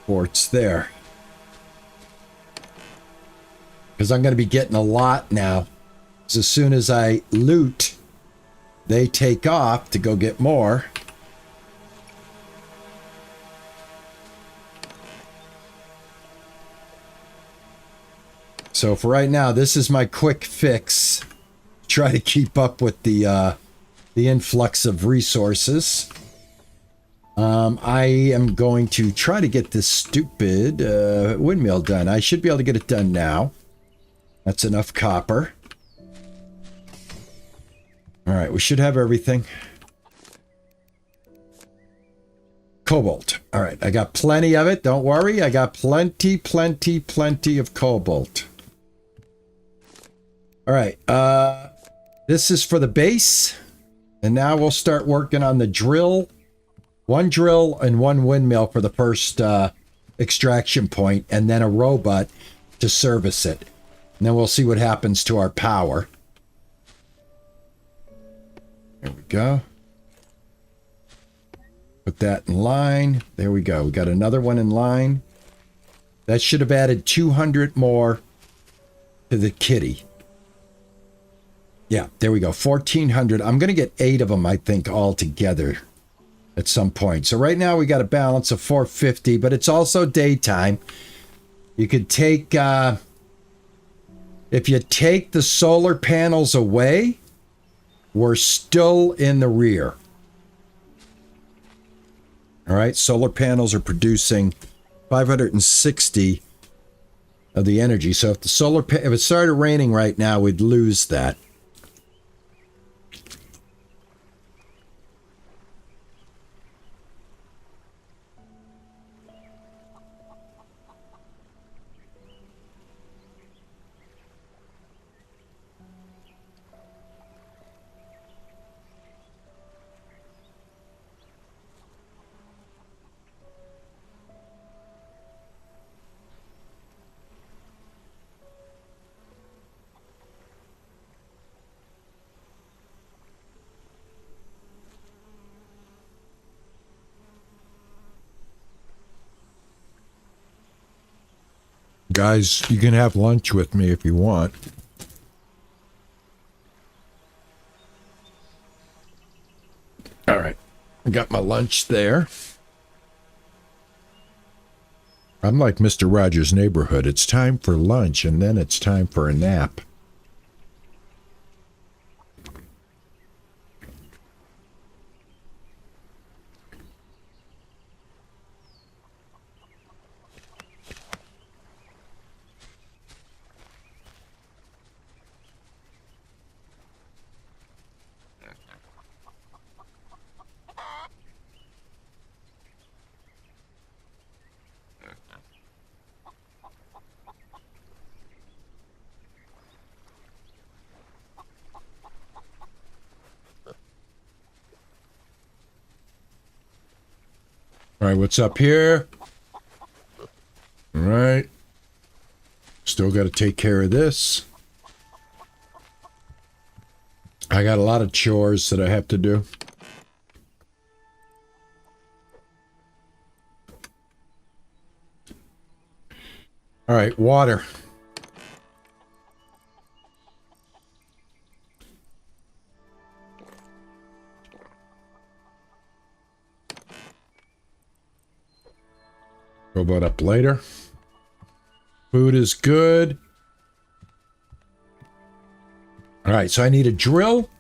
Quartz there. Because I'm going to be getting a lot now. So as soon as I loot, they take off to go get more. So for right now, this is my quick fix. Try to keep up with the influx of resources. I am going to try to get this stupid windmill done. I should be able to get it done now. That's enough copper. All right, we should have everything. Cobalt. All right, I got plenty of it. Don't worry. I got plenty of cobalt. All right, this is for the base. And now we'll start working on the drill. One drill and one windmill for the first extraction point, and then a robot to service it. And then we'll see what happens to our power. There we go. Put that in line. There we go. We got another one in line. That should have added 200 more to the kitty. Yeah, there we go. 1,400. I'm going to get 8 of them, I think, all together at some point. So right now we got a balance of 450, but it's also daytime. You could take, if you take the solar panels away, we're still in the rear. All right, solar panels are producing 560 of the energy. So if the if it started raining right now, we'd lose that. Guys, you can have lunch with me if you want. All right. I got my lunch there. I'm like Mr. Rogers' Neighborhood. It's time for lunch, and then it's time for a nap. All right, what's up here? All right. Still got to take care of this. I got a lot of chores that I have to do. All right, water. Robot up later. Food is good. All right, so I need a drill.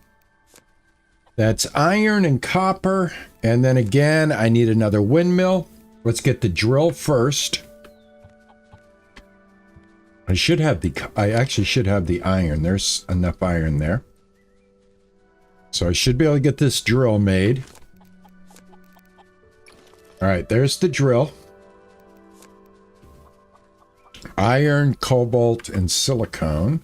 That's iron and copper. And then again, I need another windmill. Let's get the drill first. I actually should have the iron. There's enough iron there. So I should be able to get this drill made. All right, there's the drill. Iron, cobalt, and silicone.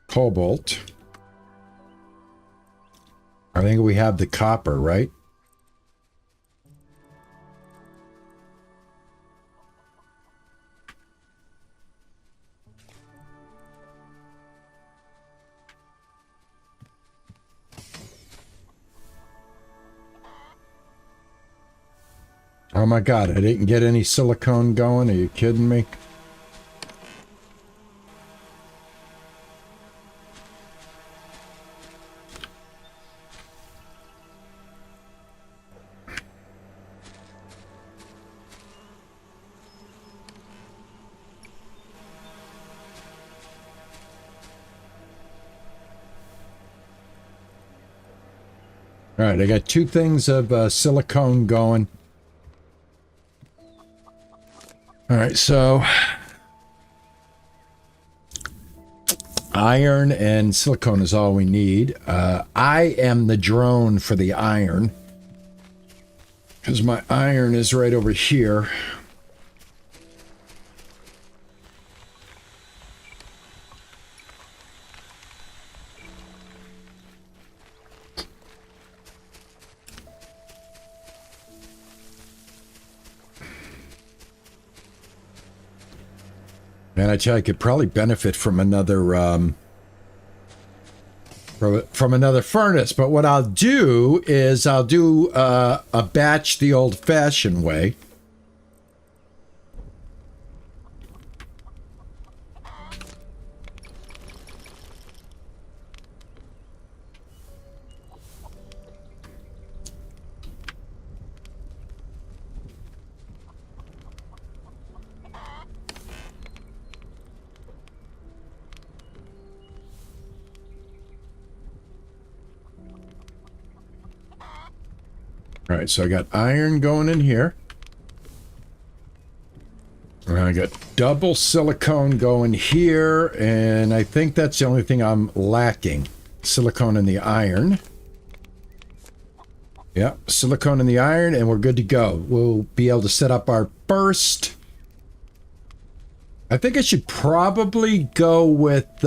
Cobalt. I think we have the copper, right? Oh my God, I didn't get any silicone going. Are you kidding me? All right, I got two things of silicone going. All right, so iron and silicone is all we need. I am the drone for the iron because my iron is right over here. And I tell you, I could probably benefit from another from another furnace. But what I'll do is I'll do a batch the old-fashioned way. All right, so I got iron going in here. And I got double silicone going here, and I think that's the only thing I'm lacking. Silicone in the iron. Yep, silicone in the iron, and we're good to go. We'll be able to set up our first. I think I should probably go with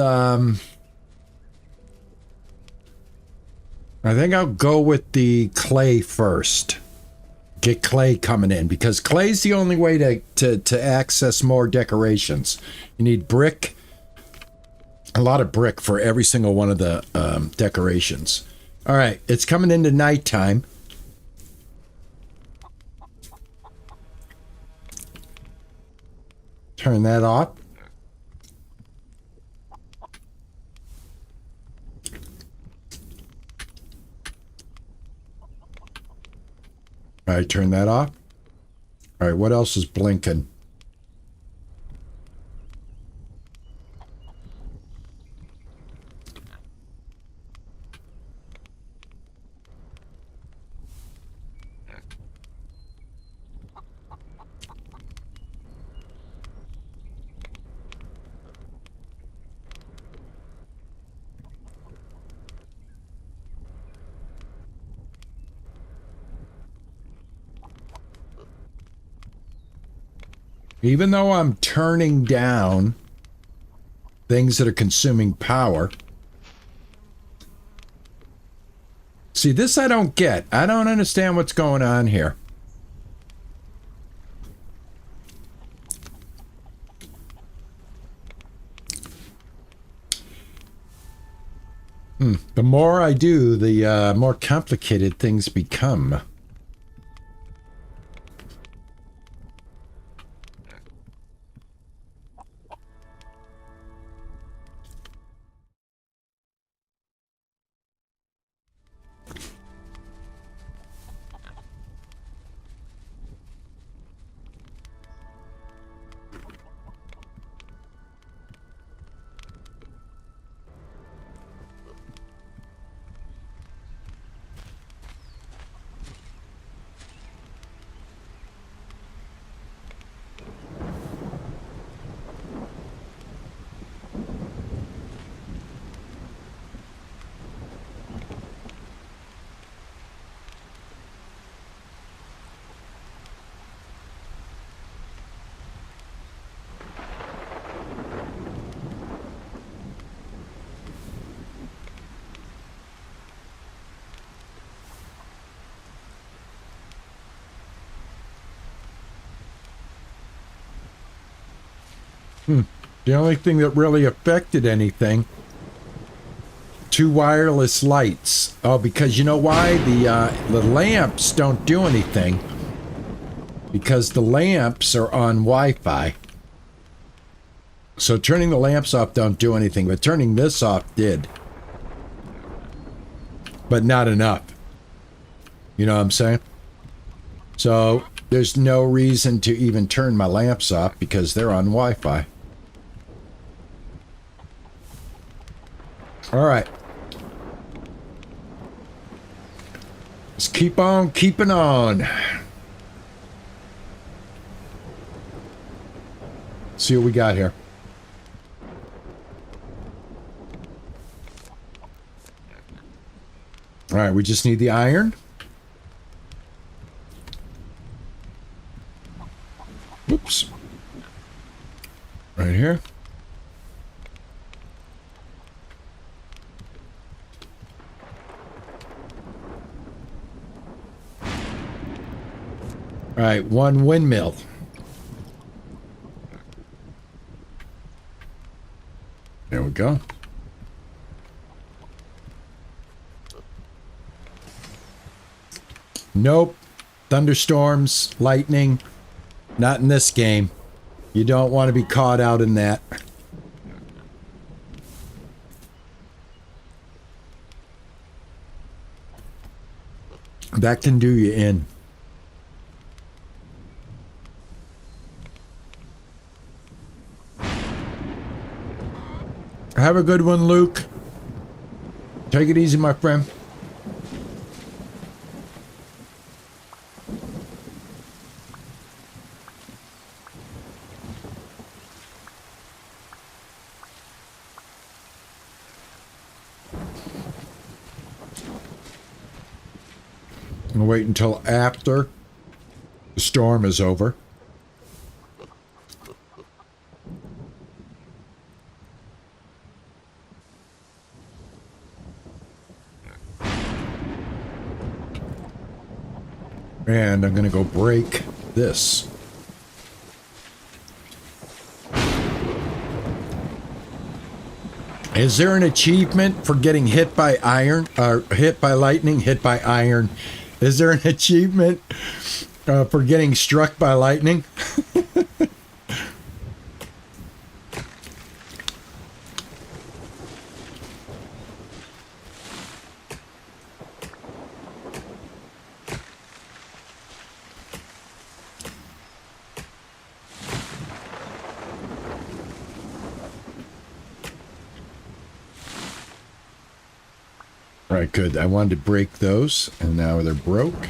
I think I'll go with the clay first. Get clay coming in, because clay's the only way to access more decorations. You need brick, a lot of brick for every single one of the decorations. All right, it's coming into nighttime. Turn that off. All right, turn that off. All right, what else is blinking? Even though I'm turning down things that are consuming power. See, this I don't get. I don't understand what's going on here. The more I do, the more complicated things become. The only thing that really affected anything, 2 wireless lights. Oh, because you know why? The lamps don't do anything. Because the lamps are on Wi-Fi. So turning the lamps off don't do anything, but turning this off did. But not enough. You know what I'm saying? So there's no reason to even turn my lamps off because they're on Wi-Fi. All right. Let's keep on keeping on. See what we got here. All right, we just need the iron. Whoops. Right here. All right, 1 windmill. There we go. Nope. Thunderstorms, lightning. Not in this game. You don't want to be caught out in that. That can do you in. Have a good one, Luke. Take it easy, my friend. I'm gonna wait until after the storm is over. And I'm going to go break this. Is there an achievement for getting hit by iron, or hit by lightning, hit by iron? Is there an achievement for getting struck by lightning? right, good. I wanted to break those, and now they're broke.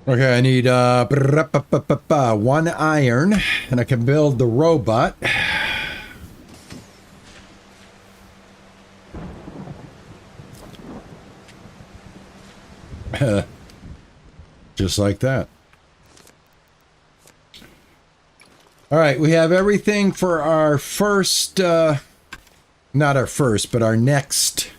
Okay, I need 1 iron, and I can build the robot. Just like that. All right, we have everything for our first, not our first, but our next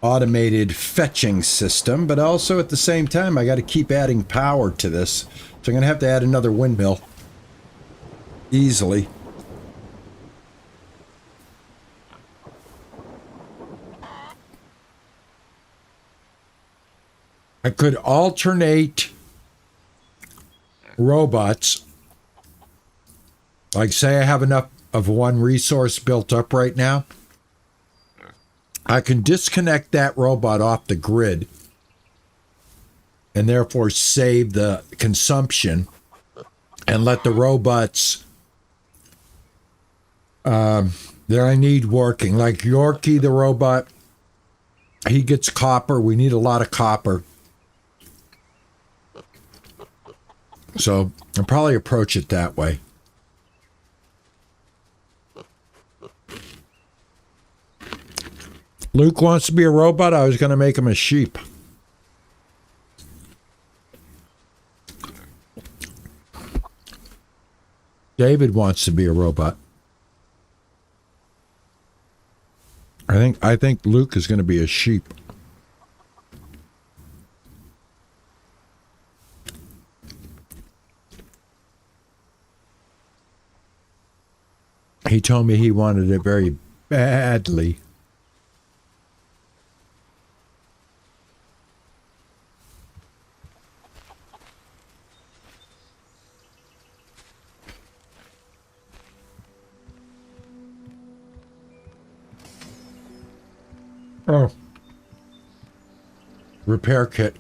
automated fetching system, but also at the same time, I got to keep adding power to this. So I'm going to have to add another windmill. Easily. I could alternate robots. Like, say I have enough of one resource built up right now. I can disconnect that robot off the grid and therefore save the consumption and let the robots that I need working. Like Yorkie, the robot, he gets copper. We need a lot of copper. So I'll probably approach it that way. Luke wants to be a robot. I was going to make him a sheep. David wants to be a robot. I think Luke is going to be a sheep. He told me he wanted it very badly. Oh. Repair kit.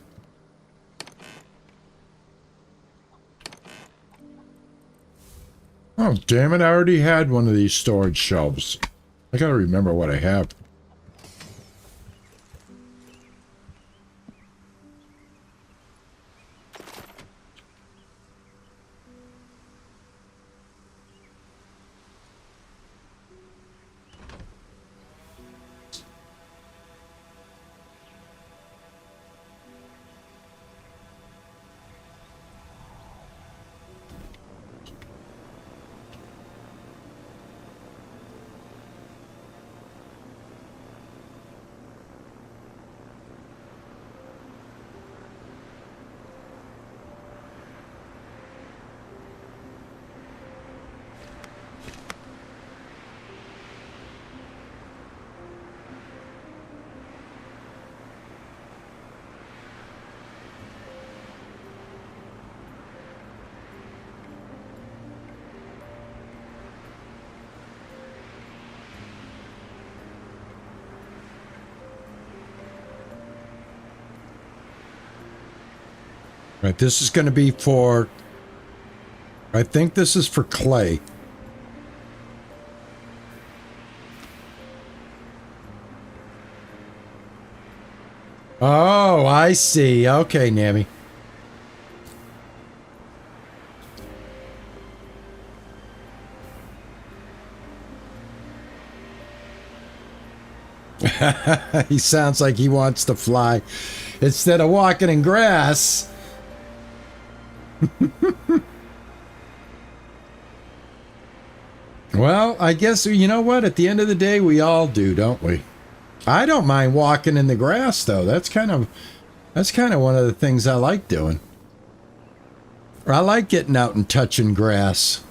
Oh, damn it. I already had one of these storage shelves. I gotta remember what I have. Right, this is going to be for, I think this is for clay. Oh, I see. Okay, Nammy. He sounds like he wants to fly instead of walking in grass. Well, I guess, you know what? At the end of the day, we all do, don't we? I don't mind walking in the grass, though. That's kind of one of the things I like doing. I like getting out and touching grass.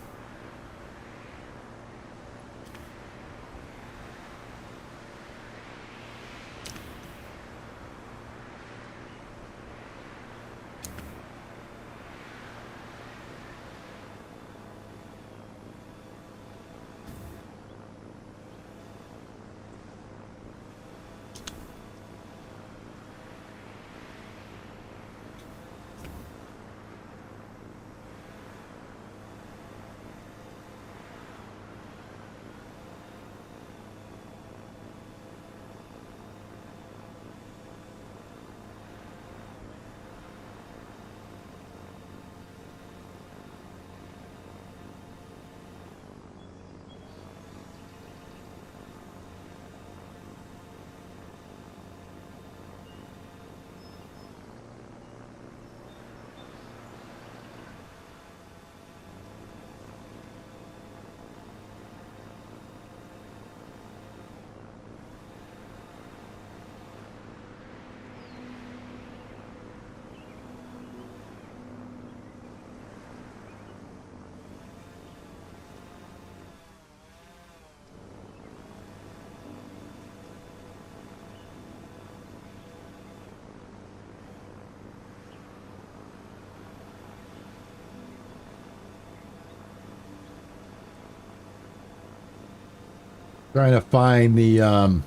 Trying to find the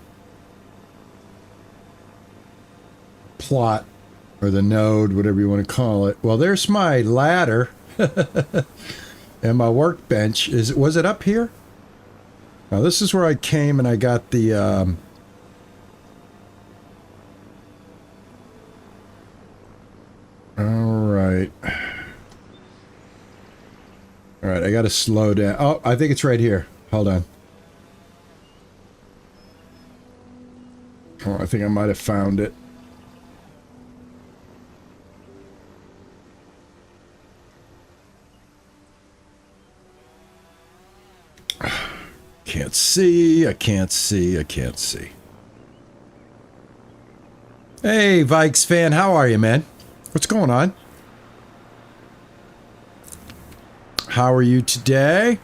plot or the node, whatever you want to call it. Well, there's my ladder and my workbench. Was it up here? Now this is where I came and I got the all right, I gotta slow down. Oh, I think it's right here. Hold on. Oh, I think I might have found it. Can't see, I can't see, I can't see. Hey, Vikes fan, how are you, man? What's going on? How are you today?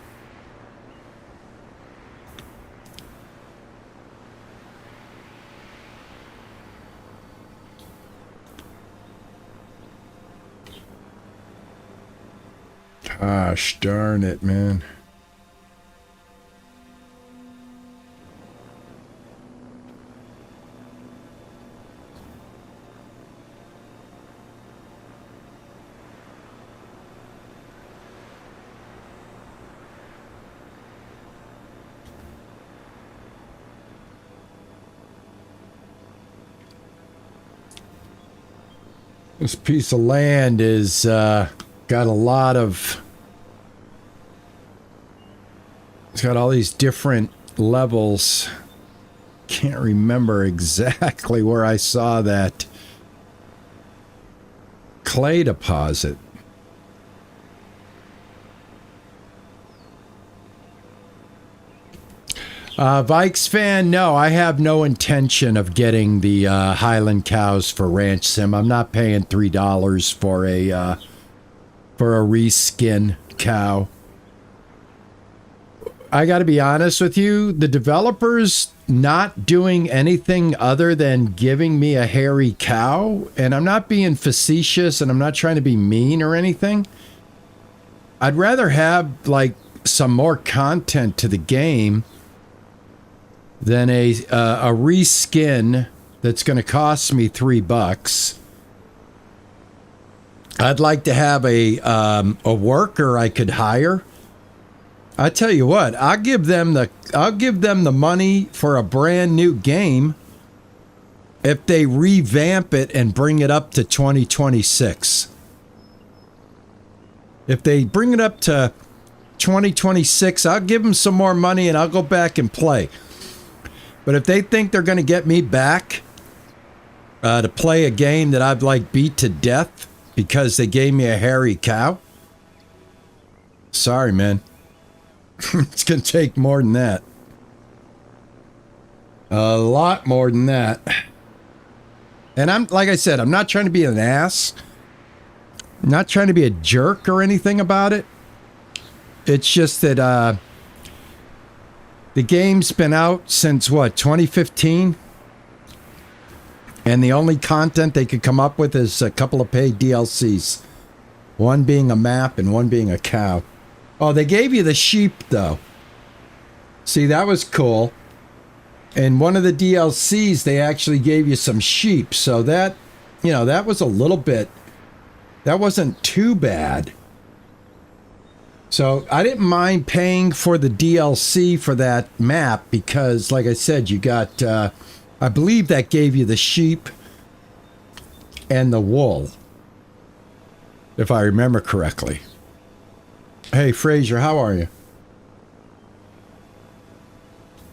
Gosh darn it, man. This piece of land is got a lot of... It's got all these different levels. Can't remember exactly where I saw that clay deposit. Vikes fan, no, I have no intention of getting the Highland cows for Ranch Sim. I'm not paying $3 for a reskin cow. I got to be honest with you, the developer's not doing anything other than giving me a hairy cow, and I'm not being facetious and I'm not trying to be mean or anything. I'd rather have like some more content to the game than a reskin that's going to cost me $3. I'd like to have a worker I could hire. I tell you what, I'll give them the money for a brand new game if they revamp it and bring it up to 2026. If they bring it up to 2026, I'll give them some more money and I'll go back and play. But if they think they're going to get me back to play a game that I've like beat to death because they gave me a hairy cow, sorry, man. It's going to take more than that. A lot more than that. And I'm, like I said, I'm not trying to be an ass. I'm not trying to be a jerk or anything about it. It's just that the game's been out since, what, 2015? And the only content they could come up with is a couple of paid DLCs. One being a map and one being a cow. Oh, they gave you the sheep, though. See, that was cool. And one of the DLCs, they actually gave you some sheep. So that, you know, that was a little bit... That wasn't too bad. So I didn't mind paying for the DLC for that map because, like I said, you got... I believe that gave you the sheep and the wool. If I remember correctly. Hey, Fraser, how are you?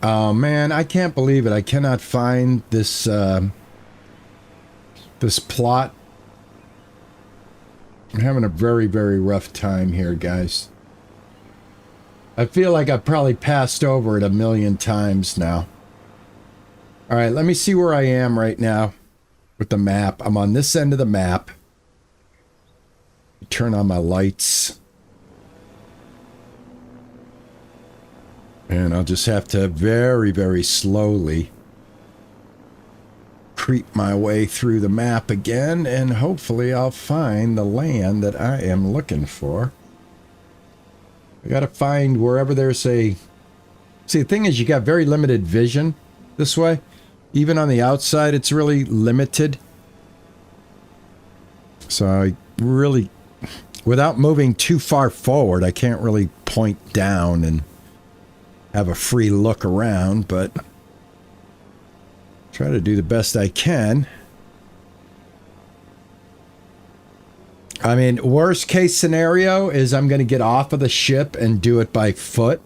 Oh, man, I can't believe it. I cannot find this, this plot. I'm having a very, very rough time here, guys. I feel like I've probably passed over it a million times now. All right, let me see where I am right now with the map. I'm on this end of the map. Turn on my lights. And I'll just have to very, very slowly creep my way through the map again, and hopefully I'll find the land that I am looking for. I gotta find wherever there's a... See, the thing is, you got very limited vision this way. Even on the outside, it's really limited. So I really... Without moving too far forward, I can't really point down and have a free look around, but try to do the best I can. I mean, worst case scenario is I'm going to get off of the ship and do it by foot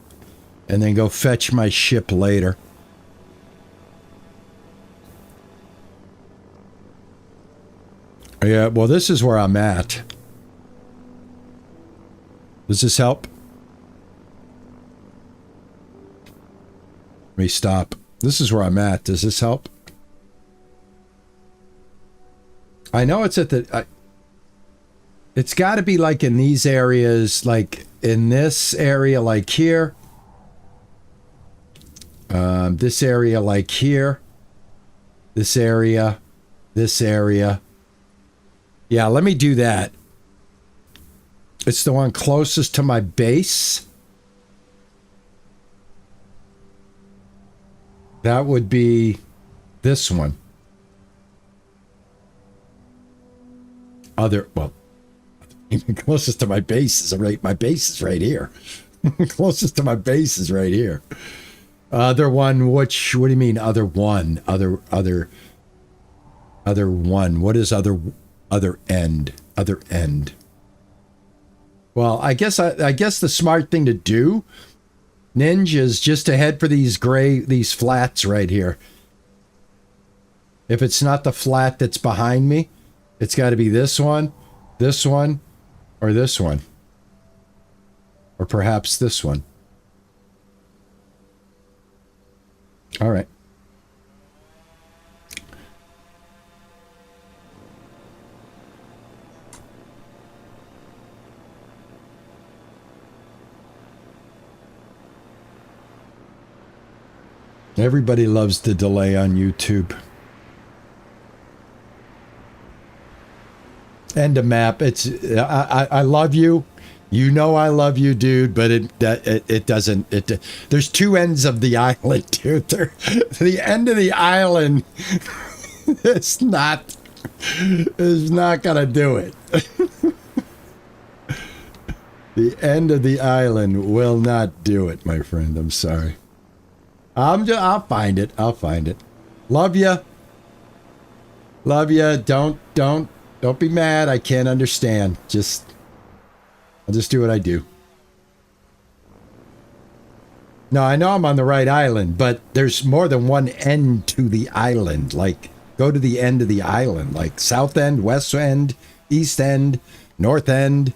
and then go fetch my ship later. Yeah, well, this is where I'm at. Does this help? Let me stop. This is where I'm at. Does this help? I know it's at the... it's got to be like in these areas, like in this area, like here. This area, like here. This area. This area. Yeah, let me do that. It's the one closest to my base. That would be this one. Well, even closest to my base is my base is right here. Closest to my base is right here. Other one, what do you mean other one? Other one. What is other end? Other end. Well, I guess the smart thing to do, Ninja, is just to head for these flats right here. If it's not the flat that's behind me, it's got to be this one, or this one. Or perhaps this one. All right. Everybody loves the delay on YouTube. And a map. It's I love you. You know I love you, dude, but it doesn't. There's two ends of the island, dude. The end of the island is not is not gonna do it. The end of the island will not do it, my friend. I'm sorry. I'll find it. I'll find it. Love ya. Love ya. Don't be mad. I can't understand. I'll just do what I do. No, I know I'm on the right island, but there's more than one end to the island. Like, go to the end of the island. Like, south end, west end, east end, north end.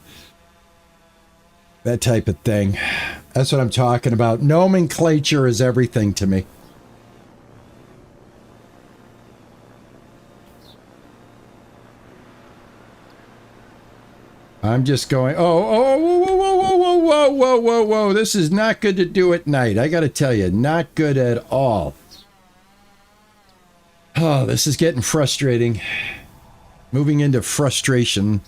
That type of thing. That's what I'm talking about. Nomenclature is everything to me. I'm just going, whoa, whoa. This is not good to do at night. I got to tell you, not good at all. Oh, this is getting frustrating. Moving into frustration.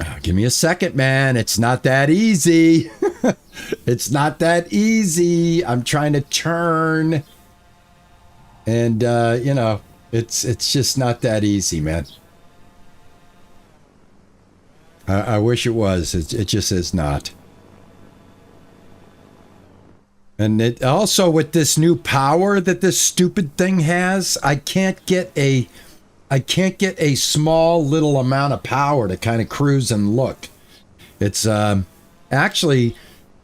Oh, give me a second, man. It's not that easy. It's not that easy. I'm trying to turn. And, you know, it's just not that easy, man. I wish it was. It just is not. And it also, with this new power that this stupid thing has, I can't get a small little amount of power to kind of cruise and look. It's actually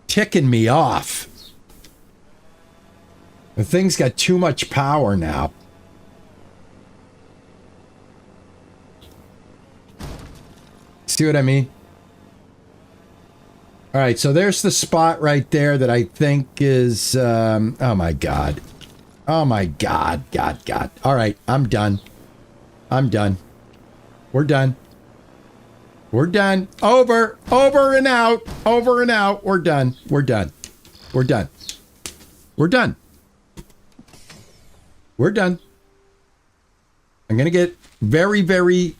ticking me off. The thing's got too much power now. See what I mean? All right, so there's the spot right there that I think is, oh my God. Oh my God, God. All right, I'm done. I'm done. We're done. We're done. Over and out. Over and out. We're done. We're done. We're done. We're done. We're done. I'm going to get very, very,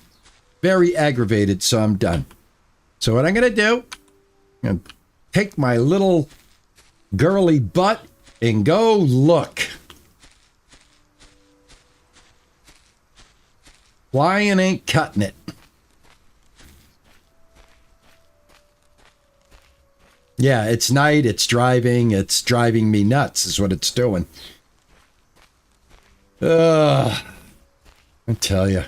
very aggravated, so I'm done. So what I'm going to do, I'm going to take my little girly butt and go look. Flying ain't cutting it. Yeah, it's night, it's driving me nuts is what it's doing. I tell you.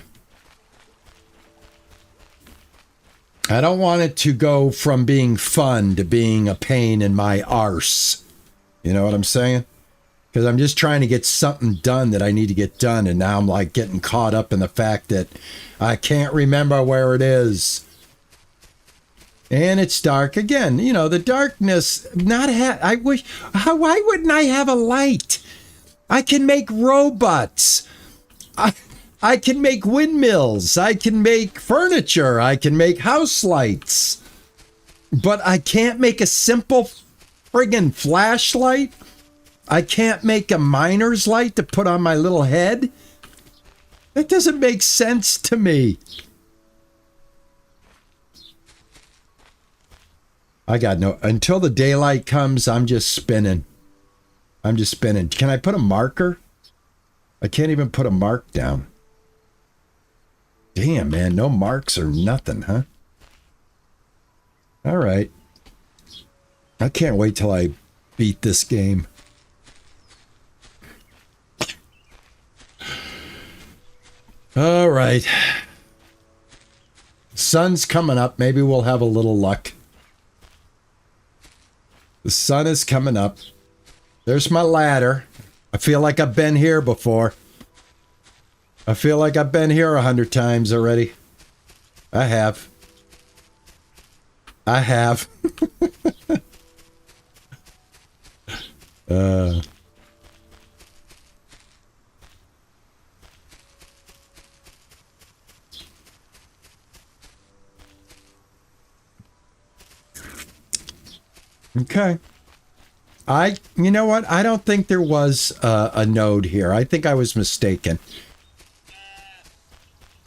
I don't want it to go from being fun to being a pain in my arse. You know what I'm saying? Because I'm just trying to get something done that I need to get done, and now I'm like getting caught up in the fact that I can't remember where it is. And it's dark again. You know, the darkness, I wish, why wouldn't I have a light? I can make robots. I can make windmills. I can make furniture. I can make house lights. But I can't make a simple friggin' flashlight. I can't make a miner's light to put on my little head. That doesn't make sense to me. I got no, until the daylight comes, I'm just spinning. I'm just spinning. Can I put a marker? I can't even put a mark down. Damn, man, no marks or nothing, huh? All right. I can't wait till I beat this game. All right. Sun's coming up. Maybe we'll have a little luck. The sun is coming up. There's my ladder. I feel like I've been here before. I feel like I've been here 100 times already. I have. I have. Okay. You know what? I don't think there was a node here. I think I was mistaken.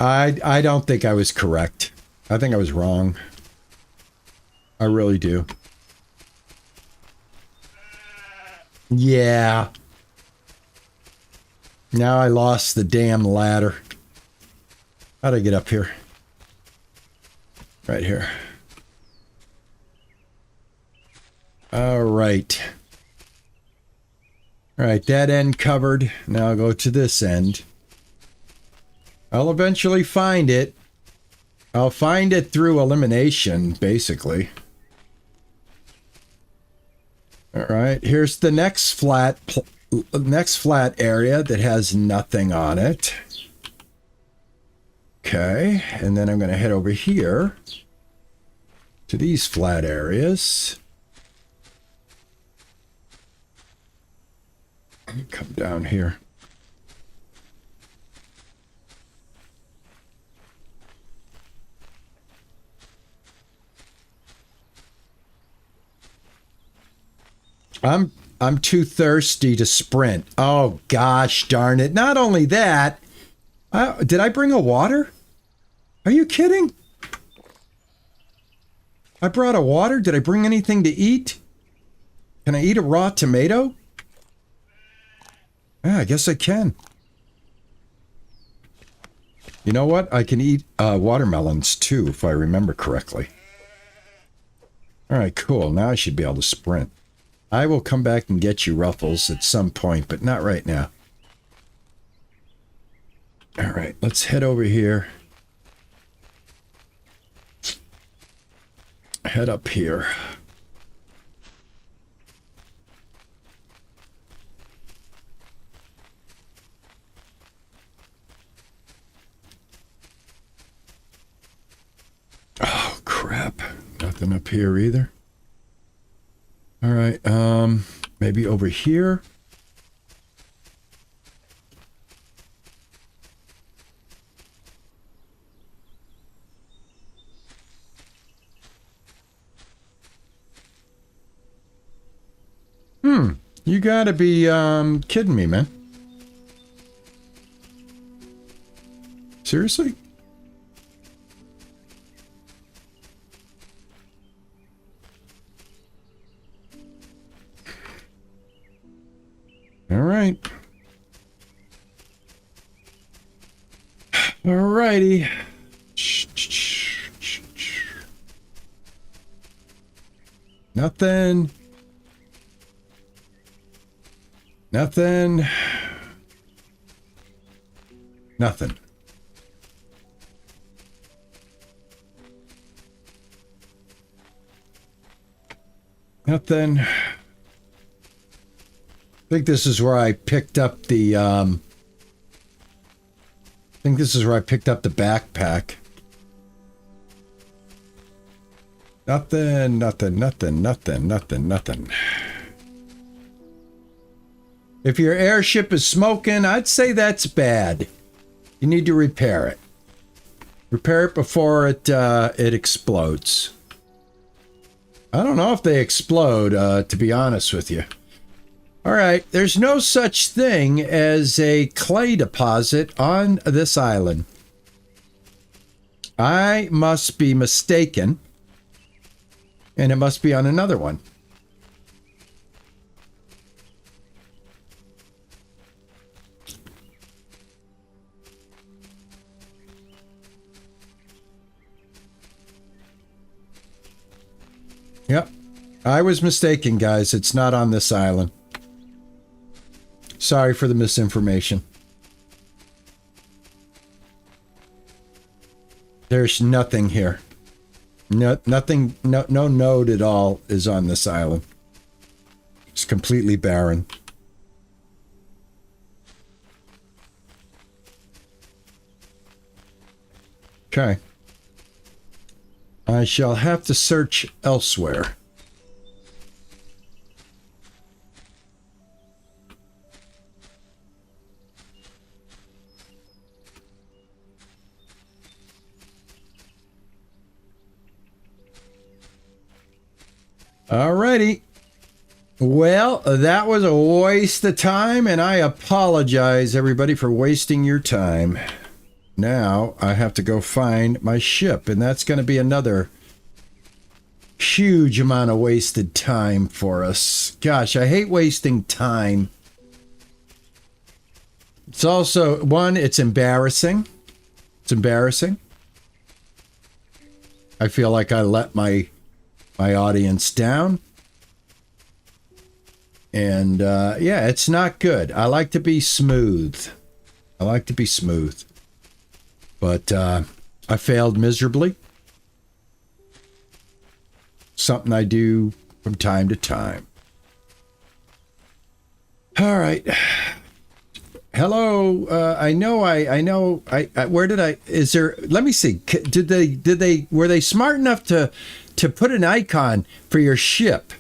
I don't think I was correct. I think I was wrong. I really do. Yeah. Now I lost the damn ladder. How'd I get up here? Right here. All right. All right, that end covered. Now I'll go to this end. I'll eventually find it. I'll find it through elimination, basically. All right, here's the next flat area that has nothing on it. Okay, and then I'm going to head over here to these flat areas. Come down here. I'm too thirsty to sprint. Oh gosh darn it. Not only that, did I bring a water? Are you kidding? I brought a water. Did I bring anything to eat? Can I eat a raw tomato? Yeah, I guess I can. You know what? I can eat watermelons too, if I remember correctly. All right, cool. Now I should be able to sprint. I will come back and get you, Ruffles, at some point, but not right now. All right, let's head over here. Head up here. Oh, crap. Nothing up here either. All right, maybe over here. You gotta be, kidding me, man. Seriously? All right. All righty. Nothing. Nothing. Nothing. Nothing. I think this is where I picked up the, backpack. Nothing, nothing, nothing, nothing, nothing, nothing. If your airship is smoking, I'd say that's bad. You need to repair it. Repair it before it explodes. I don't know if they explode, to be honest with you. All right, there's no such thing as a clay deposit on this island. I must be mistaken, and it must be on another one. Yep, I was mistaken, guys. It's not on this island. Sorry for the misinformation. There's nothing here. Nothing, no node at all is on this island. It's completely barren. Okay. I shall have to search elsewhere. Alrighty. Well, that was a waste of time, and I apologize, everybody, for wasting your time. Now, I have to go find my ship, and that's going to be another huge amount of wasted time for us. Gosh, I hate wasting time. It's also, one, it's embarrassing. It's embarrassing. I feel like I let my audience down. And yeah, it's not good. I like to be smooth. I like to be smooth. But I failed miserably. Something I do from time to time. All right. Hello. Where did I, is there, let me see. Were they smart enough to put an icon for your ship?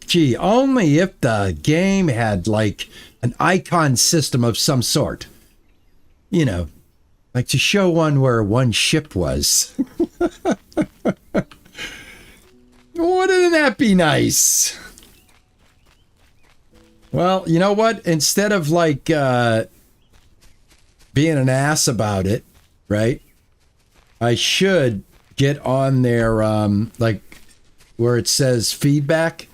Gee, only if the game had like an icon system of some sort. You know, like to show one where one ship was. Wouldn't that be nice? Well, you know what? Instead of like being an ass about it, right? I should get on there, like where it says feedback.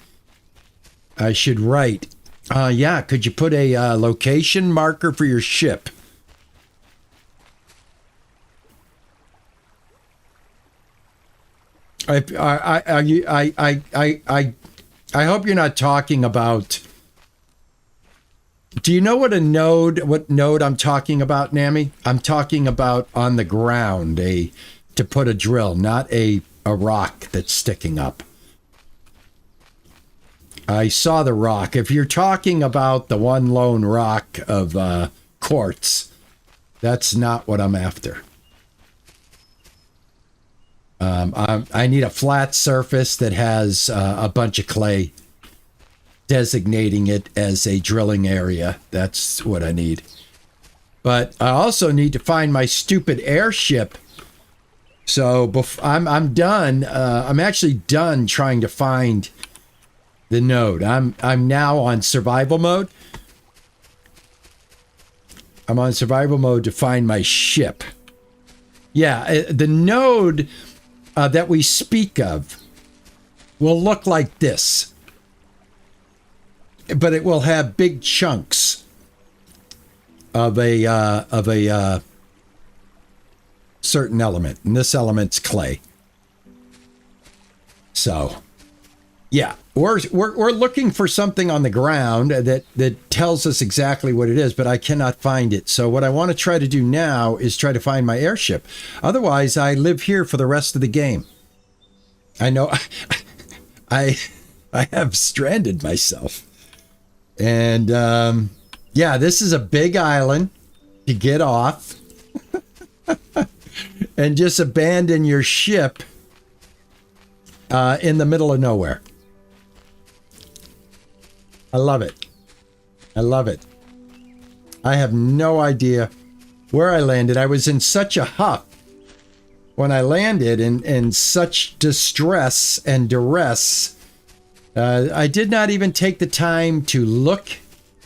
I should write, yeah, could you put a location marker for your ship? I hope you're not talking about. Do you know what node I'm talking about, Nami? I'm talking about on the ground, to put a drill, not a rock that's sticking up. I saw the rock. If you're talking about the one lone rock of quartz, that's not what I'm after. I need a flat surface that has a bunch of clay, designating it as a drilling area. That's what I need. But I also need to find my stupid airship. So I'm done. I'm actually done trying to find the node. I'm now on survival mode. I'm on survival mode to find my ship. Yeah, the node that we speak of will look like this, but it will have big chunks of a certain element, and this element's clay. So, yeah, we're looking for something on the ground that tells us exactly what it is, but I cannot find it. So what I want to try to do now is try to find my airship. Otherwise, I live here for the rest of the game. I know I have stranded myself. And yeah, this is a big island to get off and just abandon your ship in the middle of nowhere. I love it. I love it. I have no idea where I landed. I was in such a huff when I landed, in such distress and duress. I did not even take the time to look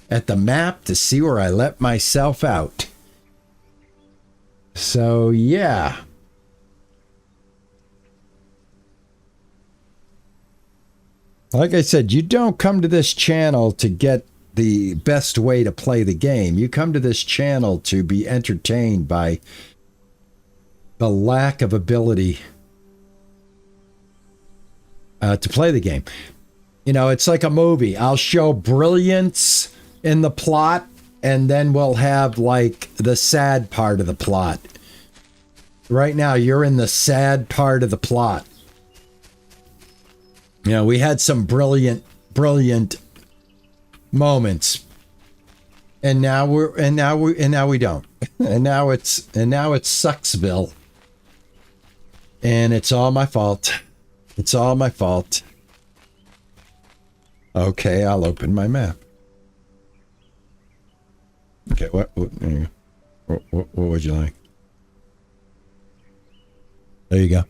at the map to see where I let myself out. So, yeah. Like I said, you don't come to this channel to get the best way to play the game. You come to this channel to be entertained by the lack of ability to play the game. You know, it's like a movie. I'll show brilliance in the plot, and then we'll have like the sad part of the plot. Right now, you're in the sad part of the plot. You know, we had some brilliant moments, and now we don't. and now it's Sucksville, and it's all my fault. It's all my fault. Okay, I'll open my map. Okay, what would you like? There you go.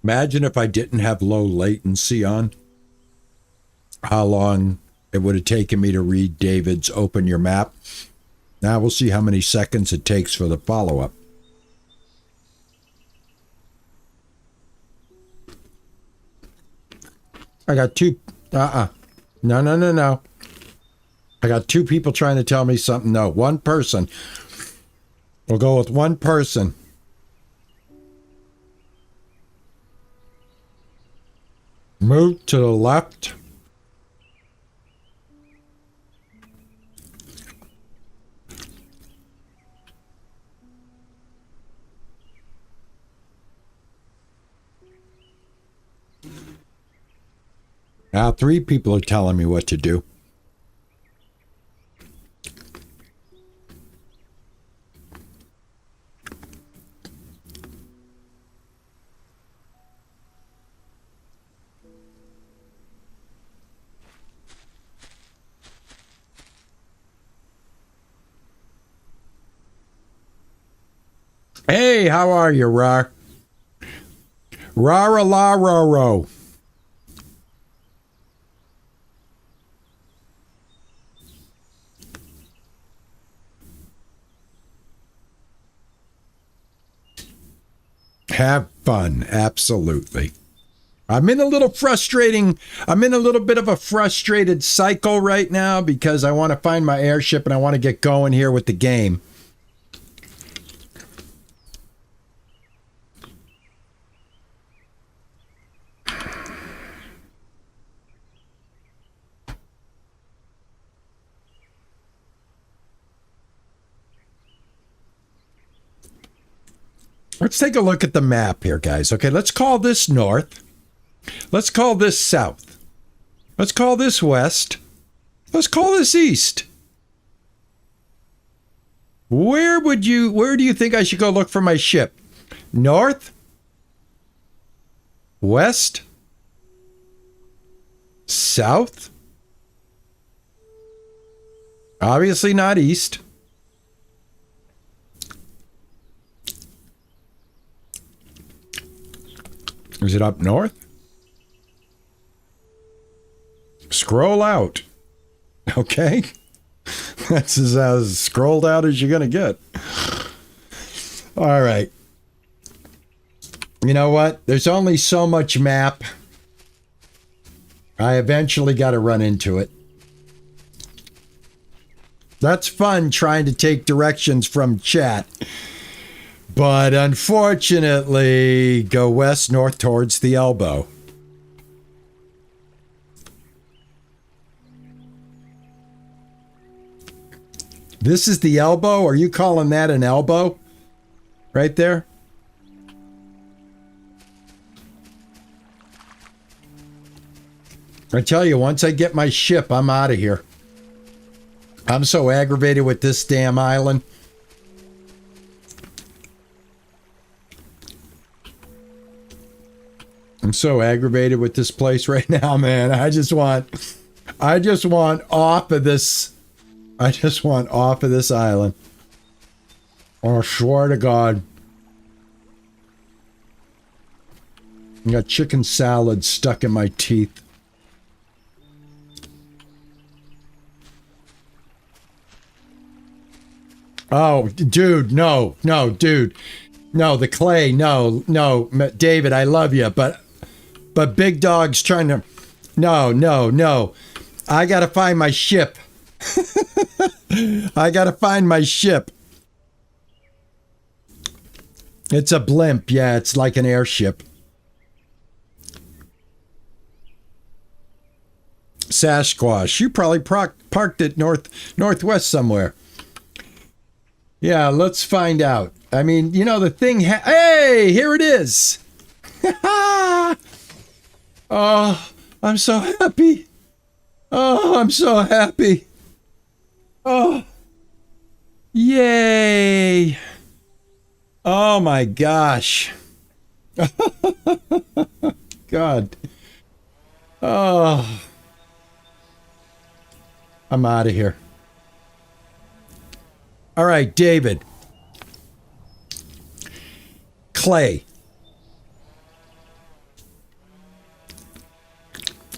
Imagine if I didn't have low latency on, how long it would have taken me to read David's open your map. Now we'll see how many seconds it takes for the follow-up. I got two. No. I got two people trying to tell me something. No, one person. We'll go with one person. Move to the left. Now, three people are telling me what to do. Hey, how are you, Rar? Rara la ro ro. Have fun, absolutely. I'm in a little bit of a frustrated cycle right now because I want to find my airship and I want to get going here with the game. Let's take a look at the map here, guys. Okay, let's call this north. Let's call this south. Let's call this west. Let's call this east. Where do you think I should go look for my ship? North? West? South? Obviously not east. Is it up north? Scroll out. Okay. That's as scrolled out as you're going to get. All right. You know what? There's only so much map. I eventually got to run into it. That's fun trying to take directions from chat. But unfortunately, go west, north towards the elbow. This is the elbow? Are you calling that an elbow? Right there? I tell you, once I get my ship, I'm out of here. I'm so aggravated with this damn island. I'm so aggravated with this place right now, man. I just want off of this. I just want off of this island. Oh, I swear to God. I got chicken salad stuck in my teeth. Oh, dude, no, dude. No, the clay, no, David, I love you, but Big Dog's trying to... No. I gotta find my ship. I gotta find my ship. It's a blimp. Yeah, it's like an airship. Sasquatch. You probably parked it northwest somewhere. Yeah, let's find out. I mean, you know, the thing... Hey, here it is. Oh, I'm so happy. Oh, I'm so happy. Oh, yay. Oh, my gosh. God. Oh. I'm out of here. All right, David. Clay.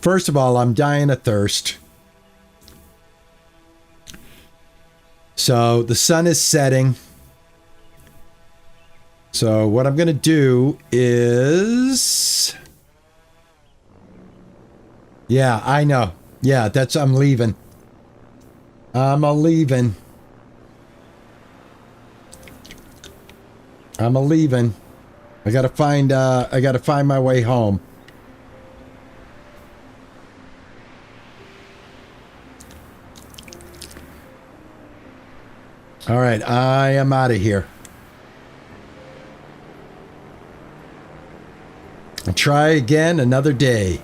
First of all, I'm dying of thirst. So the sun is setting. So what I'm going to do is... Yeah, I know. Yeah, I'm leaving. I'm a-leaving. I'm a-leaving. I gotta find my way home. All right, I am out of here. I'll try again another day.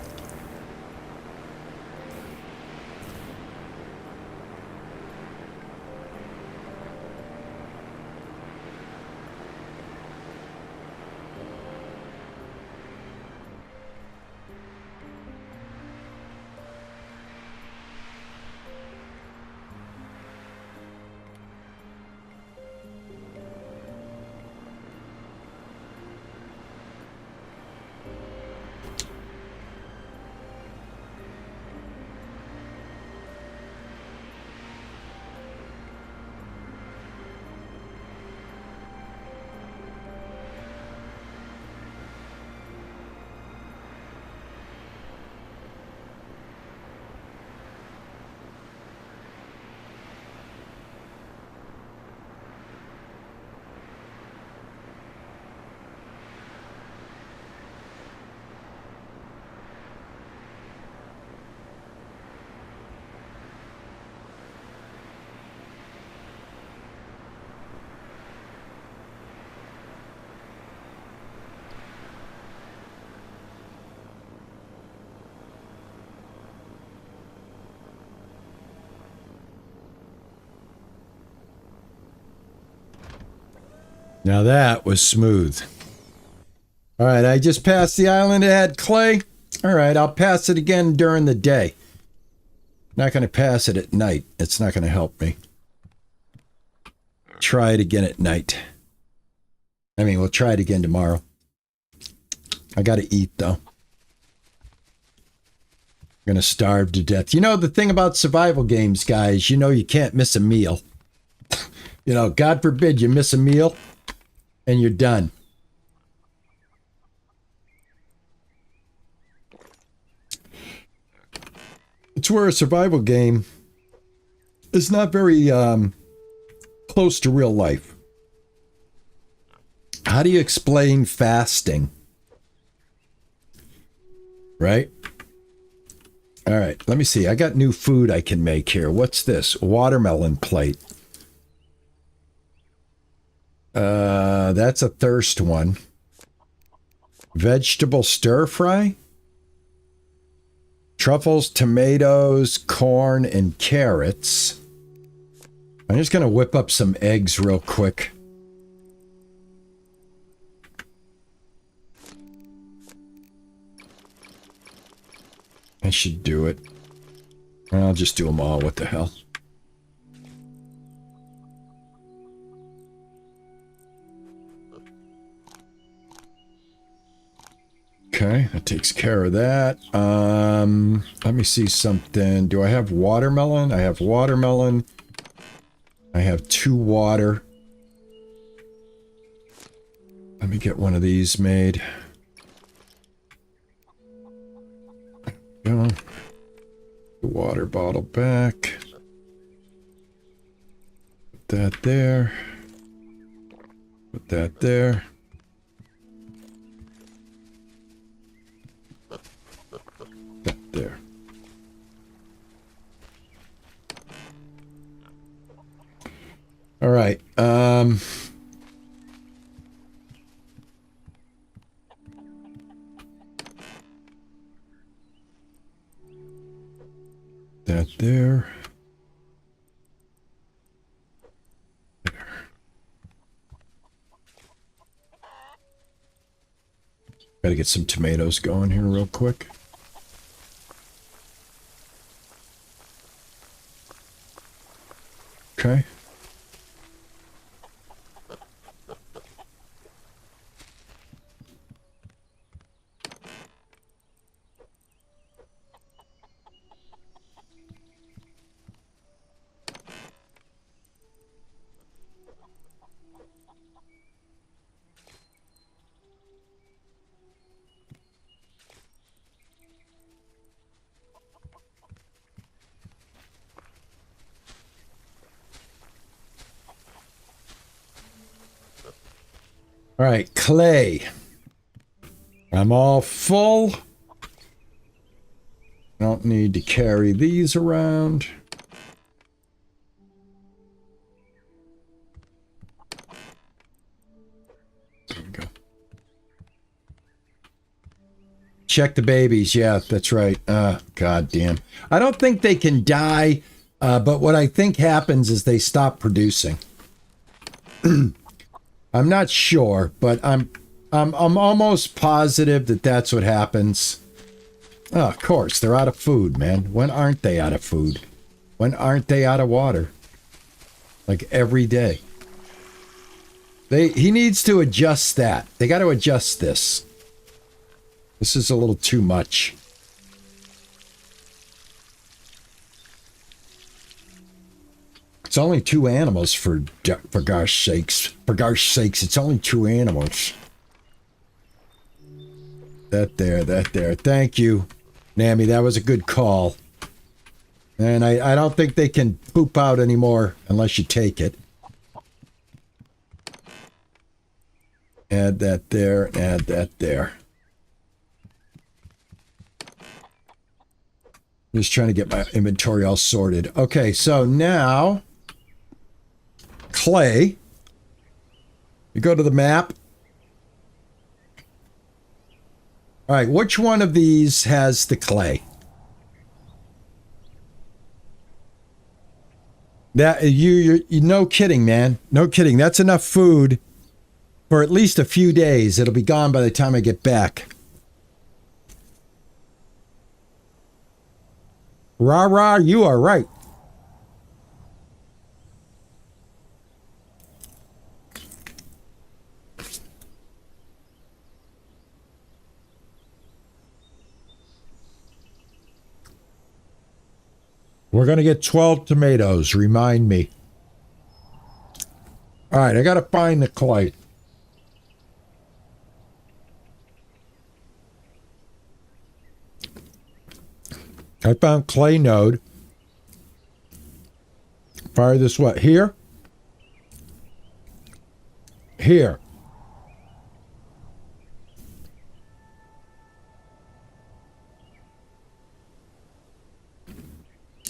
Now that was smooth. All right, I just passed the island that had clay. All right, I'll pass it again during the day. Not going to pass it at night. It's not going to help me. Try it again at night. I mean, we'll try it again tomorrow. I got to eat, though. I'm going to starve to death. You know, the thing about survival games, guys, you know you can't miss a meal. You know, God forbid you miss a meal and you're done. It's where a survival game is not very close to real life. How do you explain fasting? Right? All right, let me see. I got new food I can make here. What's this? Watermelon plate. That's a thirst one. Vegetable stir fry? Truffles, tomatoes, corn, and carrots. I'm just going to whip up some eggs real quick. I should do it. I'll just do them all. What the hell? Okay, that takes care of that. Let me see something. Do I have watermelon? I have watermelon. I have 2 water. Let me get one of these made. Go. The water bottle back. Put that there. Put that there. That there. All right. That there. There. Gotta get some tomatoes going here real quick. Okay. All right, clay. I'm all full. Don't need to carry these around. There we go. Check the babies. Yeah, that's right. God damn. I don't think they can die, but what I think happens is they stop producing. I'm not sure, but I'm almost positive that that's what happens. Oh, of course, they're out of food, man. When aren't they out of food? When aren't they out of water? Like every day. He needs to adjust that. They got to adjust this. This is a little too much. It's only 2 animals for gosh sakes. For gosh sakes, it's only 2 animals. That there. Thank you, Nami. That was a good call. And I don't think they can poop out anymore unless you take it. Add that there, add that there. I'm just trying to get my inventory all sorted. Okay, so now clay. You go to the map. All right, which one of these has the clay? That you no kidding, man. No kidding. That's enough food for at least a few days. It'll be gone by the time I get back. Rah, you are right. We're going to get 12 tomatoes. Remind me. All right, I got to find the clay. I found clay node. Fire this what? Here? Here.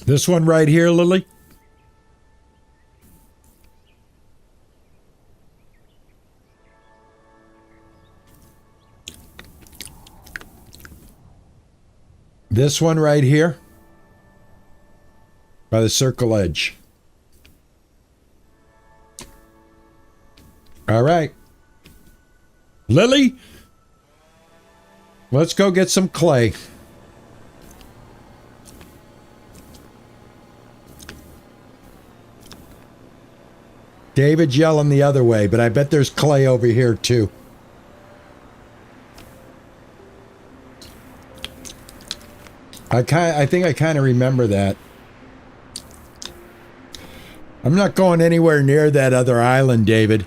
This one right here, Lily? This one right here? By the circle edge. All right. Lily? Let's go get some clay. David's yelling the other way, but I bet there's clay over here too. I think I kind of remember that. I'm not going anywhere near that other island, David.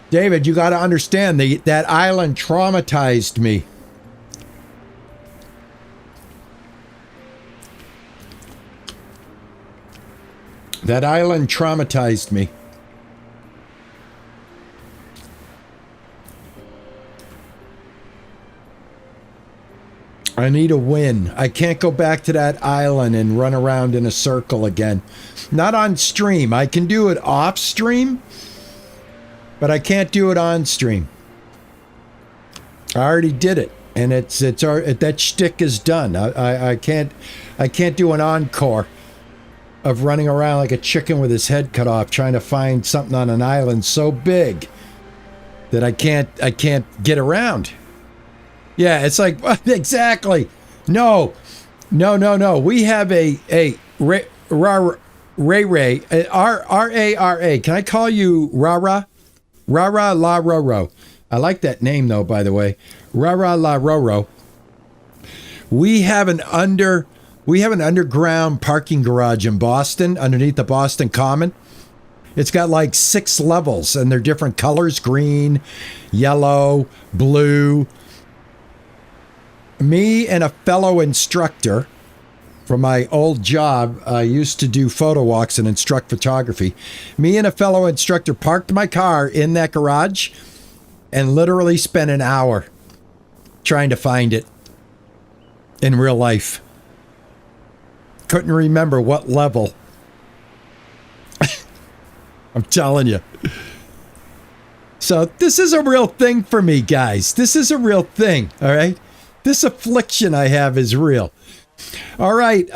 David, you got to understand, that island traumatized me. That island traumatized me. I need a win. I can't go back to that island and run around in a circle again. Not on stream. I can do it off stream, but I can't do it on stream. I already did it, and that shtick is done. I can't do an encore of running around like a chicken with his head cut off trying to find something on an island so big that I can't get around. Yeah, it's like, exactly. No. We have a Ray, R-A-R-A. Can I call you Rara? Rara La Roro. I like that name though, by the way. Rara La Roro. We have an underground parking garage in Boston, underneath the Boston Common. It's got like 6 levels, and they're different colors: green, yellow, blue. Me and a fellow instructor from my old job, I used to do photo walks and instruct photography. Me and a fellow instructor parked my car in that garage, and literally spent an hour trying to find it in real life. Couldn't remember what level. I'm telling you. So this is a real thing for me, guys. This is a real thing, all right? This affliction I have is real. All right,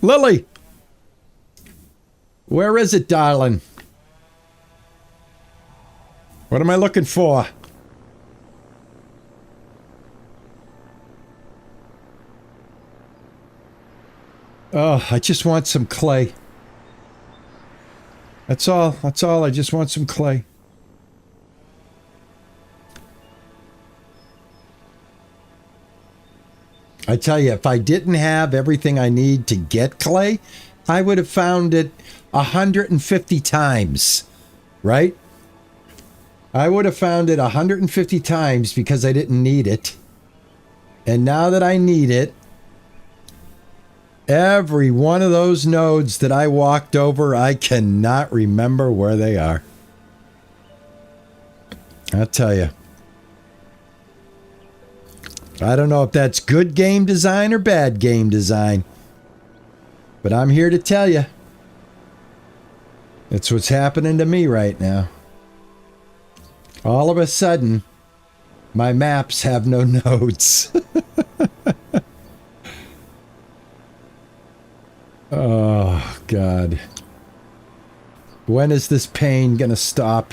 Lily. Where is it, darling? What am I looking for? Oh, I just want some clay. That's all. That's all. I just want some clay. I tell you, if I didn't have everything I need to get clay, I would have found it 150 times, right? I would have found it 150 times because I didn't need it. And now that I need it, every one of those nodes that I walked over, I cannot remember where they are. I'll tell you. I don't know if that's good game design or bad game design. But I'm here to tell you. It's what's happening to me right now. All of a sudden, my maps have no nodes. Oh, God. When is this pain gonna stop?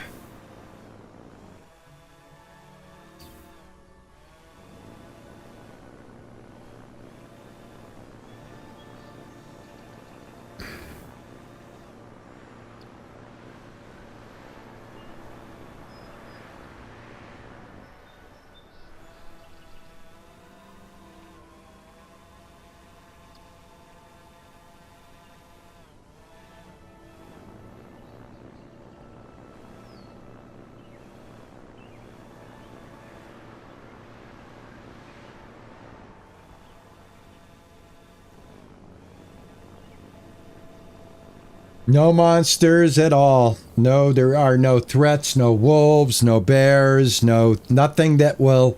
No monsters at all. No, there are no threats, no wolves, no bears, nothing that will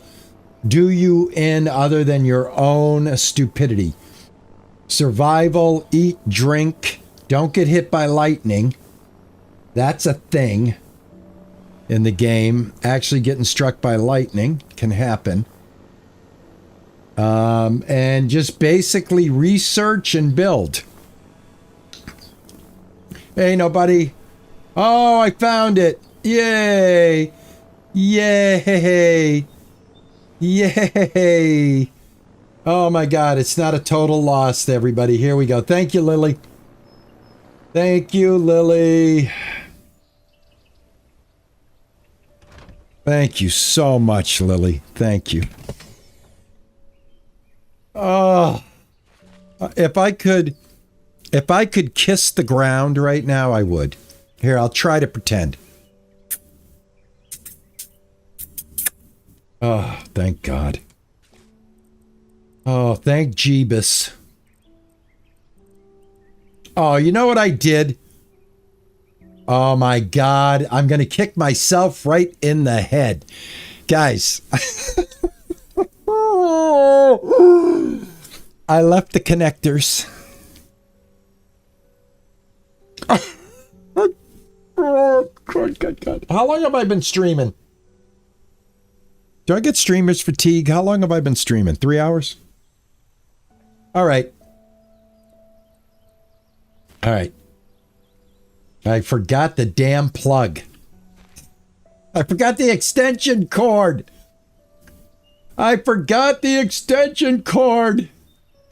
do you in other than your own stupidity. Survival, eat, drink, don't get hit by lightning. That's a thing in the game. Actually getting struck by lightning can happen. And just basically research and build. Hey, nobody. Oh, I found it. Yay. Yay. Yay. Oh, my God. It's not a total loss, everybody. Here we go. Thank you, Lily. Thank you, Lily. Thank you so much, Lily. Thank you. Oh, if I could kiss the ground right now, I would. Here, I'll try to pretend. Oh, thank God. Oh, thank Jeebus. Oh, you know what I did? Oh my God, I'm going to kick myself right in the head. Guys. I left the connectors. God. How long have I been streaming? Do I get streamer's fatigue? How long have I been streaming? 3 hours? All right. All right. I forgot the damn plug. I forgot the extension cord. I forgot the extension cord.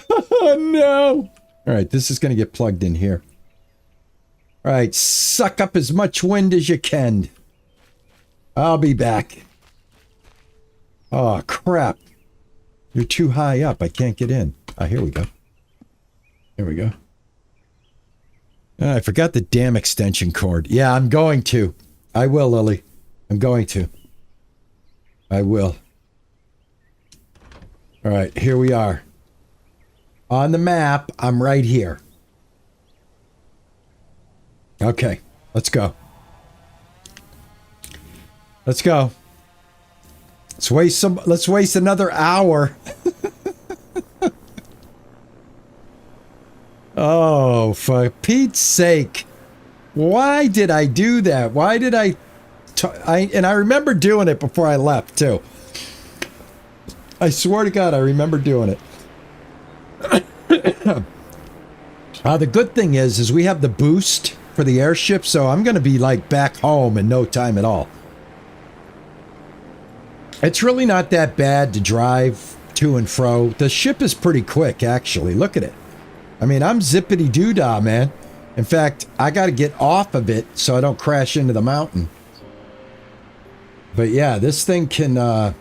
Oh, no. All right, this is going to get plugged in here. All right, suck up as much wind as you can. I'll be back. Oh, crap. You're too high up. I can't get in. Ah, here we go. Here we go. Oh, I forgot the damn extension cord. Yeah, I'm going to. I will, Lily. I'm going to. I will. All right, here we are. On the map, I'm right here. Okay, let's go. Let's go. Let's waste another hour. Oh, for Pete's sake. Why did I do that? Why did and I remember doing it before I left, too. I swear to God, I remember doing it. The good thing is we have the boost for the airship, so I'm going to be, like, back home in no time at all. It's really not that bad to drive to and fro. The ship is pretty quick, actually. Look at it. I mean, I'm zippity-doo-dah, man. In fact, I got to get off of it so I don't crash into the mountain. But yeah, this thing can haul.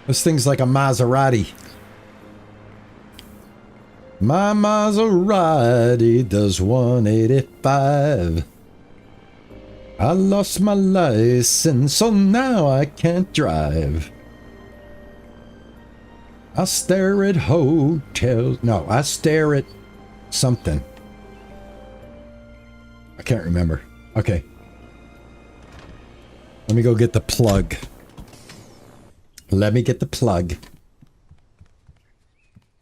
This thing's like a Maserati. My Maserati does 185. I lost my license, so now I can't drive. I stare at hotels. No, I stare at something. I can't remember. Okay. Let me go get the plug. Let me get the plug.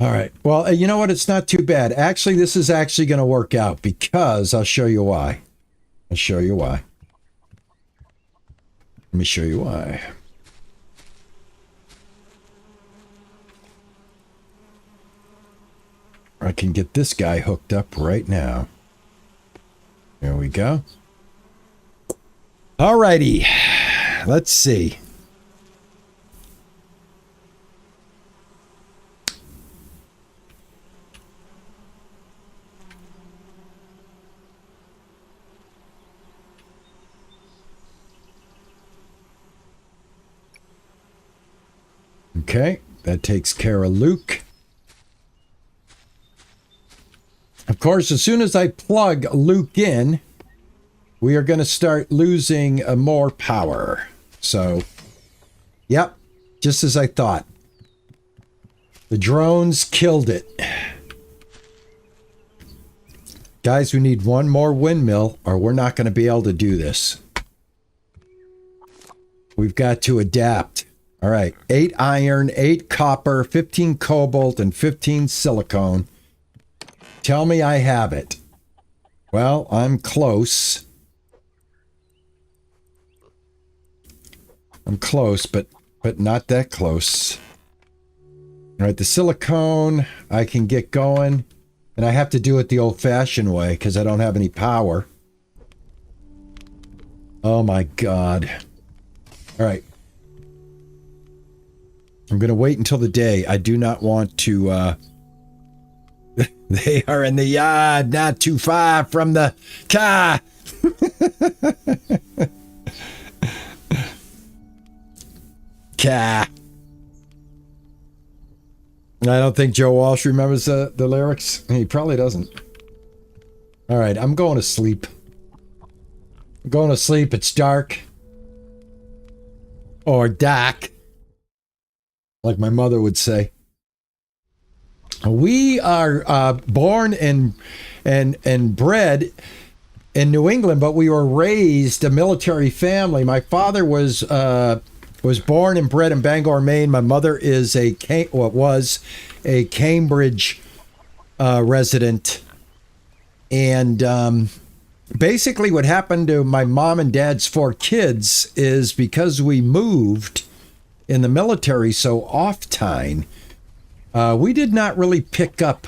All right. Well, you know what? It's not too bad. Actually, this is actually going to work out because I'll show you why. I'll show you why. Let me show you why. I can get this guy hooked up right now. There we go. Alrighty. Let's see. Okay, that takes care of Luke. Of course, as soon as I plug Luke in, we are going to start losing more power. So, yep, just as I thought. The drones killed it. Guys, we need one more windmill or we're not going to be able to do this. We've got to adapt. All right, 8 iron, 8 copper, 15 cobalt, and 15 silicone. Tell me I have it. Well, I'm close. I'm close, but not that close. All right, the silicone, I can get going. And I have to do it the old-fashioned way because I don't have any power. Oh, my God. All right. I'm going to wait until the day. I do not want to... They are in the yard, not too far from the car. Car. I don't think Joe Walsh remembers the lyrics. He probably doesn't. All right, I'm going to sleep. I'm going to sleep. It's dark. Or dark. Like my mother would say. We are born and bred in New England, but we were raised a military family. My father was born and bred in Bangor, Maine. My mother is was a Cambridge resident, and basically what happened to my mom and dad's 4 kids is because we moved in the military so oft-time. We did not really pick up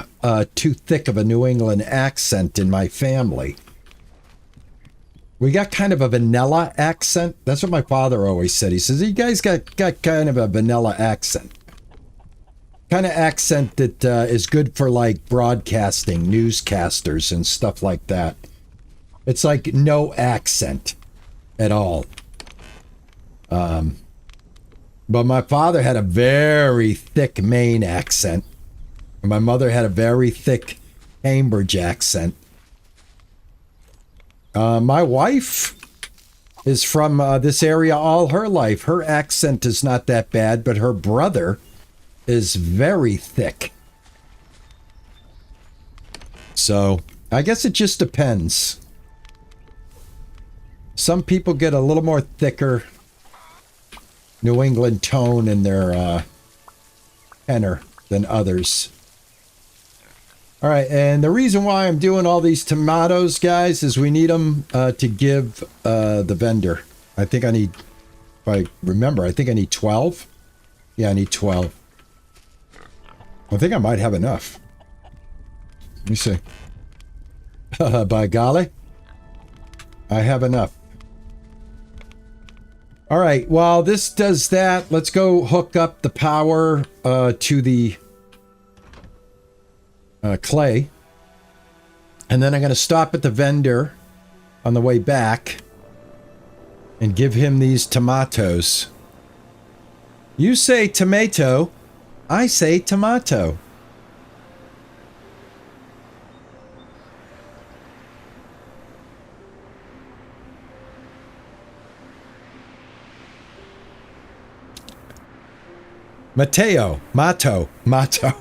too thick of a New England accent in my family. We got kind of a vanilla accent. That's what my father always said. He says, you guys got kind of a vanilla accent. Kind of accent that is good for like broadcasting, newscasters and stuff like that. It's like no accent at all. But my father had a very thick Maine accent. And my mother had a very thick Cambridge accent. My wife is from this area all her life. Her accent is not that bad, but her brother is very thick. So, I guess it just depends. Some people get a little more thicker New England tone in their tenor than others. All right, and the reason why I'm doing all these tomatoes, guys, is we need them to give the vendor. I think I need, if I remember, I think I need 12. Yeah, I need 12. I think I might have enough. Let me see. By golly, I have enough. All right, while this does that, let's go hook up the power to the clay. And then I'm going to stop at the vendor on the way back and give him these tomatoes. You say tomato, I say tomato. Mateo, Mato, Mato.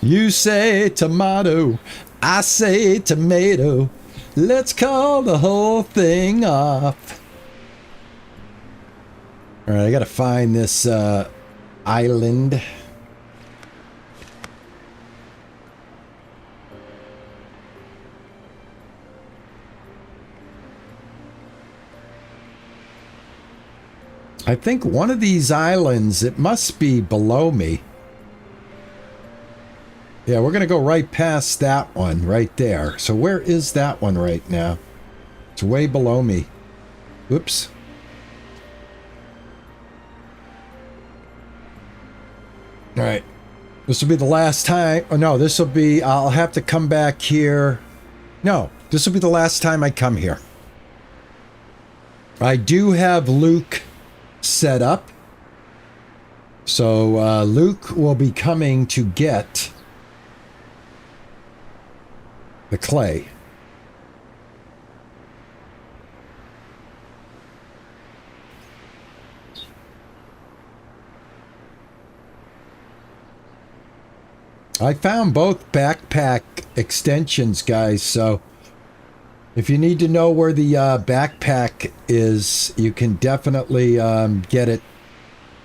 You say tomato, I say tomato. Let's call the whole thing off. All right, I gotta find this island. I think one of these islands, it must be below me. Yeah, we're going to go right past that one right there. So where is that one right now? It's way below me. Oops. All right. This will be the last time. Oh, no, this will be... I'll have to come back here. No, this will be the last time I come here. I do have Luke set up. So Luke will be coming to get the clay. I found both backpack extensions, guys, so if you need to know where the backpack is, you can definitely get it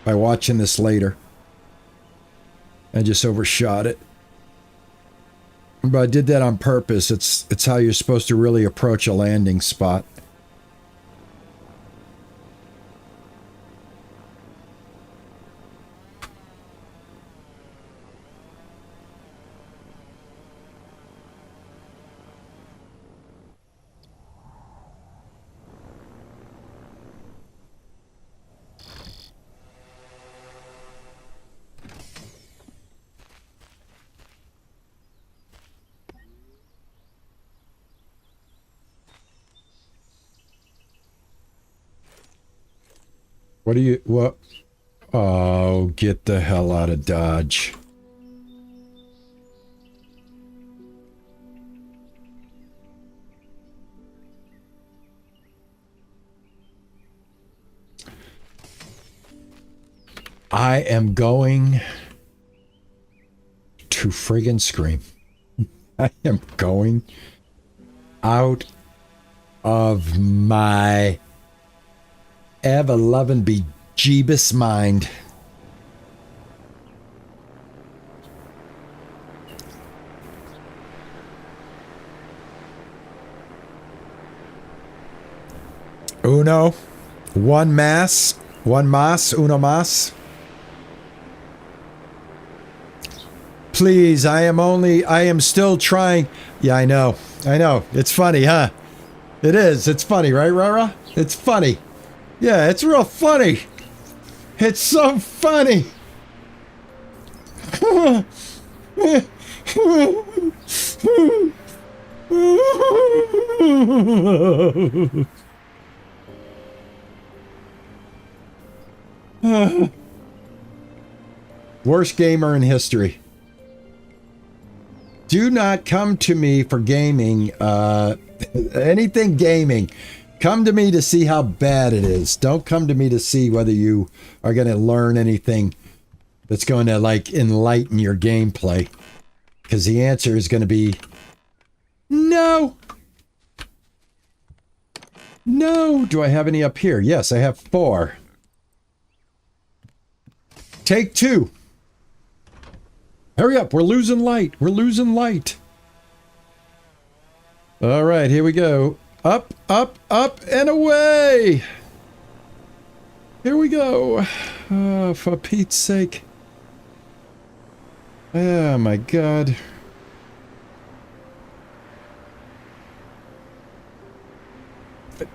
by watching this later. I just overshot it. But I did that on purpose. It's how you're supposed to really approach a landing spot. What do you... What? Oh, get the hell out of Dodge. I am going to friggin' scream. I am going out of my ever-loving bejeebus mind. Uno, uno mas. Please, I am still trying. Yeah, I know. It's funny, huh? It is. It's funny, right, Rara? It's funny. Yeah, it's real funny. It's so funny. Worst gamer in history. Do not come to me for gaming, anything gaming. Come to me to see how bad it is. Don't come to me to see whether you are going to learn anything that's going to, like, enlighten your gameplay. Because the answer is going to be no. No. Do I have any up here? Yes, I have 4. Take 2. Hurry up. We're losing light. We're losing light. All right, here we go. Up, up, up, and away. Here we go. Oh, for Pete's sake. Oh, my God.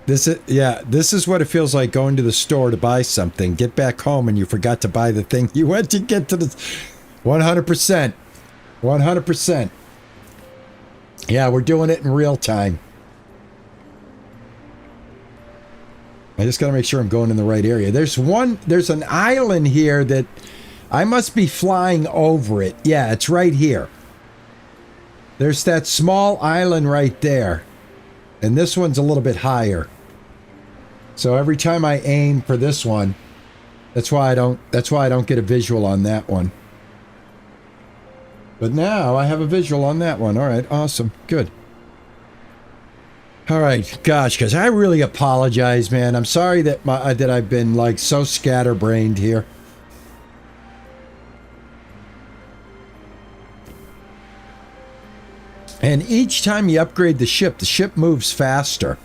This is what it feels like going to the store to buy something. Get back home and you forgot to buy the thing you went to get to the... 100%. 100%. Yeah, we're doing it in real time. I just got to make sure I'm going in the right area. There's an island here that I must be flying over it. Yeah, it's right here. There's that small island right there. And this one's a little bit higher. So every time I aim for this one, that's why I don't get a visual on that one. But now I have a visual on that one. All right, awesome. Good. All right, gosh, guys, I really apologize, man. I'm sorry that that I've been like so scatterbrained here. And each time you upgrade the ship moves faster.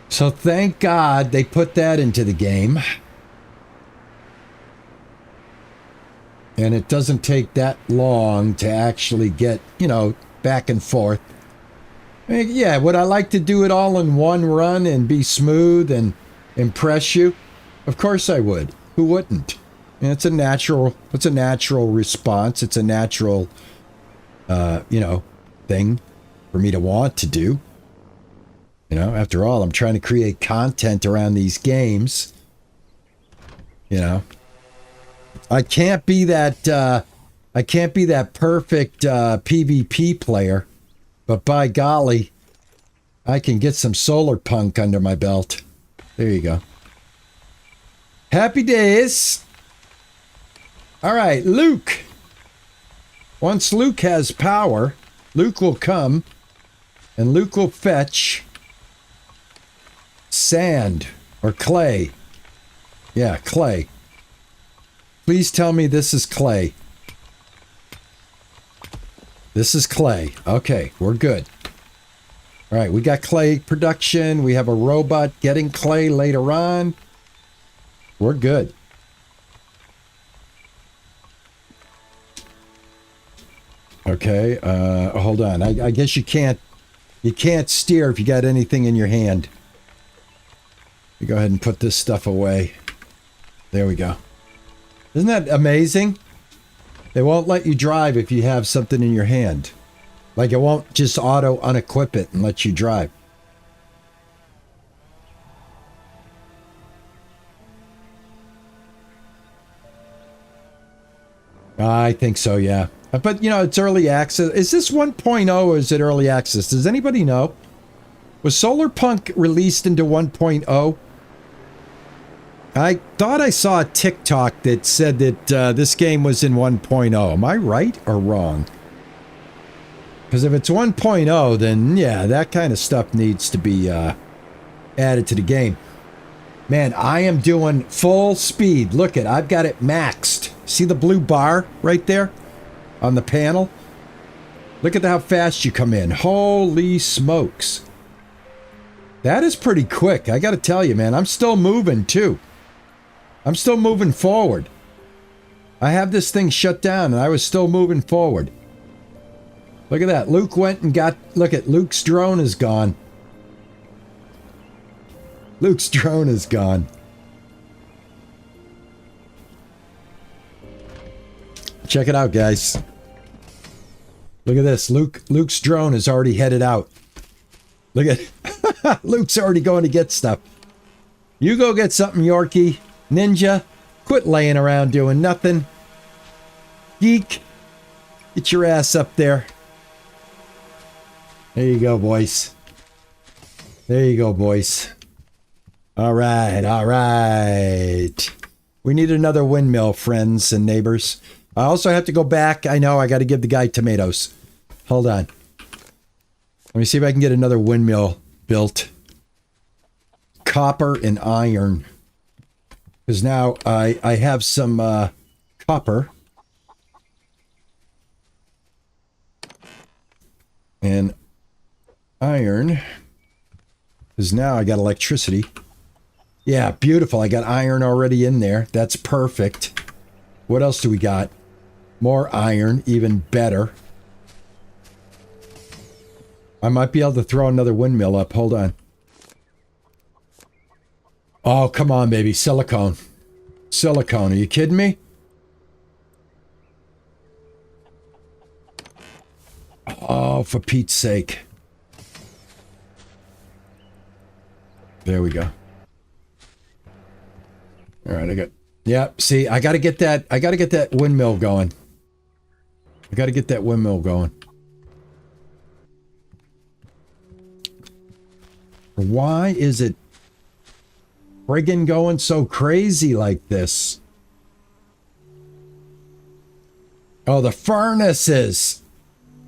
So thank God they put that into the game. And it doesn't take that long to actually get, you know, back and forth. Yeah, would I like to do it all in one run and be smooth and impress you? Of course I would. Who wouldn't? And it's a natural response. It's a natural, you know, thing for me to want to do. You know, after all, I'm trying to create content around these games. You know, I can't be that perfect PvP player. But by golly, I can get some Solarpunk under my belt. There you go. Happy days. All right, Luke. Once Luke has power, Luke will come and Luke will fetch sand or clay. Yeah, clay. Please tell me this is clay. This is clay. Okay, we're good. All right, we got clay production. We have a robot getting clay later on. We're good. Okay, hold on. I guess you can't steer if you got anything in your hand. You go ahead and put this stuff away. There we go. Isn't that amazing? They won't let you drive if you have something in your hand. Like it won't just auto unequip it and let you drive. I think so, yeah. But, you know, it's early access. Is this 1.0 or is it early access? Does anybody know? Was Solarpunk released into 1.0? I thought I saw a TikTok that said that this game was in 1.0. Am I right or wrong? Because if it's 1.0, then yeah, that kind of stuff needs to be added to the game. Man, I am doing full speed. Look at, I've got it maxed. See the blue bar right there on the panel? Look at how fast you come in. Holy smokes. That is pretty quick. I got to tell you, man, I'm still moving too. I'm still moving forward. I have this thing shut down and I was still moving forward. Look at that. Luke went and got... Look at Luke's drone is gone. Luke's drone is gone. Check it out, guys. Look at this. Luke's drone is already headed out. Look at... Luke's already going to get stuff. You go get something, Yorkie. Ninja, quit laying around doing nothing. Geek, get your ass up there. There you go, boys. There you go, boys. All right, all right. We need another windmill, friends and neighbors. I also have to go back. I know, I got to give the guy tomatoes. Hold on. Let me see if I can get another windmill built. Copper and iron. Because now I have some copper. And iron. Because now I got electricity. Yeah, beautiful. I got iron already in there. That's perfect. What else do we got? More iron, even better. I might be able to throw another windmill up. Hold on. Oh, come on, baby. Silicone. Silicone. Are you kidding me? Oh, for Pete's sake. There we go. All right, I got... Yeah, see, I got to get that... I got to get that windmill going. I got to get that windmill going. Why is it friggin' going so crazy like this? Oh, the furnaces.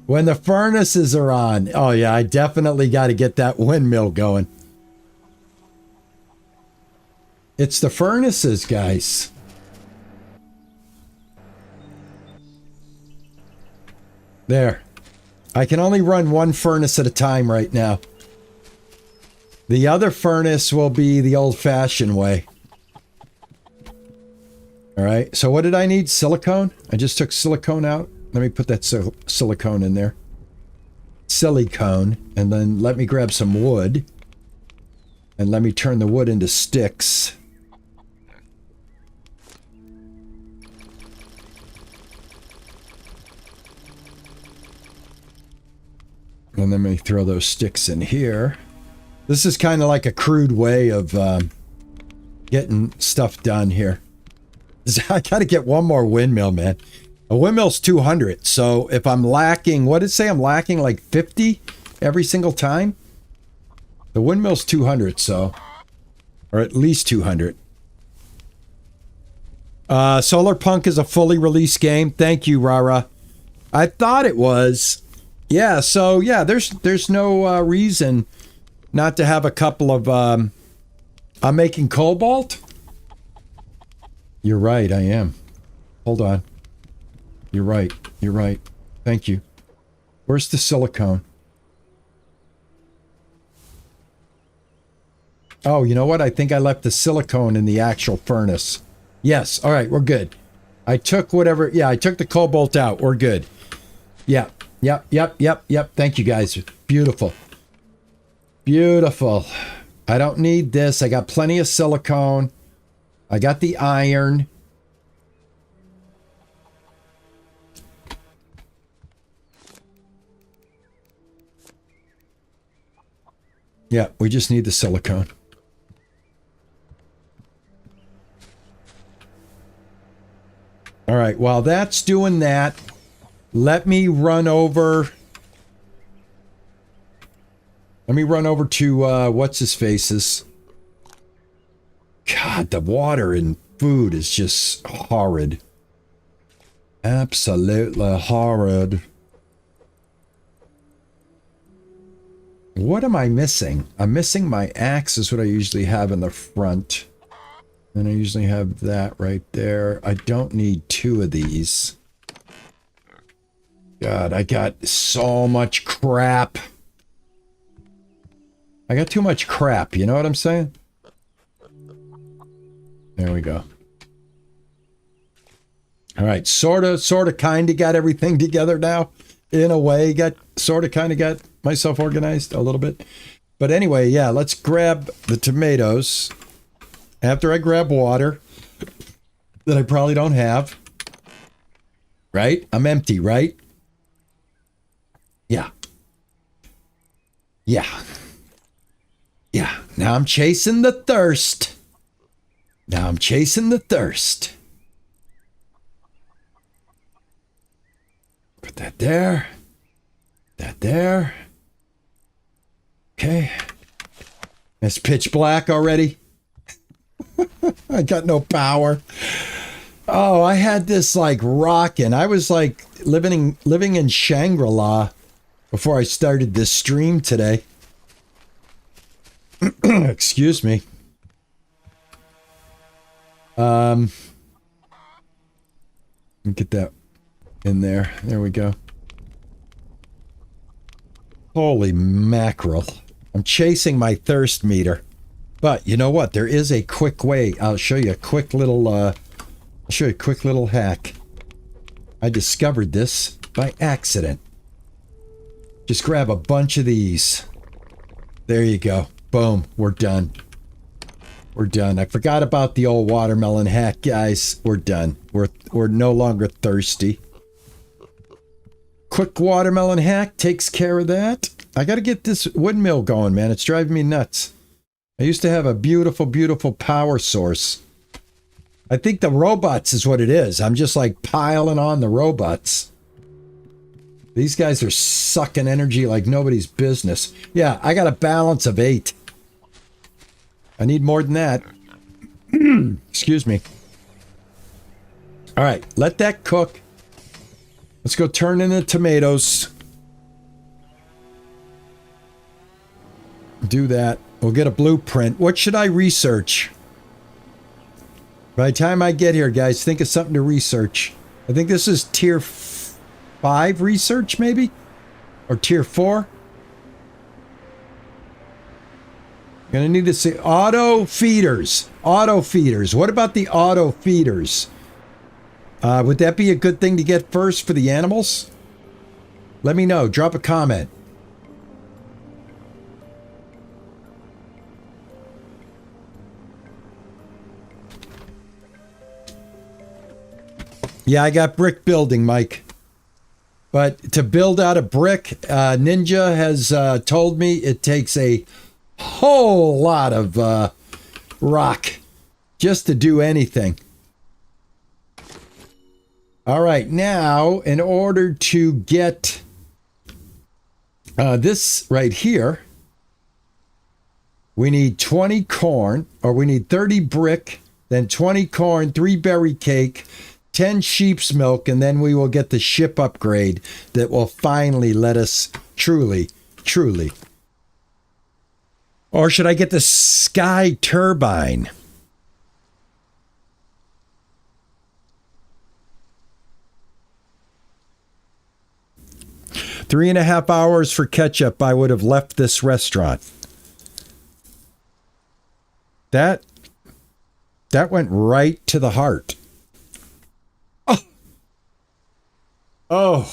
When the furnaces are on. Oh, yeah, I definitely got to get that windmill going. It's the furnaces, guys. There. I can only run one furnace at a time right now. The other furnace will be the old-fashioned way. All right. So what did I need? Silicone? I just took silicone out. Let me put that silicone in there. Silicone. And then let me grab some wood. And let me turn the wood into sticks. And let me throw those sticks in here. This is kind of like a crude way of getting stuff done here. I got to get one more windmill, man. A windmill's 200. So if I'm lacking, what did it say? I'm lacking like 50 every single time? The windmill's 200, so... Or at least 200. Solarpunk is a fully released game. Thank you, Rara. I thought it was. Yeah, so yeah, there's no reason not to have a couple of... I'm making cobalt? You're right, I am. Hold on. You're right. You're right. Thank you. Where's the silicone? Oh, you know what? I think I left the silicone in the actual furnace. Yes. All right, we're good. I took whatever... Yeah, I took the cobalt out. We're good. Yeah. Yep. Thank you, guys. Beautiful. Beautiful. I don't need this. I got plenty of silicone. I got the iron. Yeah, we just need the silicone. All right, while that's doing that, let me run over... Let me run over to, what's-his-face's. God, the water and food is just horrid. Absolutely horrid. What am I missing? I'm missing my axe is what I usually have in the front. And I usually have that right there. I don't need two of these. God, I got so much crap. I got too much crap, you know what I'm saying? There we go. All right, sort of, kind of got everything together now. In a way, sort of, kind of got myself organized a little bit. But anyway, yeah, let's grab the tomatoes. After I grab water that I probably don't have. Right? I'm empty, right? Yeah. Yeah. Yeah. Now I'm chasing the thirst. Now I'm chasing the thirst. Put that there. That there. Okay. It's pitch black already. I got no power. Oh, I had this like rocking. I was like living in Shangri-La before I started this stream today. Excuse me. Get that in there. There we go. Holy mackerel. I'm chasing my thirst meter. But you know what? There is a quick way. I'll show you a quick little hack. I discovered this by accident. Just grab a bunch of these. There you go. Boom. We're done. We're done. I forgot about the old watermelon hack, guys. We're done. We're no longer thirsty. Quick watermelon hack takes care of that. I got to get this windmill going, man. It's driving me nuts. I used to have a beautiful, beautiful power source. I think the robots is what it is. I'm just like piling on the robots. These guys are sucking energy like nobody's business. Yeah, I got a balance of 8. I need more than that. Excuse me. All right, let that cook. Let's go turn in the tomatoes. Do that. We'll get a blueprint. What should I research? By the time I get here, guys, think of something to research. I think this is tier 5 research, maybe? Or tier 4? Gonna need to see auto feeders. Auto feeders. What about the auto feeders? Would that be a good thing to get first for the animals? Let me know. Drop a comment. Yeah, I got brick building, Mike. But to build out a brick, Ninja has told me it takes a whole lot of rock just to do anything. All right, now in order to get this right here, we need 20 corn, or we need 30 brick, then 20 corn, 3 berry cake, 10 sheep's milk, and then we will get the ship upgrade that will finally let us truly. Or should I get the sky turbine? Three and a half hours for ketchup, I would have left this restaurant. That went right to the heart. Oh,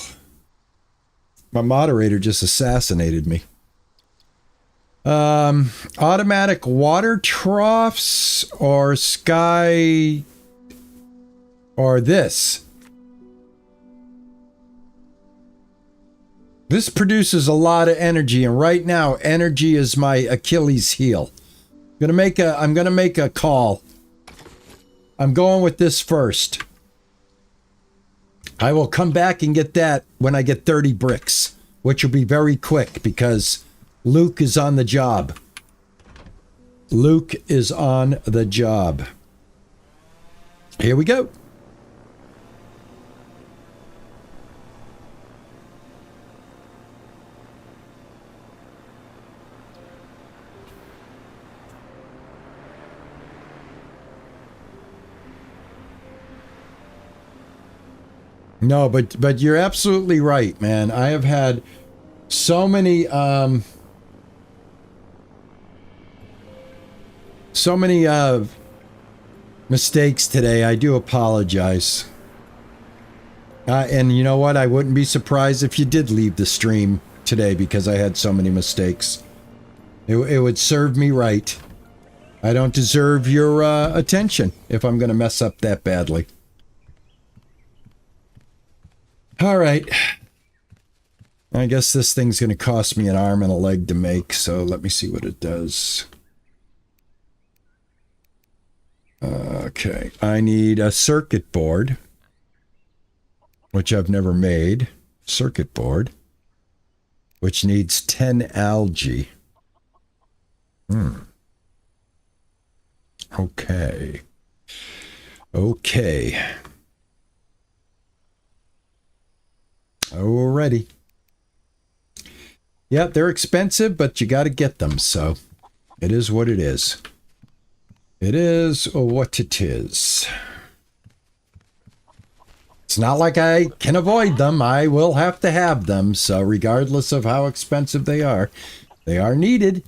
my moderator just assassinated me. Automatic water troughs or sky or this. This produces a lot of energy, and right now energy is my Achilles heel. I'm gonna make a call. I'm going with this first. I will come back and get that when I get 30 bricks, which will be very quick because Luke is on the job. Luke is on the job. Here we go. No, but you're absolutely right, man. I have had so many mistakes today. I do apologize. And you know what? I wouldn't be surprised if you did leave the stream today because I had so many mistakes. It would serve me right. I don't deserve your attention if I'm going to mess up that badly. All right. I guess this thing's going to cost me an arm and a leg to make, so let me see what it does. Okay, I need a circuit board, which I've never made. Circuit board, which needs 10 algae. Okay. Okay. Alrighty. Yeah, they're expensive, but you got to get them, so It is what it is. It is what it is. It's not like I can avoid them. I will have to have them. So regardless of how expensive they are needed.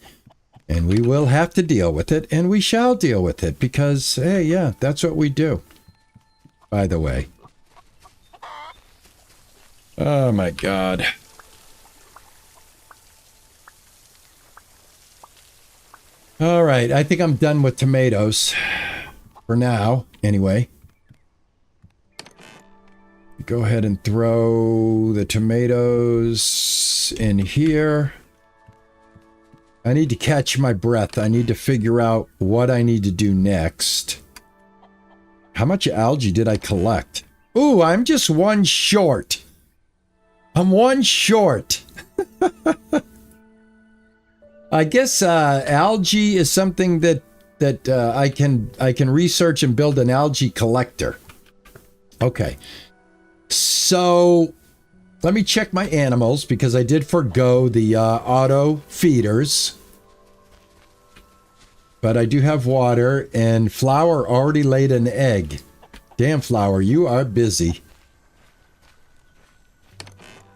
And we will have to deal with it. And we shall deal with it. Because, hey, yeah, that's what we do. By the way. Oh, my God. All right, I think I'm done with tomatoes. For now, anyway. Go ahead and throw the tomatoes in here. I need to catch my breath. I need to figure out what I need to do next. How much algae did I collect? Ooh, I'm just one short. I'm one short. I guess algae is something that I can research and build an algae collector. Okay. So let me check my animals because I did forgo the auto feeders. But I do have water, and Flower already laid an egg. Damn, Flower, you are busy.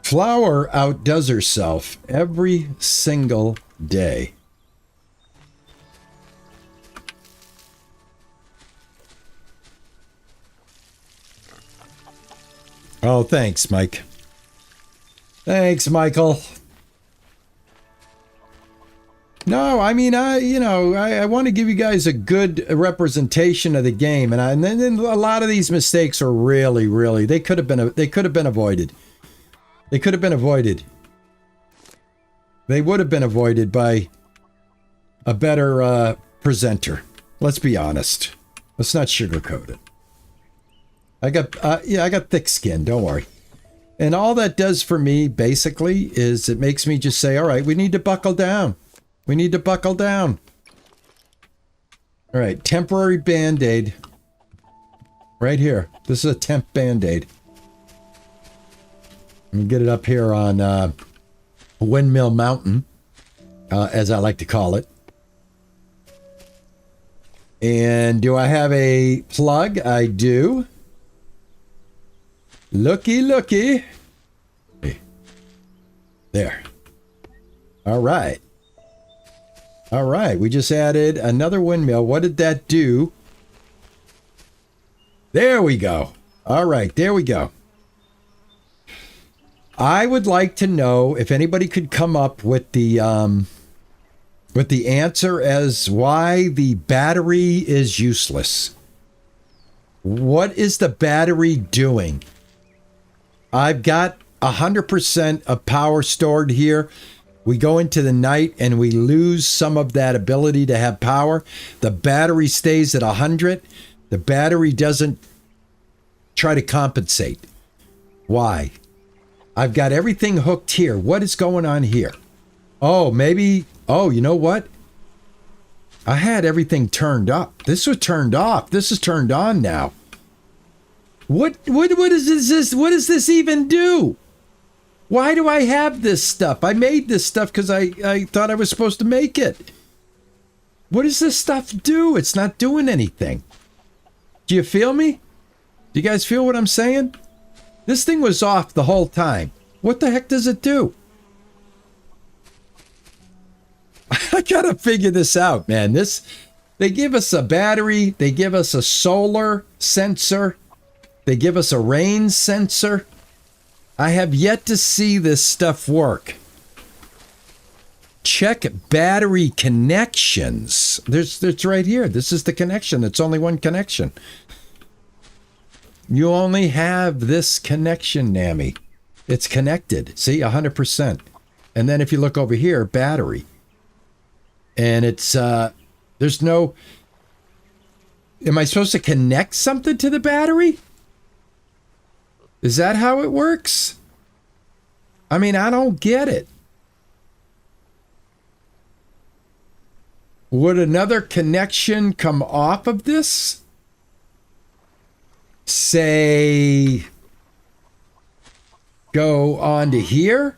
Flower outdoes herself every single day. Oh, thanks, Mike. Thanks, Michael. No, I mean, I want to give you guys a good representation of the game, and then a lot of these mistakes are really they could have been avoided. They could have been avoided. They would have been avoided by a better presenter. Let's be honest. Let's not sugarcoat it. I got thick skin. Don't worry. And all that does for me, basically, is it makes me just say, all right, we need to buckle down. We need to buckle down. All right, temporary Band-Aid. Right here. This is a temp Band-Aid. Let me get it up here on Windmill Mountain, as I like to call it. And do I have a plug? I do. Looky. There. All right. All right. We just added another windmill. What did that do? There we go. All right. There we go. I would like to know if anybody could come up with the answer as why the battery is useless. What is the battery doing? I've got 100% of power stored here. We go into the night and we lose some of that ability to have power. The battery stays at 100. The battery doesn't try to compensate. Why? I've got everything hooked here. What is going on here? Oh, maybe. Oh, you know what? I had everything turned up. This was turned off. This is turned on now. What is this? What does this even do? Why do I have this stuff? I made this stuff because I thought I was supposed to make it. What does this stuff do? It's not doing anything. Do you feel me? Do you guys feel what I'm saying? This thing was off the whole time. What the heck does it do? I gotta figure this out, man. They give us a battery. They give us a solar sensor. They give us a rain sensor. I have yet to see this stuff work. Check battery connections. It's right here. This is the connection. It's only one connection. You only have this connection, Nammy. It's connected. See, 100%. And then if you look over here, battery. And it's, there's no... Am I supposed to connect something to the battery? Is that how it works? I mean, I don't get it. Would another connection come off of this? Say, go on to here?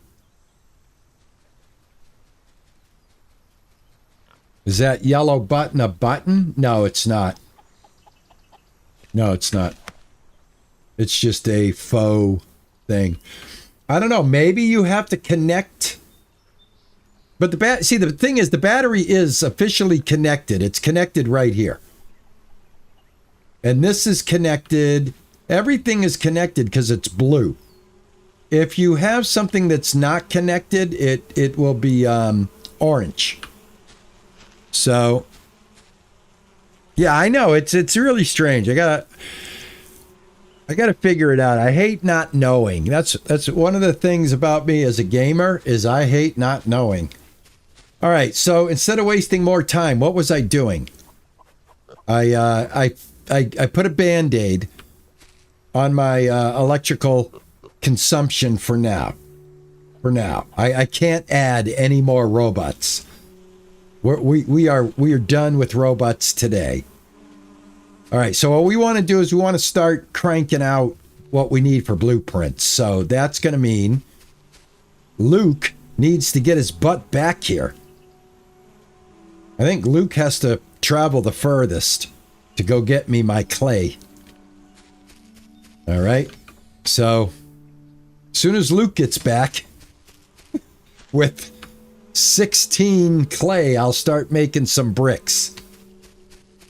Is that yellow button a button? No, it's not. No, it's not. It's just a faux thing. I don't know. Maybe you have to connect. But the thing is, the battery is officially connected. It's connected right here. And this is connected. Everything is connected because it's blue. If you have something that's not connected, it will be orange. So, yeah, I know it's really strange. I gotta figure it out. I hate not knowing. That's one of the things about me as a gamer is I hate not knowing. All right, so instead of wasting more time, what was I doing? I put a Band-Aid on my electrical consumption for now. I can't add any more robots. We are done with robots today. All right, so what we want to do is we want to start cranking out what we need for blueprints. So that's going to mean Luke needs to get his butt back here. I think Luke has to travel the furthest to go get me my clay. All right, so as soon as Luke gets back with 16 clay, I'll start making some bricks.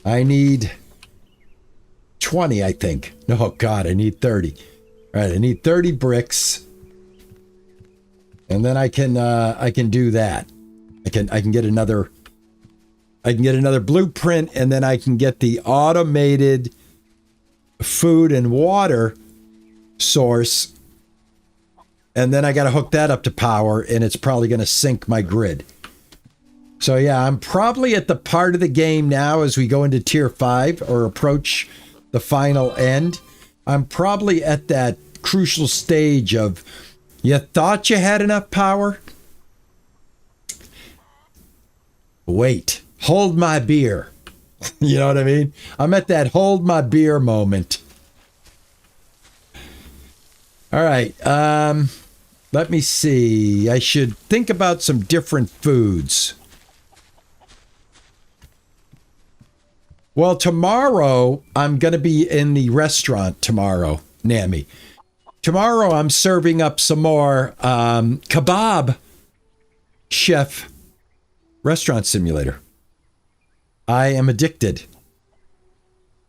I need 20, I think. No, God, I need 30. All right, I need 30 bricks. And then I can do that. I can get another blueprint, and then I can get the automated food and water source. And then I got to hook that up to power, and it's probably going to sync my grid. So yeah, I'm probably at the part of the game now as we go into tier 5 or approach the final end. I'm probably at that crucial stage of you thought you had enough power? Wait, hold my beer. You know what I mean? I'm at that hold my beer moment. All right, let me see. I should think about some different foods. Well, tomorrow, I'm going to be in the restaurant tomorrow, Nami. Tomorrow, I'm serving up some more kebab chef restaurant simulator. I am addicted.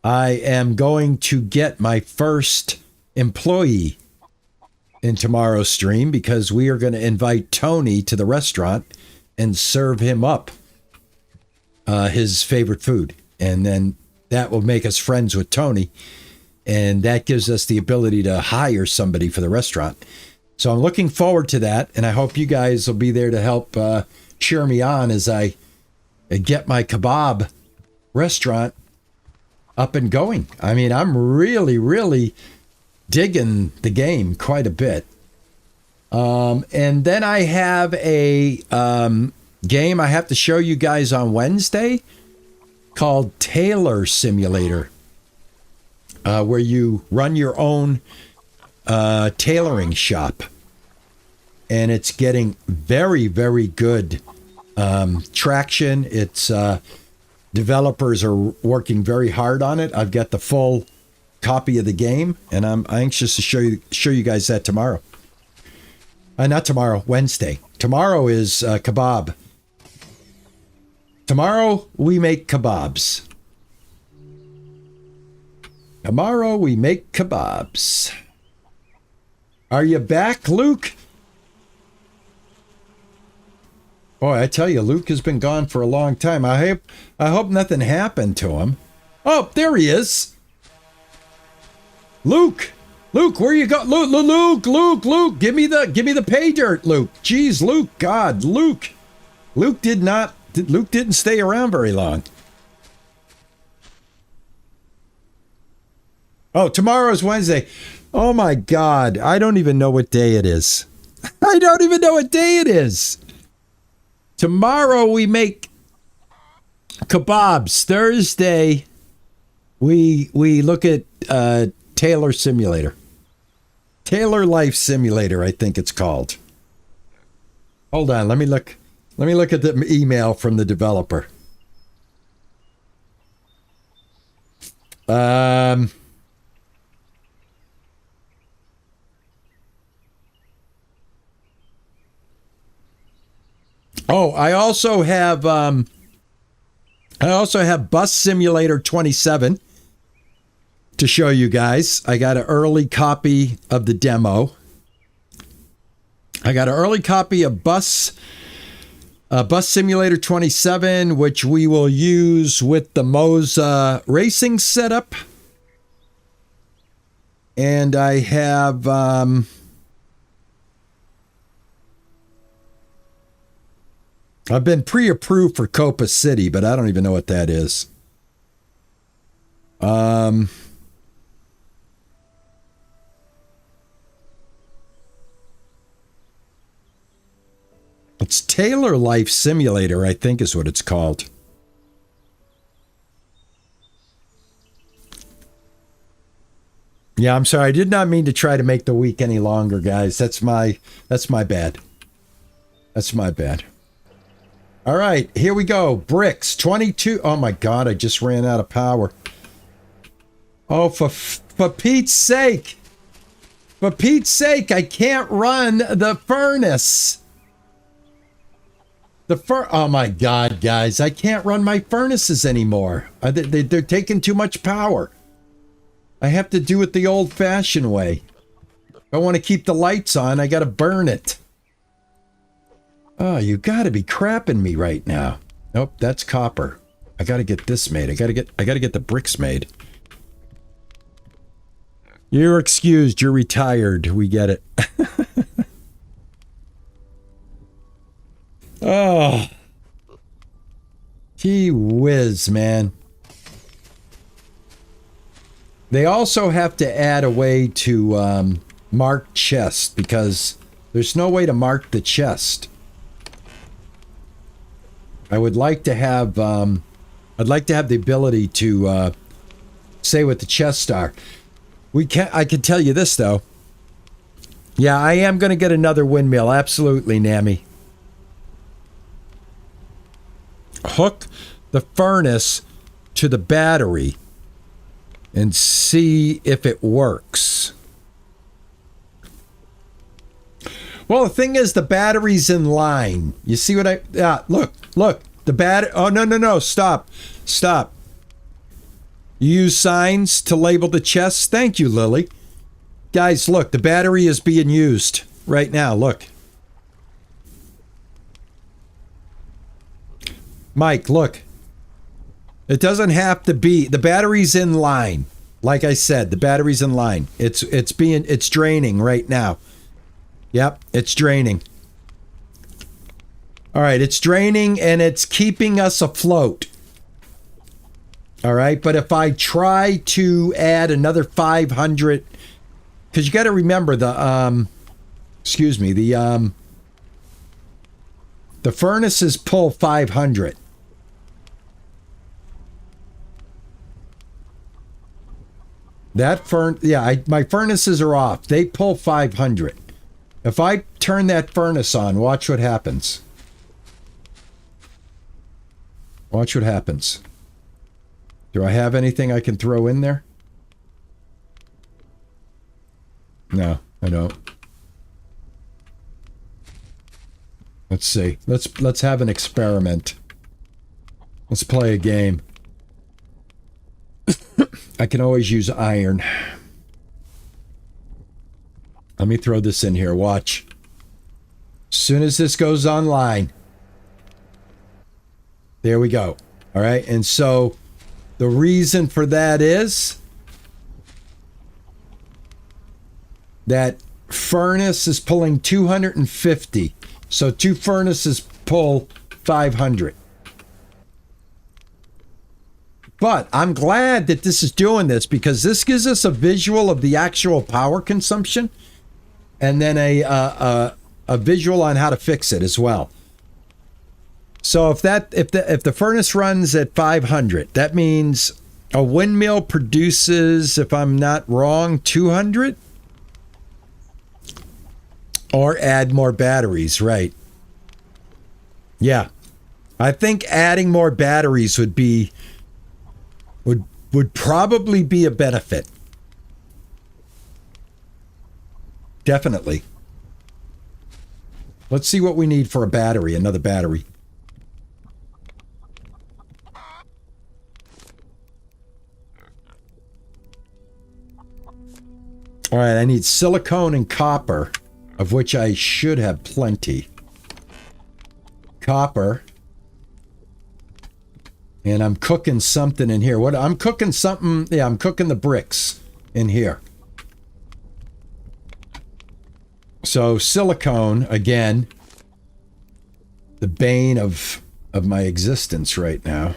I am going to get my first employee in tomorrow's stream because we are going to invite Tony to the restaurant and serve him up his favorite food. And then that will make us friends with Tony. And that gives us the ability to hire somebody for the restaurant. So I'm looking forward to that. And I hope you guys will be there to help cheer me on as I get my kebab restaurant up and going. I mean, I'm really, really digging the game quite a bit. And then I have a game I have to show you guys on Wednesday called Tailor Simulator, where you run your own tailoring shop. And it's getting very, very good traction. It's developers are working very hard on it. I've got the full copy of the game, and I'm anxious to show you guys that tomorrow. Not tomorrow, Wednesday. Tomorrow is kebab. Tomorrow we make kebabs. Tomorrow we make kebabs. Are you back, Luke? Boy, I tell you, Luke has been gone for a long time. I hope nothing happened to him. Oh, there he is. Luke, where you go? Luke, give me the pay dirt, Luke. Jeez, Luke, God, Luke didn't stay around very long. Oh, tomorrow's Wednesday. Oh my God, I don't even know what day it is. I don't even know what day it is. Tomorrow we make kebabs. Thursday we look at Tailor Simulator. Tailor Life Simulator, I think it's called. Hold on, let me look at the email from the developer. Um, oh, I also have Bus Simulator 27 to show you guys. I got an early copy of the demo. I got an early copy of Bus Simulator 27, which we will use with the Moza racing setup. And I have I've been pre-approved for Copa City, but I don't even know what that is. It's Taylor Life Simulator, I think is what it's called. Yeah, I'm sorry. I did not mean to try to make the week any longer, guys. That's my bad. That's my bad. All right, here we go. Bricks, 22. Oh my God, I just ran out of power. Oh, for Pete's sake. For Pete's sake, I can't run the furnace. Oh my God, guys, I can't run my furnaces anymore. They're taking too much power. I have to do it the old-fashioned way. If I want to keep the lights on, I got to burn it. Oh, you got to be crapping me right now. Nope, that's copper. I got to get this made. I got to get the bricks made. You're excused. You're retired. We get it. Oh. Gee whiz, man. They also have to add a way to mark chest because there's no way to mark the chest. I would like to have I'd like to have the ability to say what the chests are. I can tell you this though. Yeah, I am going to get another windmill. Absolutely, Nami. Hook the furnace to the battery and see if it works. Well, the thing is, the battery's in line. You see what I... Yeah, look. The battery... Oh, no. Stop. You use signs to label the chests? Thank you, Lily. Guys, look. The battery is being used right now. Look. Mike, look. It doesn't have to be. The battery's in line. Like I said, the battery's in line. It's draining right now. Yep, it's draining. All right, it's draining and it's keeping us afloat. All right, but if I try to add another 500, because you got to remember the furnaces pull 500. My furnaces are off. They pull 500. If I turn that furnace on, watch what happens. Watch what happens. Do I have anything I can throw in there? No, I don't. Let's see. Let's have an experiment. Let's play a game. I can always use iron. Let me throw this in here. Watch. As soon as this goes online. There we go. All right. And so the reason for that is that furnace is pulling 250. So 2 furnaces pull 500. But I'm glad that this is doing this because this gives us a visual of the actual power consumption and then a visual on how to fix it as well. So if the furnace runs at 500, that means a windmill produces, if I'm not wrong, 200? Or add more batteries, right? Yeah. I think adding more batteries would would probably be a benefit. Definitely. Let's see what we need for a battery, another battery. All right, I need silicone and copper, of which I should have plenty. Copper. And I'm cooking something in here. What? I'm cooking something. Yeah, I'm cooking the bricks in here. So silicone, again, the bane of my existence right now.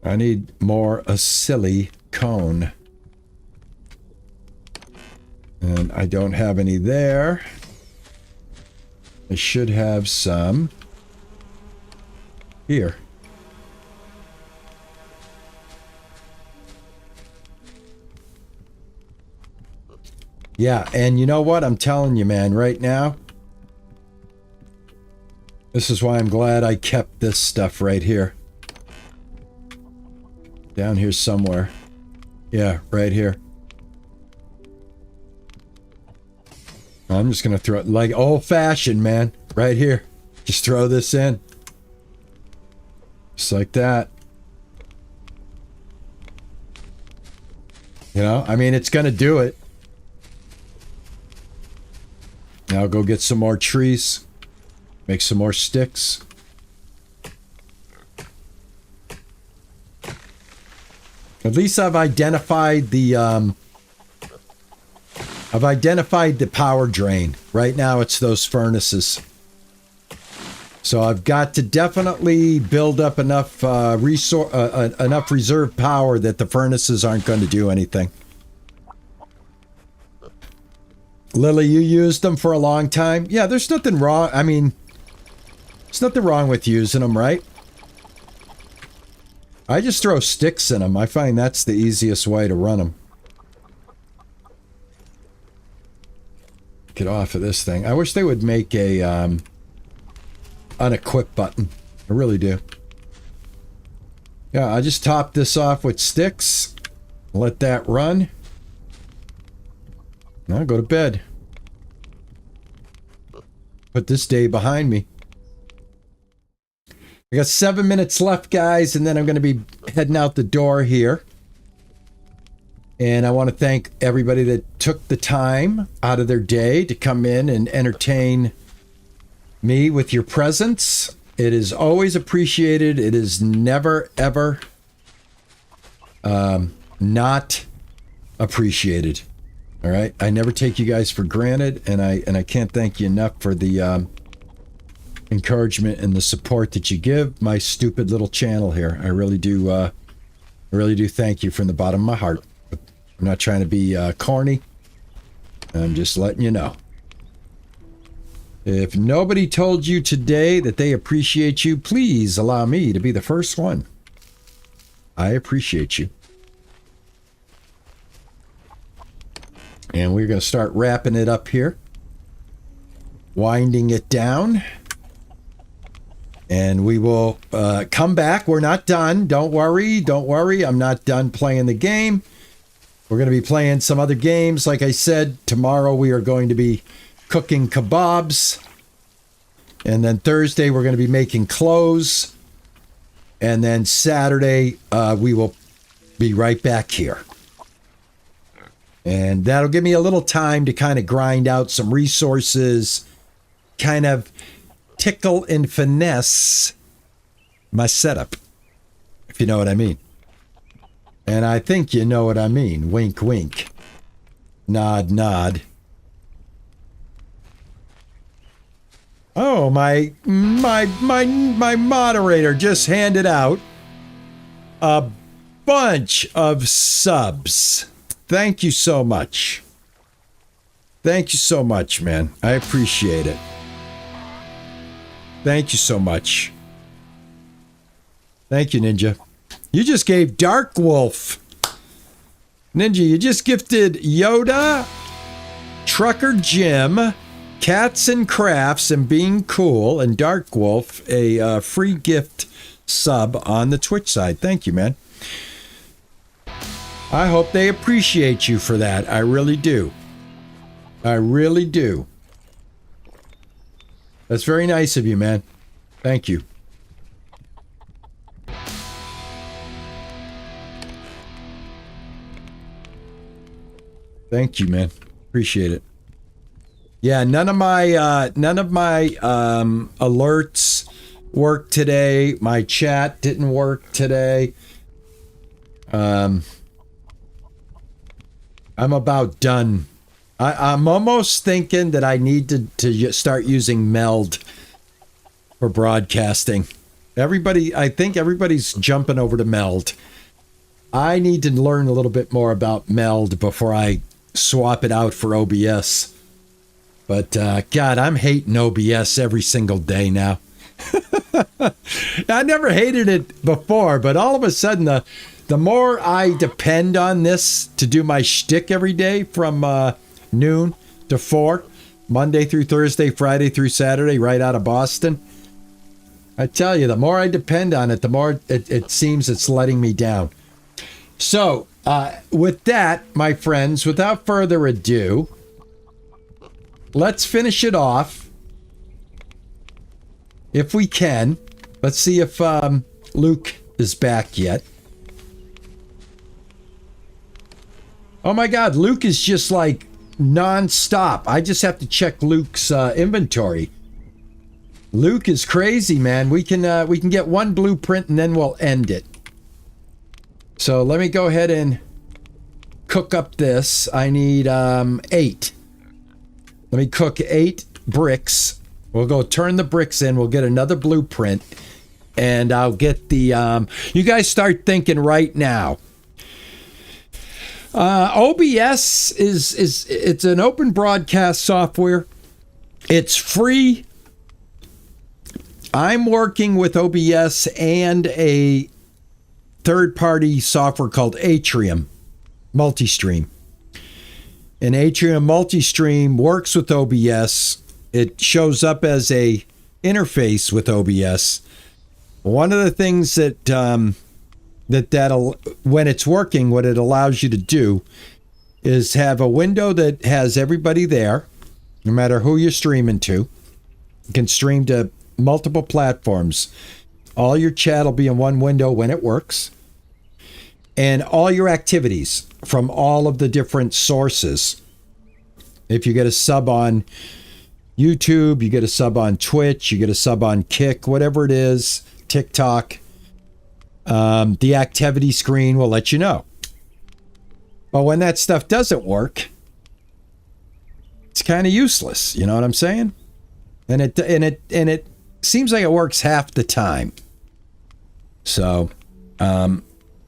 I need more silicone. And I don't have any there. I should have some here. Yeah, and you know what? I'm telling you, man, right now, this is why I'm glad I kept this stuff right here. Down here somewhere. Yeah, right here. I'm just going to throw it like old-fashioned, man. Right here. Just throw this in. Just like that. You know, I mean, it's going to do it. Now I'll go get some more trees. Make some more sticks. At least I've identified the power drain. Right now it's those furnaces. So I've got to definitely build up enough enough reserve power that the furnaces aren't going to do anything. Lily, you used them for a long time. Yeah, there's nothing wrong. I mean, there's nothing wrong with using them, right? I just throw sticks in them. I find that's the easiest way to run them. Get off of this thing. I wish they would make a unequip button. I really do. Yeah, I just top this off with sticks. Let that run. Now go to bed. Put this day behind me. I got 7 minutes left, guys, and then I'm going to be heading out the door here. And I want to thank everybody that took the time out of their day to come in and entertain me with your presence. It is always appreciated. It is never, ever not appreciated. All right? I never take you guys for granted, and I can't thank you enough for the encouragement and the support that you give my stupid little channel here. I really do thank you from the bottom of my heart. I'm not trying to be corny. I'm just letting you know. If nobody told you today that they appreciate you, please allow me to be the first one. I appreciate you. And we're going to start wrapping it up here. Winding it down. And we will come back. We're not done. Don't worry. Don't worry. I'm not done playing the game. We're going to be playing some other games. Like I said, tomorrow we are going to be cooking kebabs. And then Thursday we're going to be making clothes. And then Saturday we will be right back here. And that'll give me a little time to kind of grind out some resources, kind of tickle and finesse my setup, if you know what I mean. And I think you know what I mean. Wink, wink. Nod, nod. Oh, my moderator just handed out a bunch of subs. Thank you so much. Thank you so much, man. I appreciate it. Thank you so much. Thank you, Ninja. You just gave Dark Wolf. Ninja, you just gifted Yoda, Trucker Jim, Cats and Crafts, and Being Cool, and Dark Wolf a free gift sub on the Twitch side. Thank you, man. I hope they appreciate you for that. I really do. I really do. That's very nice of you, man. Thank you. Thank you, man. Appreciate it. Yeah, none of my alerts worked today. My chat didn't work today. I'm about done. I'm almost thinking that I need to start using Meld for broadcasting. I think everybody's jumping over to Meld. I need to learn a little bit more about Meld before I swap it out for OBS. But God, I'm hating OBS every single day now. I never hated it before, but all of a sudden, the more I depend on this to do my shtick every day from noon to 4, Monday through Thursday, Friday through Saturday, right out of Boston, I tell you, the more I depend on it, the more it seems it's letting me down. So, with that, my friends, without further ado, let's finish it off. If we can. Let's see if Luke is back yet. Oh my God, Luke is just like non-stop. I just have to check Luke's inventory. Luke is crazy, man. We can get one blueprint and then we'll end it. So let me go ahead and cook up this. I need 8. Let me cook 8 bricks. We'll go turn the bricks in. We'll get another blueprint. And I'll get the... you guys start thinking right now. OBS it's an open broadcast software. It's free. I'm working with OBS and a third-party software called Atrium Multistream. And Atrium Multistream works with OBS. It shows up as a interface with OBS. One of the things that'll when it's working, what it allows you to do is have a window that has everybody there, no matter who you're streaming to. You can stream to multiple platforms. All your chat will be in one window when it works. And all your activities from all of the different sources. If you get a sub on YouTube, you get a sub on Twitch, you get a sub on Kick, whatever it is, TikTok, the activity screen will let you know. But when that stuff doesn't work, it's kind of useless. You know what I'm saying? And it seems like it works half the time. So,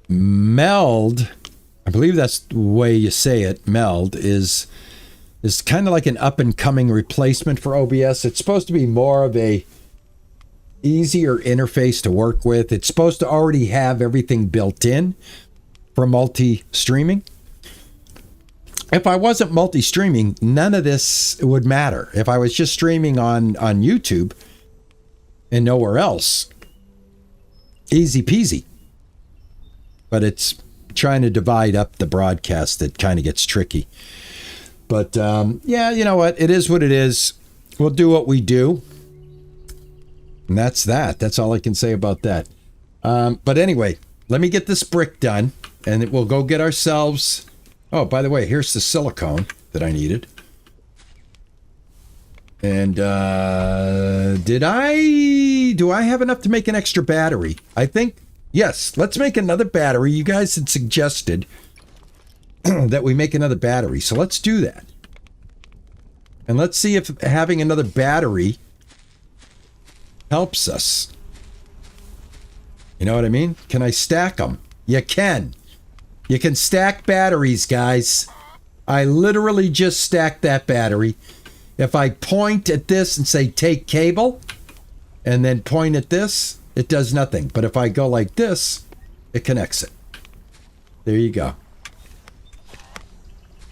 Meld, I believe that's the way you say it. Meld is kind of like an up and coming replacement for OBS. It's supposed to be more of a easier interface to work with. It's supposed to already have everything built in for multi-streaming. If I wasn't multi-streaming, none of this would matter. If I was just streaming on YouTube and nowhere else, easy peasy. But it's trying to divide up the broadcast that kind of gets tricky. But yeah, you know what? It is what it is. We'll do what we do. And that's that. That's all I can say about that. But anyway, let me get this brick done. And we'll go get ourselves... Oh, by the way, here's the silicone that I needed. And do I have enough to make an extra battery? I think, yes, let's make another battery. You guys had suggested that we make another battery. So let's do that. And let's see if having another battery helps us. You know what I mean? Can I stack them? You can. You can stack batteries, guys. I literally just stacked that battery. If I point at this and say take cable, and then point at this, it does nothing. But if I go like this, it connects it. There you go.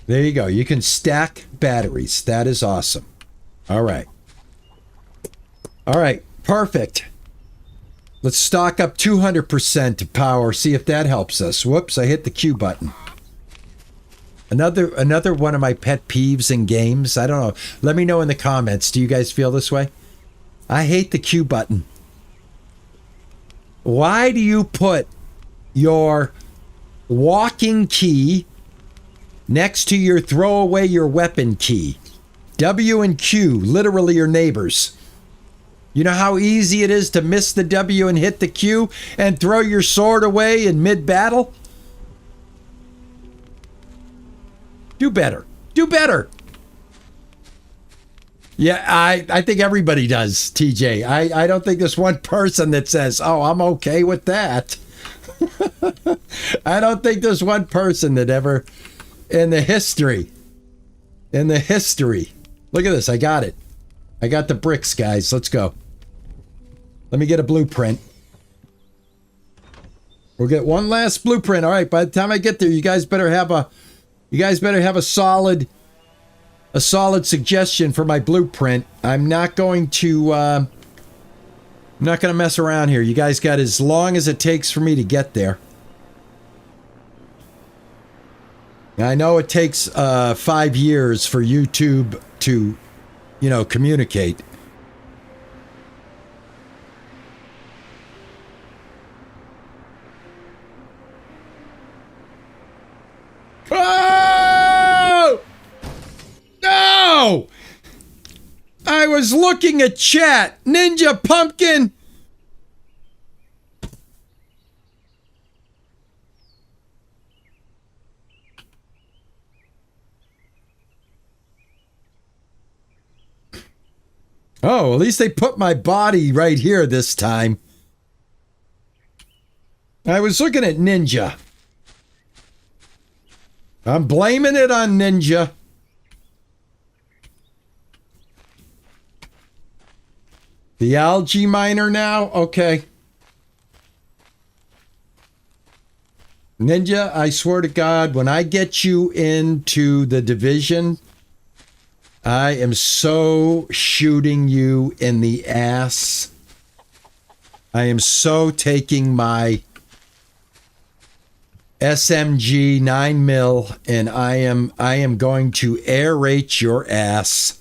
There you go. You can stack batteries. That is awesome. All right. All right. Perfect. Let's stock up 200% of power, see if that helps us. Whoops, I hit the Q button. Another one of my pet peeves in games. I don't know. Let me know in the comments. Do you guys feel this way? I hate the Q button. Why do you put your walking key next to your throw away your weapon key? W and Q, literally your neighbors. You know how easy it is to miss the W and hit the Q and throw your sword away in mid-battle? Do better. Do better. Yeah, I think everybody does, TJ. I don't think there's one person that says, oh, I'm okay with that. I don't think there's one person that ever, in the history. Look at this. I got it. I got the bricks, guys. Let's go. Let me get a blueprint. We'll get one last blueprint. All right, by the time I get there, you guys better have a solid suggestion for my blueprint. I'm not going to mess around here. You guys got as long as it takes for me to get there. I know it takes 5 years for YouTube to, communicate. Oh! No! I was looking at chat. Ninja Pumpkin. Oh, at least they put my body right here this time. I was looking at Ninja. I'm blaming it on Ninja. The algae miner now? Okay. Ninja, I swear to God, when I get you into the division, I am so shooting you in the ass. I am so taking my SMG 9mm and I am going to aerate your ass.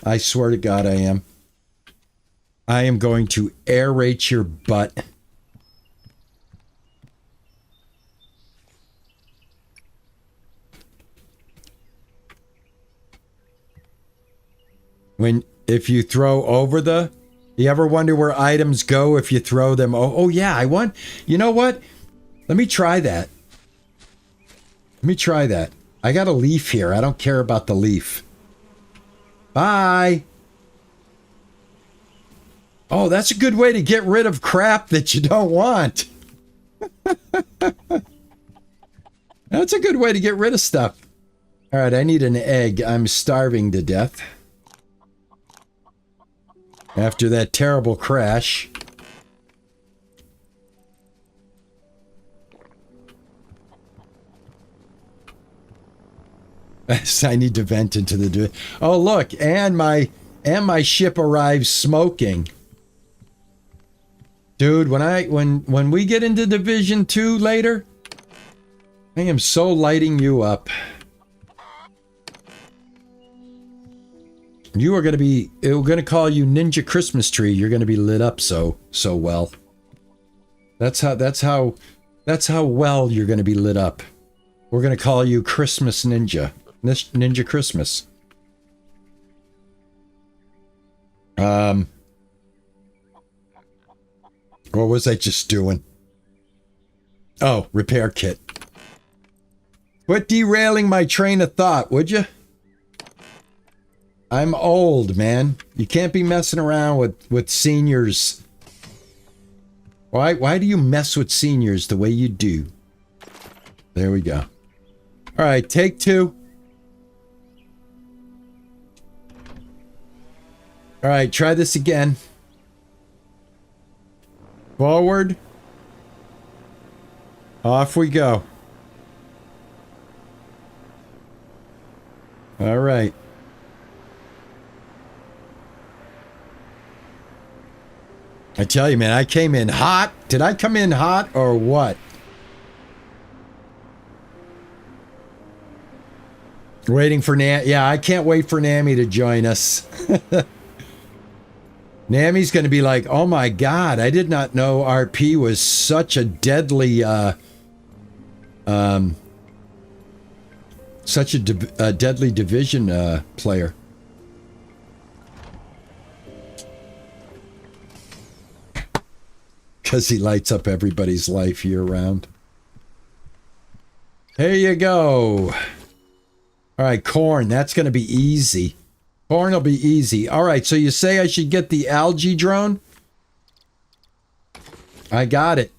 I swear to God I am. I am going to aerate your butt. If you throw over you ever wonder where items go if you throw them? Oh yeah, you know what? Let me try that. I got a leaf here. I don't care about the leaf. Bye. Oh, that's a good way to get rid of crap that you don't want. That's a good way to get rid of stuff. All right, I need an egg. I'm starving to death. After that terrible crash. I need to vent into the... Oh, look, and my ship arrives smoking. Dude, when we get into Division 2 later, I am so lighting you up. You are going to be... We're going to call you Ninja Christmas Tree. You're going to be lit up so well. That's how well you're going to be lit up. We're going to call you Christmas Ninja. Ninja Christmas. What was I just doing? Oh, repair kit. Quit derailing my train of thought, would you? I'm old, man. You can't be messing around with seniors. Why do you mess with seniors the way you do? There we go. All right, take 2. All right, try this again. Forward. Off we go. All right. I tell you, man, I came in hot. Did I come in hot or what? Waiting for Nam. Yeah, I can't wait for Nammy to join us. Nammy's going to be like, oh my God, I did not know RP was such a deadly, deadly division player. Because he lights up everybody's life year round. There you go. All right, corn. That's going to be easy. Corn will be easy. All right, so you say I should get the algae drone? I got it.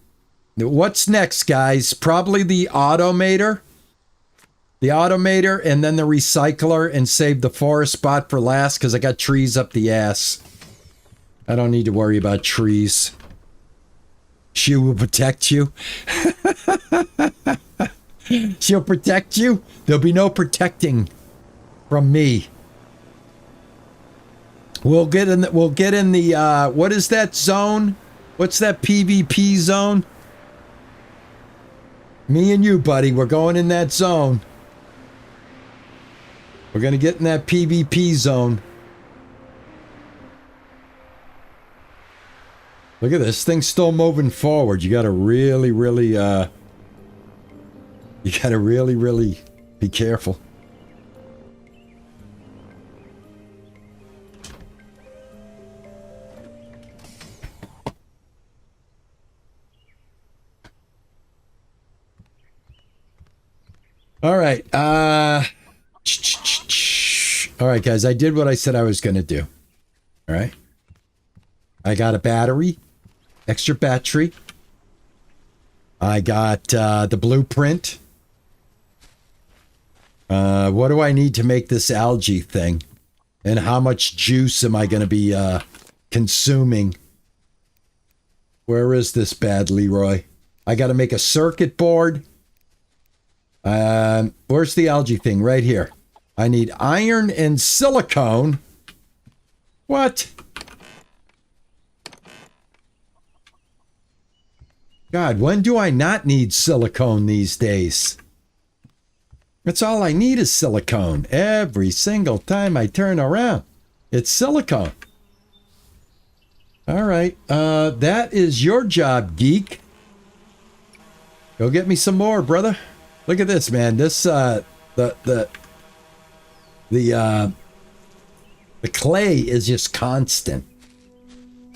What's next, guys? Probably the automator. The automator and then the recycler, and save the forest spot for last because I got trees up the ass. I don't need to worry about trees. She will protect you. She'll protect you. There'll be no protecting from me. We'll get in the what is that zone? What's that PvP zone? Me and you, buddy, we're going in that zone. We're going to get in that PvP zone. Look at this thing still moving forward. You got to really be careful. All right. All right, guys. I did what I said I was going to do. All right. I got a battery. Extra battery. I got the blueprint. What do I need to make this algae thing? And how much juice am I going to be consuming? Where is this bad Leroy? I got to make a circuit board. Where's the algae thing? Right here. I need iron and silicone. What? God, when do I not need silicone these days? That's all I need is silicone. Every single time I turn around, it's silicone. All right, that is your job, geek. Go get me some more, brother. Look at this, man. This the clay is just constant.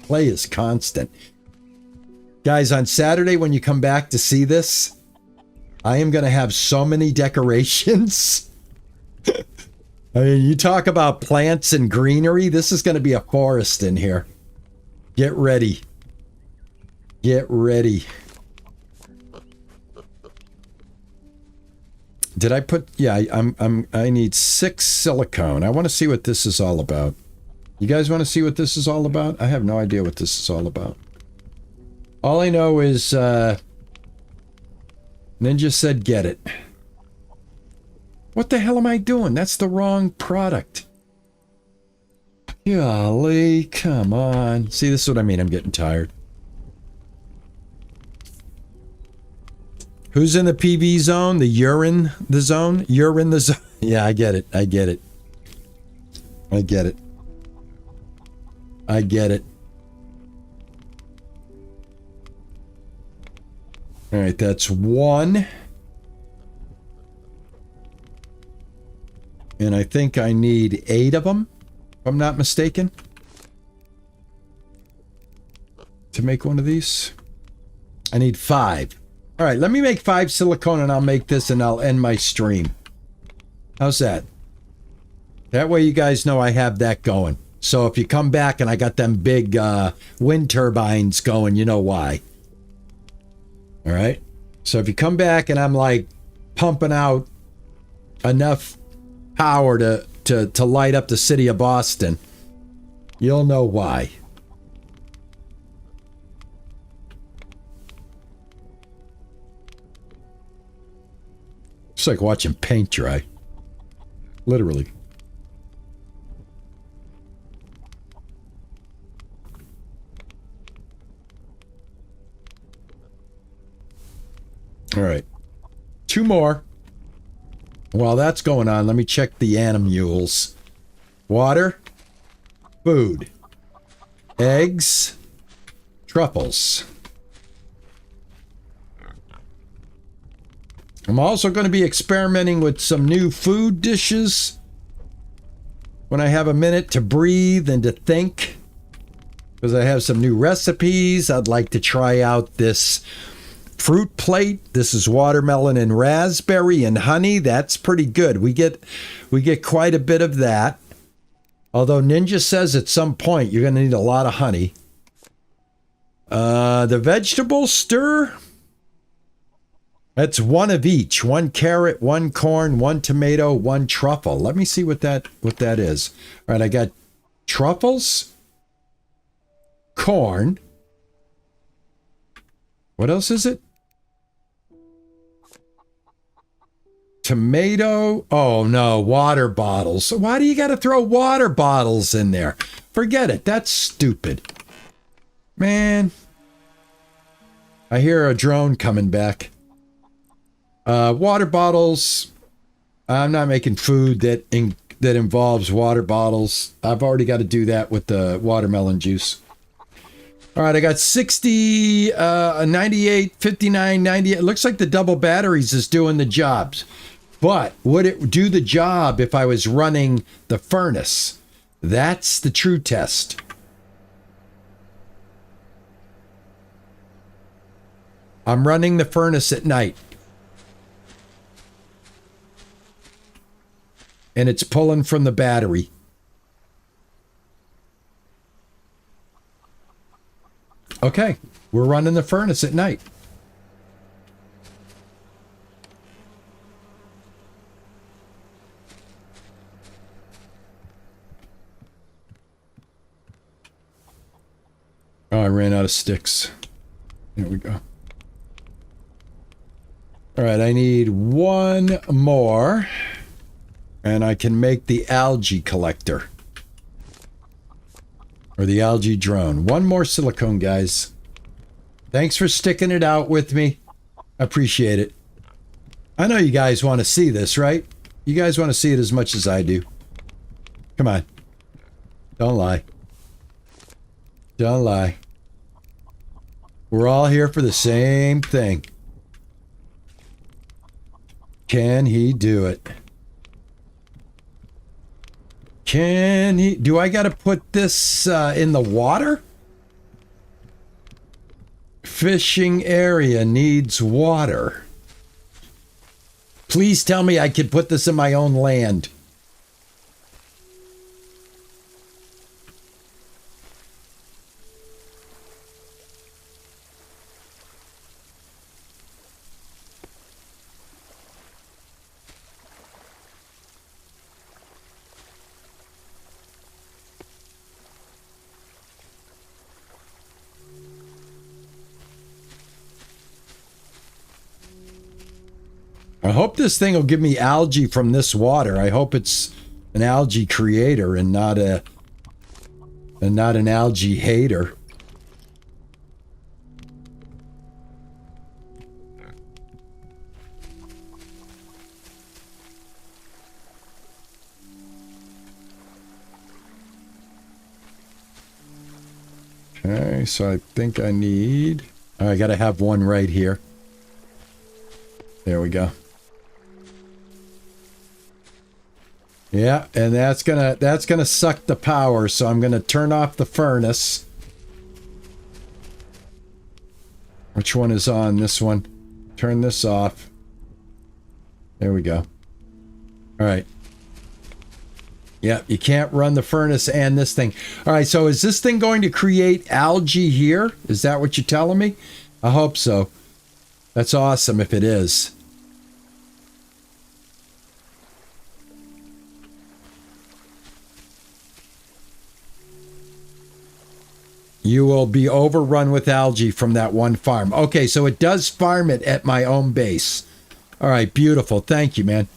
Clay is constant. Guys, on Saturday when you come back to see this, I am going to have so many decorations. I mean, you talk about plants and greenery. This is going to be a forest in here. Get ready. Get ready. Did I put... Yeah, I need 6 silicone. I want to see what this is all about. You guys want to see what this is all about? I have no idea what this is all about. All I know is, Ninja said get it. What the hell am I doing? That's the wrong product. Golly, come on. See, this is what I mean. I'm getting tired. Who's in the PV zone? The urine, the zone? You're in the zone. Yeah, I get it. I get it. I get it. I get it. All right, that's 1. And I think I need 8 of them, if I'm not mistaken, to make one of these. I need 5. All right, let me make 5 silicone and I'll make this and I'll end my stream. How's that? That way you guys know I have that going. So if you come back and I got them big wind turbines going, you know why. All right. So if you come back and I'm like pumping out enough power to light up the city of Boston, you'll know why. It's like watching paint dry. Literally. All right. 2 more. While that's going on, let me check the animules. Water. Food. Eggs. Truffles. I'm also going to be experimenting with some new food dishes when I have a minute to breathe and to think, because I have some new recipes. I'd like to try out this fruit plate. This is watermelon and raspberry and honey. That's pretty good. We get quite a bit of that. Although Ninja says at some point you're going to need a lot of honey. The vegetable stir. That's 1 of each. 1 carrot, 1 corn, 1 tomato, 1 truffle. Let me see what that is. All right, I got truffles, corn. What else is it? Tomato. Oh no, water bottles. So why do you got to throw water bottles in there? Forget it. That's stupid. Man. I hear a drone coming back. Water bottles. I'm not making food that involves water bottles. I've already got to do that with the watermelon juice. All right, I got 60, 98, 59, 98. It looks like the double batteries is doing the jobs. But would it do the job if I was running the furnace? That's the true test. I'm running the furnace at night. And it's pulling from the battery. Okay, we're running the furnace at night. Oh, I ran out of sticks. There we go. All right, I need 1 more. And I can make the algae collector. Or the algae drone. 1 more silicone, guys. Thanks for sticking it out with me. I appreciate it. I know you guys want to see this, right? You guys want to see it as much as I do. Come on. Don't lie. Don't lie. We're all here for the same thing. Can he do it? Can he? Do I got to put this in the water? Fishing area needs water. Please tell me I can put this in my own land. I hope this thing will give me algae from this water. I hope it's an algae creator and not an algae hater. Okay, so I think I need... Oh, I gotta have 1 right here. There we go. Yeah, and that's gonna suck the power, so I'm gonna turn off the furnace. Which one is on? This one. Turn this off. There we go. All right. Yeah, you can't run the furnace and this thing. All right, so is this thing going to create algae here? Is that what you're telling me? I hope so. That's awesome if it is. You will be overrun with algae from that one farm. Okay, so it does farm it at my own base. All right, beautiful. Thank you, man.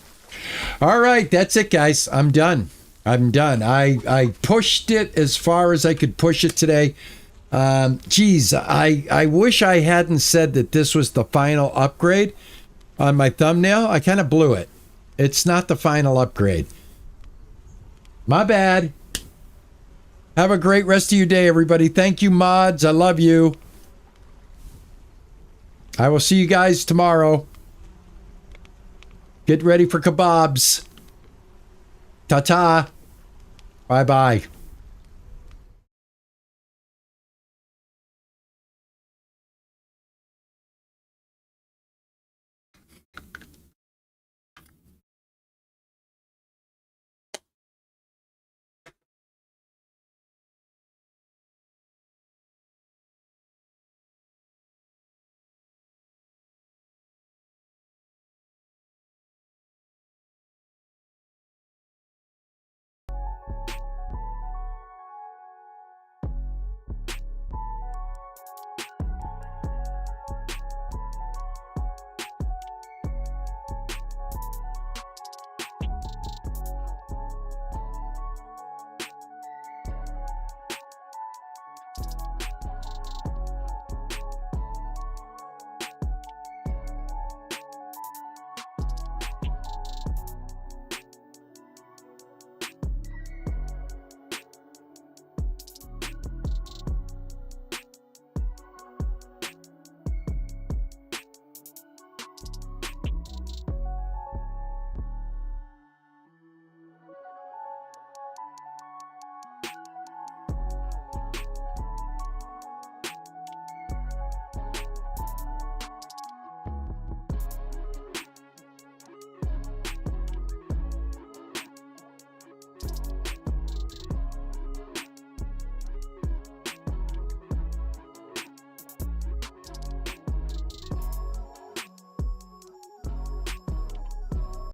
All right, that's it, guys. I'm done. I'm done. I pushed it as far as I could push it today. Geez, I wish I hadn't said that this was the final upgrade on my thumbnail. I kind of blew it. It's not the final upgrade. My bad. Have a great rest of your day, everybody. Thank you, mods. I love you. I will see you guys tomorrow. Get ready for kebabs. Ta-ta. Bye-bye.